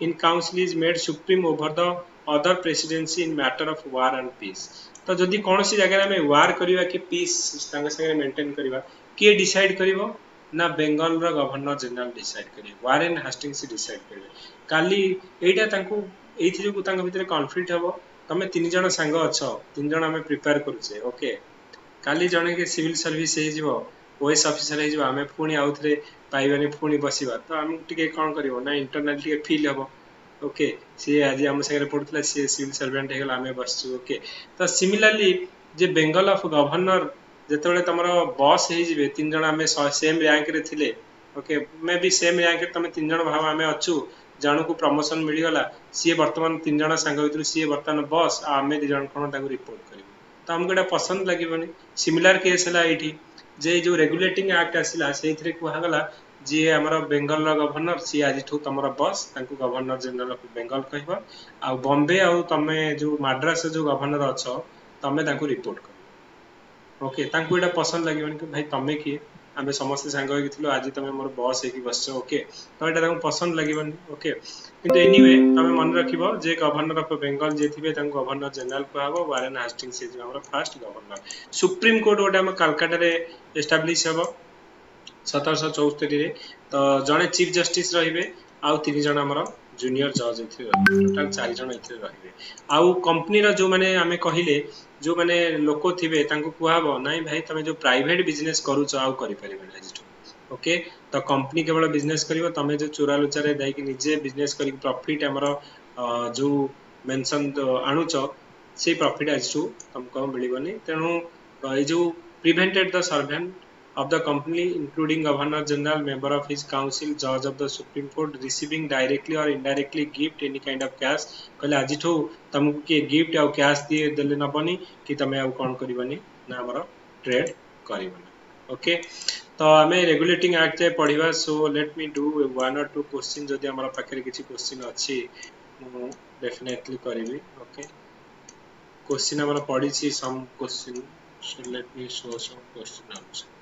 in council is made supreme over the other presidency in matter of war and peace तो जदि कौन सी जगह में वार करिवा कि पीस संगे संगे मेंटेन करिवा के डिसाइड करिवो ना बेंगल रो गवर्नर जनरल डिसाइड करिवे वारेन हास्टिंग्स डिसाइड करिवे काली एटा तांको एथि जो तांको भितर कॉन्फ्लिक्ट हबो तमे तीन जण संग अछो तीन जण हमें प्रिपेयर करूछे ओके काली जणे के सिविल सर्विस हे जिवो ओएस ऑफिसर हे जिवो हमें पुणी आउथरे पाइबानी पुणी बसिबा तो हम टिके कोन करिवो ना इंटरनल टिके फील हबो ओके सी आज हम संगे पढुतला सी सिविल सर्वेंट हेगला हमें बसछु ओके तो सिमिलरली जे बेंगल ऑफ गवर्नर जेतबेले तमरो बॉस हे जिवे तीन जण हमें सेम रैंक रे थिले okay may be same rank रे तमे तीन जण भाव हमें अछु जानु को प्रमोशन मिली गला सी वर्तमान तीन जण संग भितर सी वर्तमान बॉस आ हमें दी जण कोन ताको रिपोर्ट करिवो तो हमको एटा पसंद लागिबनी सिमिलर केस हला एठी जे जो रेगुलेटिंग एक्ट आसिला सेथरे कुहा गला जे हमर बेंगल रो गवर्नर सी आज ठो तमरा बॉस तांको गवर्नर जनरल ऑफ बेंगल कहबा आ बॉम्बे आ तमे जो मद्रास जो गवर्नर अछो तमे तांको रिपोर्ट कर ओके तांको एटा पसंद लागिबनी कि भाई तमे की आमे समस्त सांग होई थिलो आज तमे मोर बॉस हे कि बसछ ओके तो एटा तांको पसंद लागिबनी ओके किंतु एनीवे तमे मन रखिबो जे गवर्नर ऑफ बेंगल जे थिबे तांको गवर्नर जनरल कहबो वारेन हास्टिंग्स जे हमर फर्स्ट गवर्नर सुप्रीम कोर्ट ओटा हम कलकत्ता रे एस्टैब्लिश हबो 1774 रे तो जने चीफ जस्टिस रहिबे आउ तीन जण हमर जूनियर जज एथि टोटल 4 जण एथि रहिबे आउ कंपनी रो जो माने हमें कहिले जो माने लोको थिबे तांको कुहाबो नाही भाई तमे जो प्राइवेट बिजनेस करूछ आउ करि परिबे आज ओके तो कंपनी केवल बिजनेस करिवो तमे जो चोरा लुचा रे दाई कि निजे बिजनेस करि प्रॉफिट हमर जो मेंशन आणुछ से प्रॉफिट आज तुमको मिलिबनी तेनु ए जो prevented the servant of the company including governor general member of his council judge of the supreme court receiving directly or indirectly gift any kind of cash कहले आज ठो तुमको के गिफ्ट आ कैश दिए देले नबनी कि तमे आ कोन करिवनी ना हमर ट्रेड करिवनी ओके तो हमें रेगुलेटिंग एक्ट जे पढिबा so let me do one और टू क्वेश्चन जदि हमर पाखरे किछि क्वेश्चन अछि मु डेफिनेटली करिवि ओके क्वेश्चन हमर पढि छी some question so let me show some question answer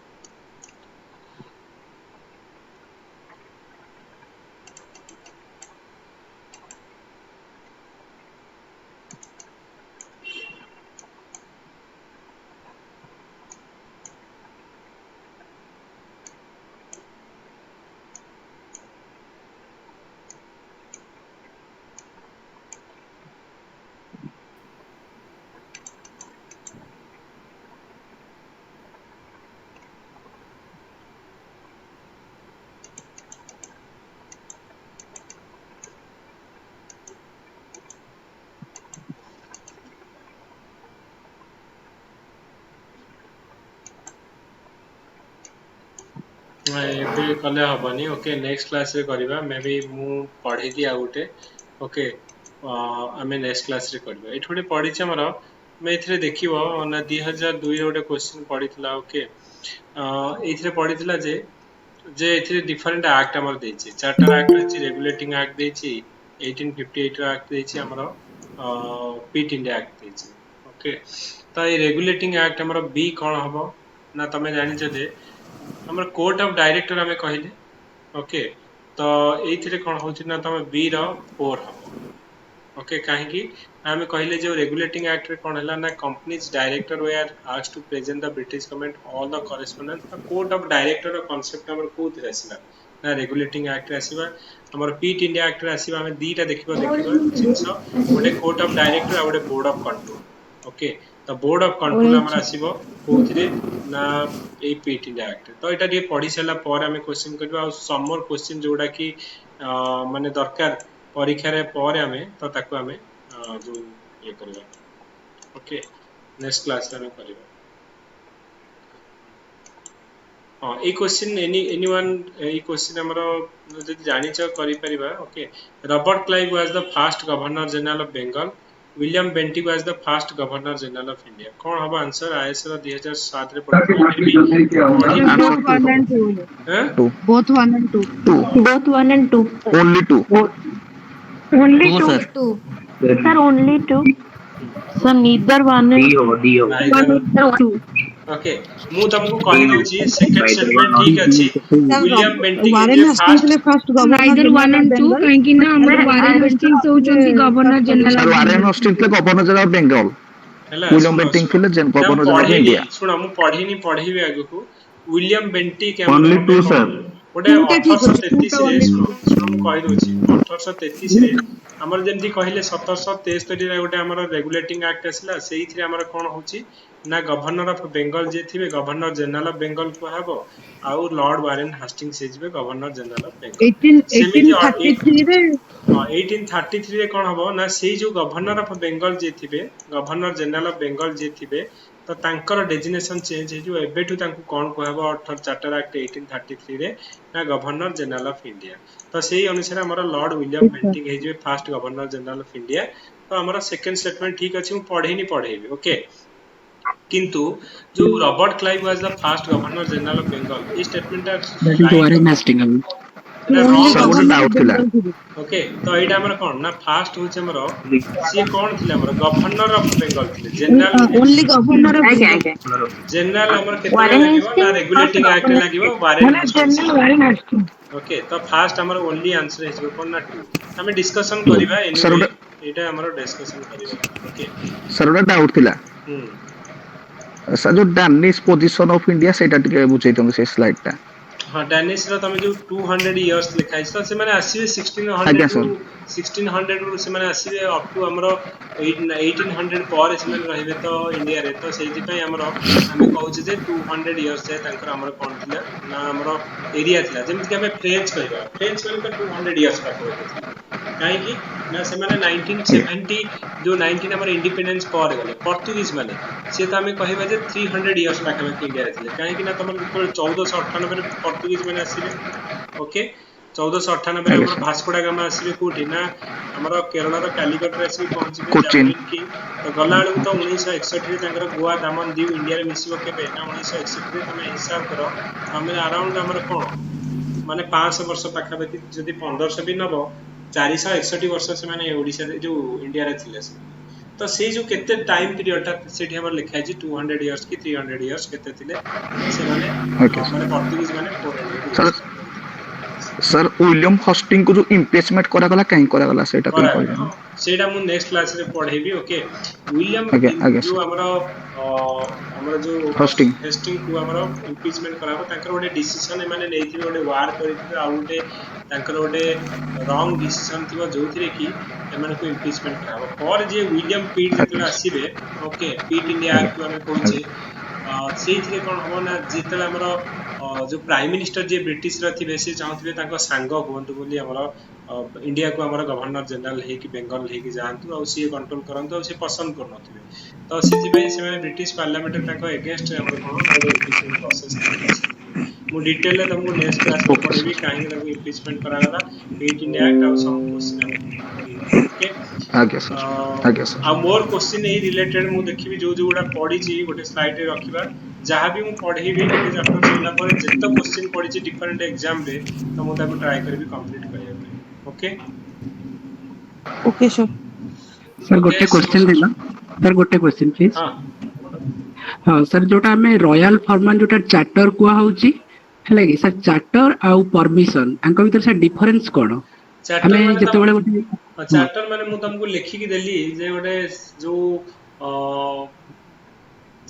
एबे कले हबनी ओके नेक्स्ट क्लास रे करबा मे बी मु पढे कि आउटे ओके आमे नेक्स्ट क्लास रे करबा एठोडे पढि छ हमर मे इथरे देखिबो ना 2002 रे ओटे क्वेश्चन पढितला ओके इथरे पढितला जे इथरे डिफरेंट एक्ट हमर देछि चार्टर एक्ट अछि रेगुलेटिंग एक्ट देछि 1858 रो एक्ट देछि हमर पीट इंडिया एक्ट देछि ओके तो ए रेगुलेटिंग एक्ट हमर बी कोन हबो ना तमे जानि छ जे हमर कोर्ट ऑफ डायरेक्टर हमें कहले ओके तो एथिरे कोन होछि ना तमे बी रो 4 हबो ओके काहे कि हमें कहले जो रेगुलेटिंग एक्ट रे कोन हला ना companies director were asked to present the British government all the correspondence the court of director रो कांसेप्ट हमर कोत रे आसीला ना रेगुलेटिंग एक्ट रे आसीबा हमर पीट इंडिया एक्ट रे आसीबा हमें दीटा देखिबो जिंस ओटे कोर्ट ऑफ डायरेक्टर आ ओटे बोर्ड ऑफ कंट्रोल ओके तो बोर्ड ऑफ कंट्रोल हमर आसीबो कोथरे ना ए पीट इंडिया एक्ट तो एटा जे पढि सला पर हमें क्वेश्चन करबा और सम मोर क्वेश्चन जोडा कि माने दरकार परीक्षा रे पर हमें तो ताको हमें जो ये करबा ओके नेक्स्ट क्लास रे हमें करबा हां a question anyone a question हमरो जदि जानि छ करि परिबा okay Robert Clive was the first governor general of Bengal William Bentinck was the first governor general of India कौन हबा आंसर आईएस रो 2007 रे पढ़िथिला फिर भी Both one and two. हैं Both one and two. Both 1 and 2. only two Only no 2. sir Sir, only 2. Sir, neither 1 and 2. Okay मु तुमको कहि दउची second statement ठीक अछि विलियम बेंटिक Warren जे Hastings फर्स्ट ଥିଲେ first governor Neither one general and of two Bengal. କାହିଁକି ନା ଆମର Warren Hastings ହଉଛନ୍ତି governor general sir warren hastings ଥିଲେ ଗଭର୍ଣ୍ଣର ଜେନେରାଲ ବେଙ୍ଗଲ ହେଲା william bentinck ଥିଲେ ଗଭର୍ଣ୍ଣର ଜେନେରାଲ ଅଫ ଇଣ୍ଡିଆ ଶୁଣ ମୁଁ ପଢିବି ଆଗକୁ William Bentinck Only two, sir. गोटे ତିନିଟା ଠିକ ଅଛି, 1833 ରେ only ଶୁଣ ମୁଁ କହି ଦଉଛି 1833 ରେ ଆମର ଯେମିତି କହିଲେ 1773 ରେ ଗୋଟେ ଆମର ରେଗୁଲେटिंग ଆକ୍ଟ ଆସିଲା ସେଇଥିରେ ଆମର କଣ ହଉଛି ना गवर्नर ऑफ बेंगल जे थिबे गवर्नर जनरल ऑफ बेंगल को हबो आउ लॉर्ड वारेन हास्टिंग्स से जिबे गवर्नर जनरल ऑफ बेंगल 1833 रे 1833 रे कोन हबो ना सेही जो गवर्नर ऑफ बेंगल जे थिबे गवर्नर जनरल ऑफ बेंगल जे थिबे तो तांकर डेजिग्नेशन चेंज हे जो एबेठु तांको कोन कहबो 18 चार्टर एक्ट 1833 रे ना गवर्नर जनरल ऑफ इंडिया तो सेही अनुसार हमर लॉर्ड विलियम बेंटिक हे जे first governor general of India तो हमर सेकंड स्टेटमेंट ठीक अछि हम पढेबी ओके किंतु जो Robert Clive was the first governor general of Bengal is statement warren hastings only sir ଗୋଟେ governor doubt ଥିଲା general ଥିଲେ ओके तो एटा हमर कोन ना फर्स्ट होचे हमर सी कोन थिले हमर गवर्नर ऑफ बंगाल थिले general only governor of Bengal. General हमर केते Warren लागिवो ना Hastings रेगुलेटिंग एक्ट first लागिवो वारेन हास्टिंग्स Warren Hastings. ओके तो फर्स्ट हमर ओनली आंसर हिजबो कोन ना 2 हमें डिस्कशन Two. करिबा Sir, एनीवे ओटा- एटा हमर डिस्कशन करिबा ओके sir ଗୋଟେ doubt ଥିଲା sir जो डैनिश पोजीशन ऑफ इंडिया सेटा टिके बुझाई दंगे से स्लाइड टा हाँ डैनिश रो तमे जो 200 इयर्स लिखा है से माने आसीबे 1600 आज्ञा, टू sir. 1600 रो से माने आसीबे अप टू हमरो 1800 पर से माने रहिबे तो इंडिया रे तो सेति पई हमरो हमें कहू जे 200 इयर्स जे तांकर हमरो कोन थिला ना हमरो एरिया थिला जेमति कि हमें फ्रेंच कहबा फ्रेंच माने तो 200 इयर्स का काहे कि ना से माने 1970 जो 19 हमर इंडिपेंडेंस पर गले पोर्तुगीज माने से तो हमें कहबा जे 300 इयर्स का इंडिया रे थिले काहे कि ना तमर 1498 रे पोर्तुगीज माने आसीले ओके 1498 रे हमर भास्को डा गामा आसीले कोठी ना हमर केरल रो कालीकट रे आसी पहुंचबे कोचिन। की तो गला बेलू तो 1961 रे तांकर गोवा दामन दीव इंडिया रे मिसिबो केबे ना 1961 रे तमे हिसाब करो हमें अराउंड हमर कोन माने 500 वर्ष पाखा पाखी जदी 1500 भी नबो 461 वर्ष से माने ओडिसा रे जो इंडिया रे थिले से तो से जो केते टाइम पीरियड टा सेठी हमर लिखा है 200 इयर्स की 300 इयर्स केते थिले से माने Okay. माने पोर्तुगीज माने 400 Sir, सर विलियम हस्टिंग को जो इम्पीचमेंट करा गला काहे करा गला सेटा कोन कहले सेटा मु नेक्स्ट क्लास रे पढेबी ओके विलियम आगे, जो हमरा जो Hastings. हेस्टिंग को हमरा इम्पीचमेंट कराबो तांकर ओडे डिसीजन ए माने नेइथिबे ओडे वार करिथिबे आ ओडे तांकर ओडे रॉन्ग डिसीजन थिबो जोथिरे की एमाने को इम्पीचमेंट कराबो और जे विलियम पीट जेतला आसीबे ओके पीट इंडिया एक्ट हम कहूचे सेइथिरे कोन हो ना जेतला हमरा जो प्राइम मिनिस्टर जे ब्रिटिश रा थिबे से चाहथिबे तांको सांग होंतु बोली हमरा इंडिया को हमारा गवर्नर जनरल है कि बेंगल है कि जानतु और सी कंट्रोल करंतु और सी पसंद करनथिबे तो सेति पई से माने ब्रिटिश पार्लियामेंट तांको अगेंस्ट हमर कोन इम्पीचमेंट प्रोसेस मु डिटेल ले तुमको नेक्स्ट क्लास में पढेबी काहे तांको इम्पीचमेंट करा गला पीट इंडिया एक्ट और सब क्वेश्चन ओके आगे सर आ मोर क्वेश्चन ए रिलेटेड मु देखिबी जो जो गुडा पढी छी गोटे स्लाइड रे रखिबा जहाँ भी मु पढेबी गोटे चैप्टर सरिला पर जेतो क्वेश्चन पढी छी डिफरेंट एग्जाम रे तो मु ताको ट्राई करबी कंप्लीट करिया ओके Okay, sure. सर गोटे क्वेश्चन देला सर गोटे क्वेश्चन प्लीज हां हां सर जोटा हमें रॉयल फॉर्मन जोटा चार्टर कुआ होची हला कि सर चार्टर आउ परमिशन अंक भीतर से डिफरेंस कोन चार्टर हमें माने जते बेले गोटे चार्टर माने मु तुमको लिखि की देली जे गोटे जो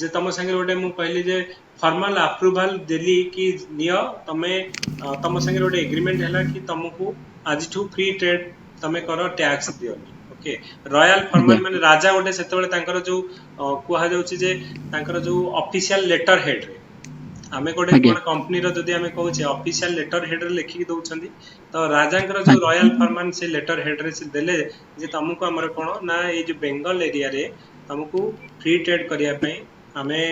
जे तम संगे गोटे मु कहली जे फॉर्मल अप्रूवल देली कि नियो तमे तम संगे गोटे एग्रीमेंट हैला कि तुमको आज ठू फ्री ट्रेड तमे करो टैक्स दियो ओके रॉयल फॉर्मल माने राजा गोटे सेते बेले तांकर जो कुहा जाउची जे तांकर जो ऑफिशियल लेटर हेड रे हमें गोटे कोन कंपनी रो जदी हमें कहू छे ऑफिशियल लेटर हेड रे लिखि के दउछंदी तो राजांकर जो रॉयल फॉर्मन से लेटर हेड रे से देले जे तुमको हमर कोन ना ए जो बेंगल एरिया रे तुमको फ्री ट्रेड करिया पई आमे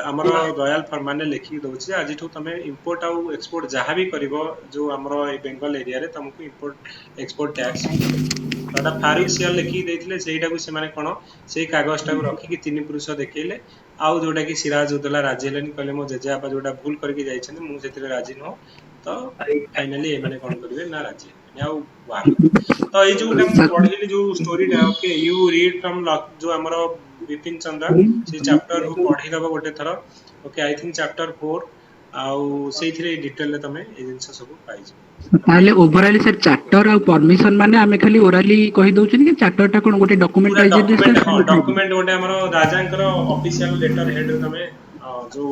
हमर रॉयल फॉर्मान लिखि दउछि आज तुम इंपोर्ट आउ एक्सपोर्ट जहाँ भी करिवो जो हमर ए बेंगल एरिया रे तुमको इंपोर्ट एक्सपोर्ट टैक्स तोटा फारूक सियाल लिखि देथिले सेटा को से माने कोन से कागज टा को रखि कि तीन पुरुष देखैले आउ जोटा कि सिराज उद्दौला राजी हेलेन कहले मो जेजे आपा जोटा भूल करके जाइछन मु सेतिरे राजी न तो फाइनली ए माने कोन करिवे ना राजी आउ वाह तो ए जो पढिली जो स्टोरी टा ओके यू रीड फ्रॉम जो हमर विपिन चंद्र से चैप्टर को पढी दबो गोटे thorough okay I think chapter 4 आउ सेथिरे डिटेल रे तमे ए जिंस सब पाइ जे ताले ओवरऑल सर चार्टर और परमिशन माने आमे खाली ओरली कहि दउछन कि चार्टर टा कोन गोटे डॉक्यूमेंटाइजेशन डॉक्यूमेंट गोटे हमरो राजांकर ऑफिशियल लेटर हेड रे तमे जो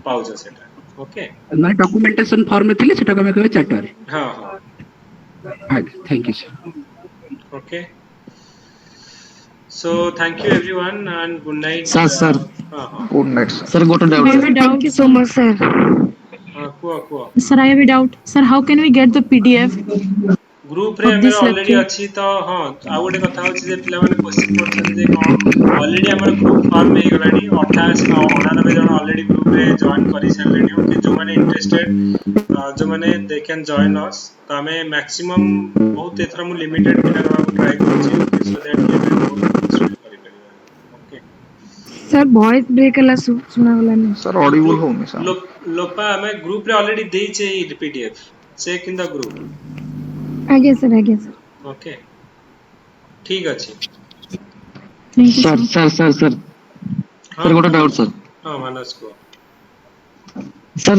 पाउज सेटा ओके माने डॉक्यूमेंटेशन फॉर्म थिले सेटा को कहबे चार्टर हां हां thank you sir okay so thank you everyone and good night sir good night sir got a doubt Thank you so much, sir. को Sir, I have a doubt. Sir, how can we get the PDF? Group रे हमर already अछि तो हां आ गोटे कथा होछि जे पिला माने क्वेश्चन करछन जे कोन ऑलरेडी हमर ग्रुप फॉर्म हे गलानी 88 99 जन ऑलरेडी ग्रुप रे जॉइन करि सारलेनी ओके जो माने इंटरेस्टेड जो माने दे कैन जॉइन अस तो हमें मैक्सिमम बहुत एथरा मु लिमिटेड पिला करबा ट्राई करछि okay so that we will करि परिबा ओके सर वॉइस ब्रेक हला सुना वाला नहीं सर ऑडिबल होनी सर लोपा हमें ग्रुप रे ऑलरेडी देई छै PDF check in the group आगे सर ओके ठीक अछि सर गोटे डाउट सर हां मानस को सर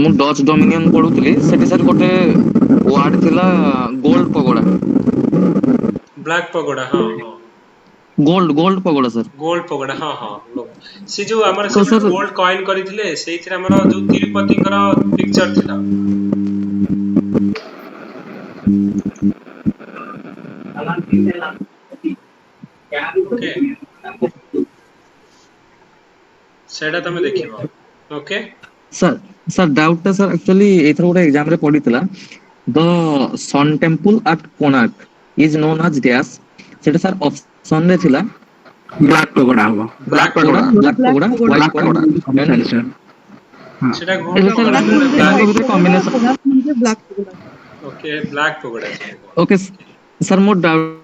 मु डच डोमिनियन पढुतली सेठी सर गोटे वर्ड थिला गोल्ड पगोडा ब्लैक पगोडा हां gold pagoda sir gold pagoda हां हां से जो हमर से गोल्ड कॉइन करिथिले सेइथरे हमर जो तिरुपति कर पिक्चर थिला ओके सेडा तमे देखिबो okay sir doubt sir actually एथर गोटे एग्जाम रे पडितला the sun temple at Konark is known as dash सेटा सर ऑप्शन रे थिला ब्लैक पगोडा हो ब्लैक पगोडा सेटा gold combination okay black pagoda okay sir more doubt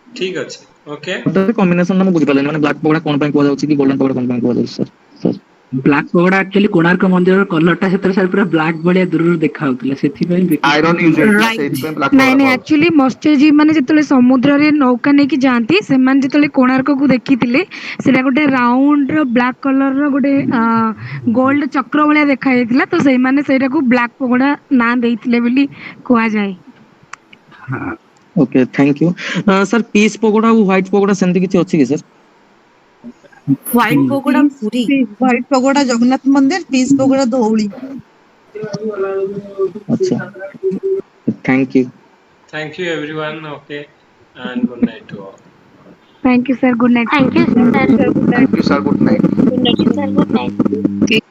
ठीक अछि ओके कॉम्बिनेशन ना बुझि पाले माने ब्लैक पगोडा कोन पय कोआ जाउछि कि गोल्डन पगोडा कोन पय कोआ जाउछि sir black pagoda actually Konark मंदिर कलर टा सेतर सर पूरा ब्लैक बढिया दूर देखा होतले सेथि पय आयरन यूजेड सेथि पय ब्लैक नहीं नहीं एक्चुअली मत्स्यजीवी माने जतले समुद्र रे नौका ने कि जानती से मान जतले कोणार्क को देखिथिले सेटा गोटे राउंड रो ब्लैक कलर रो गोटे गोल्ड चक्र वाला देखा हेतिला तो सेई माने सेटा को ब्लैक पगोडा ना देइथिले बोली कोआ जाय हां okay thank you sir peace pagoda और व्हाइट पगोडा सेंति किछि अछि कि sir white pagoda Puri white pagoda Jagannath मंदिर पीस पगोडा धौली अच्छा thank you everyone okay and good night to all thank you sir good night Thank you, sir. Thank you sir, good night. Good night, sir. Good night.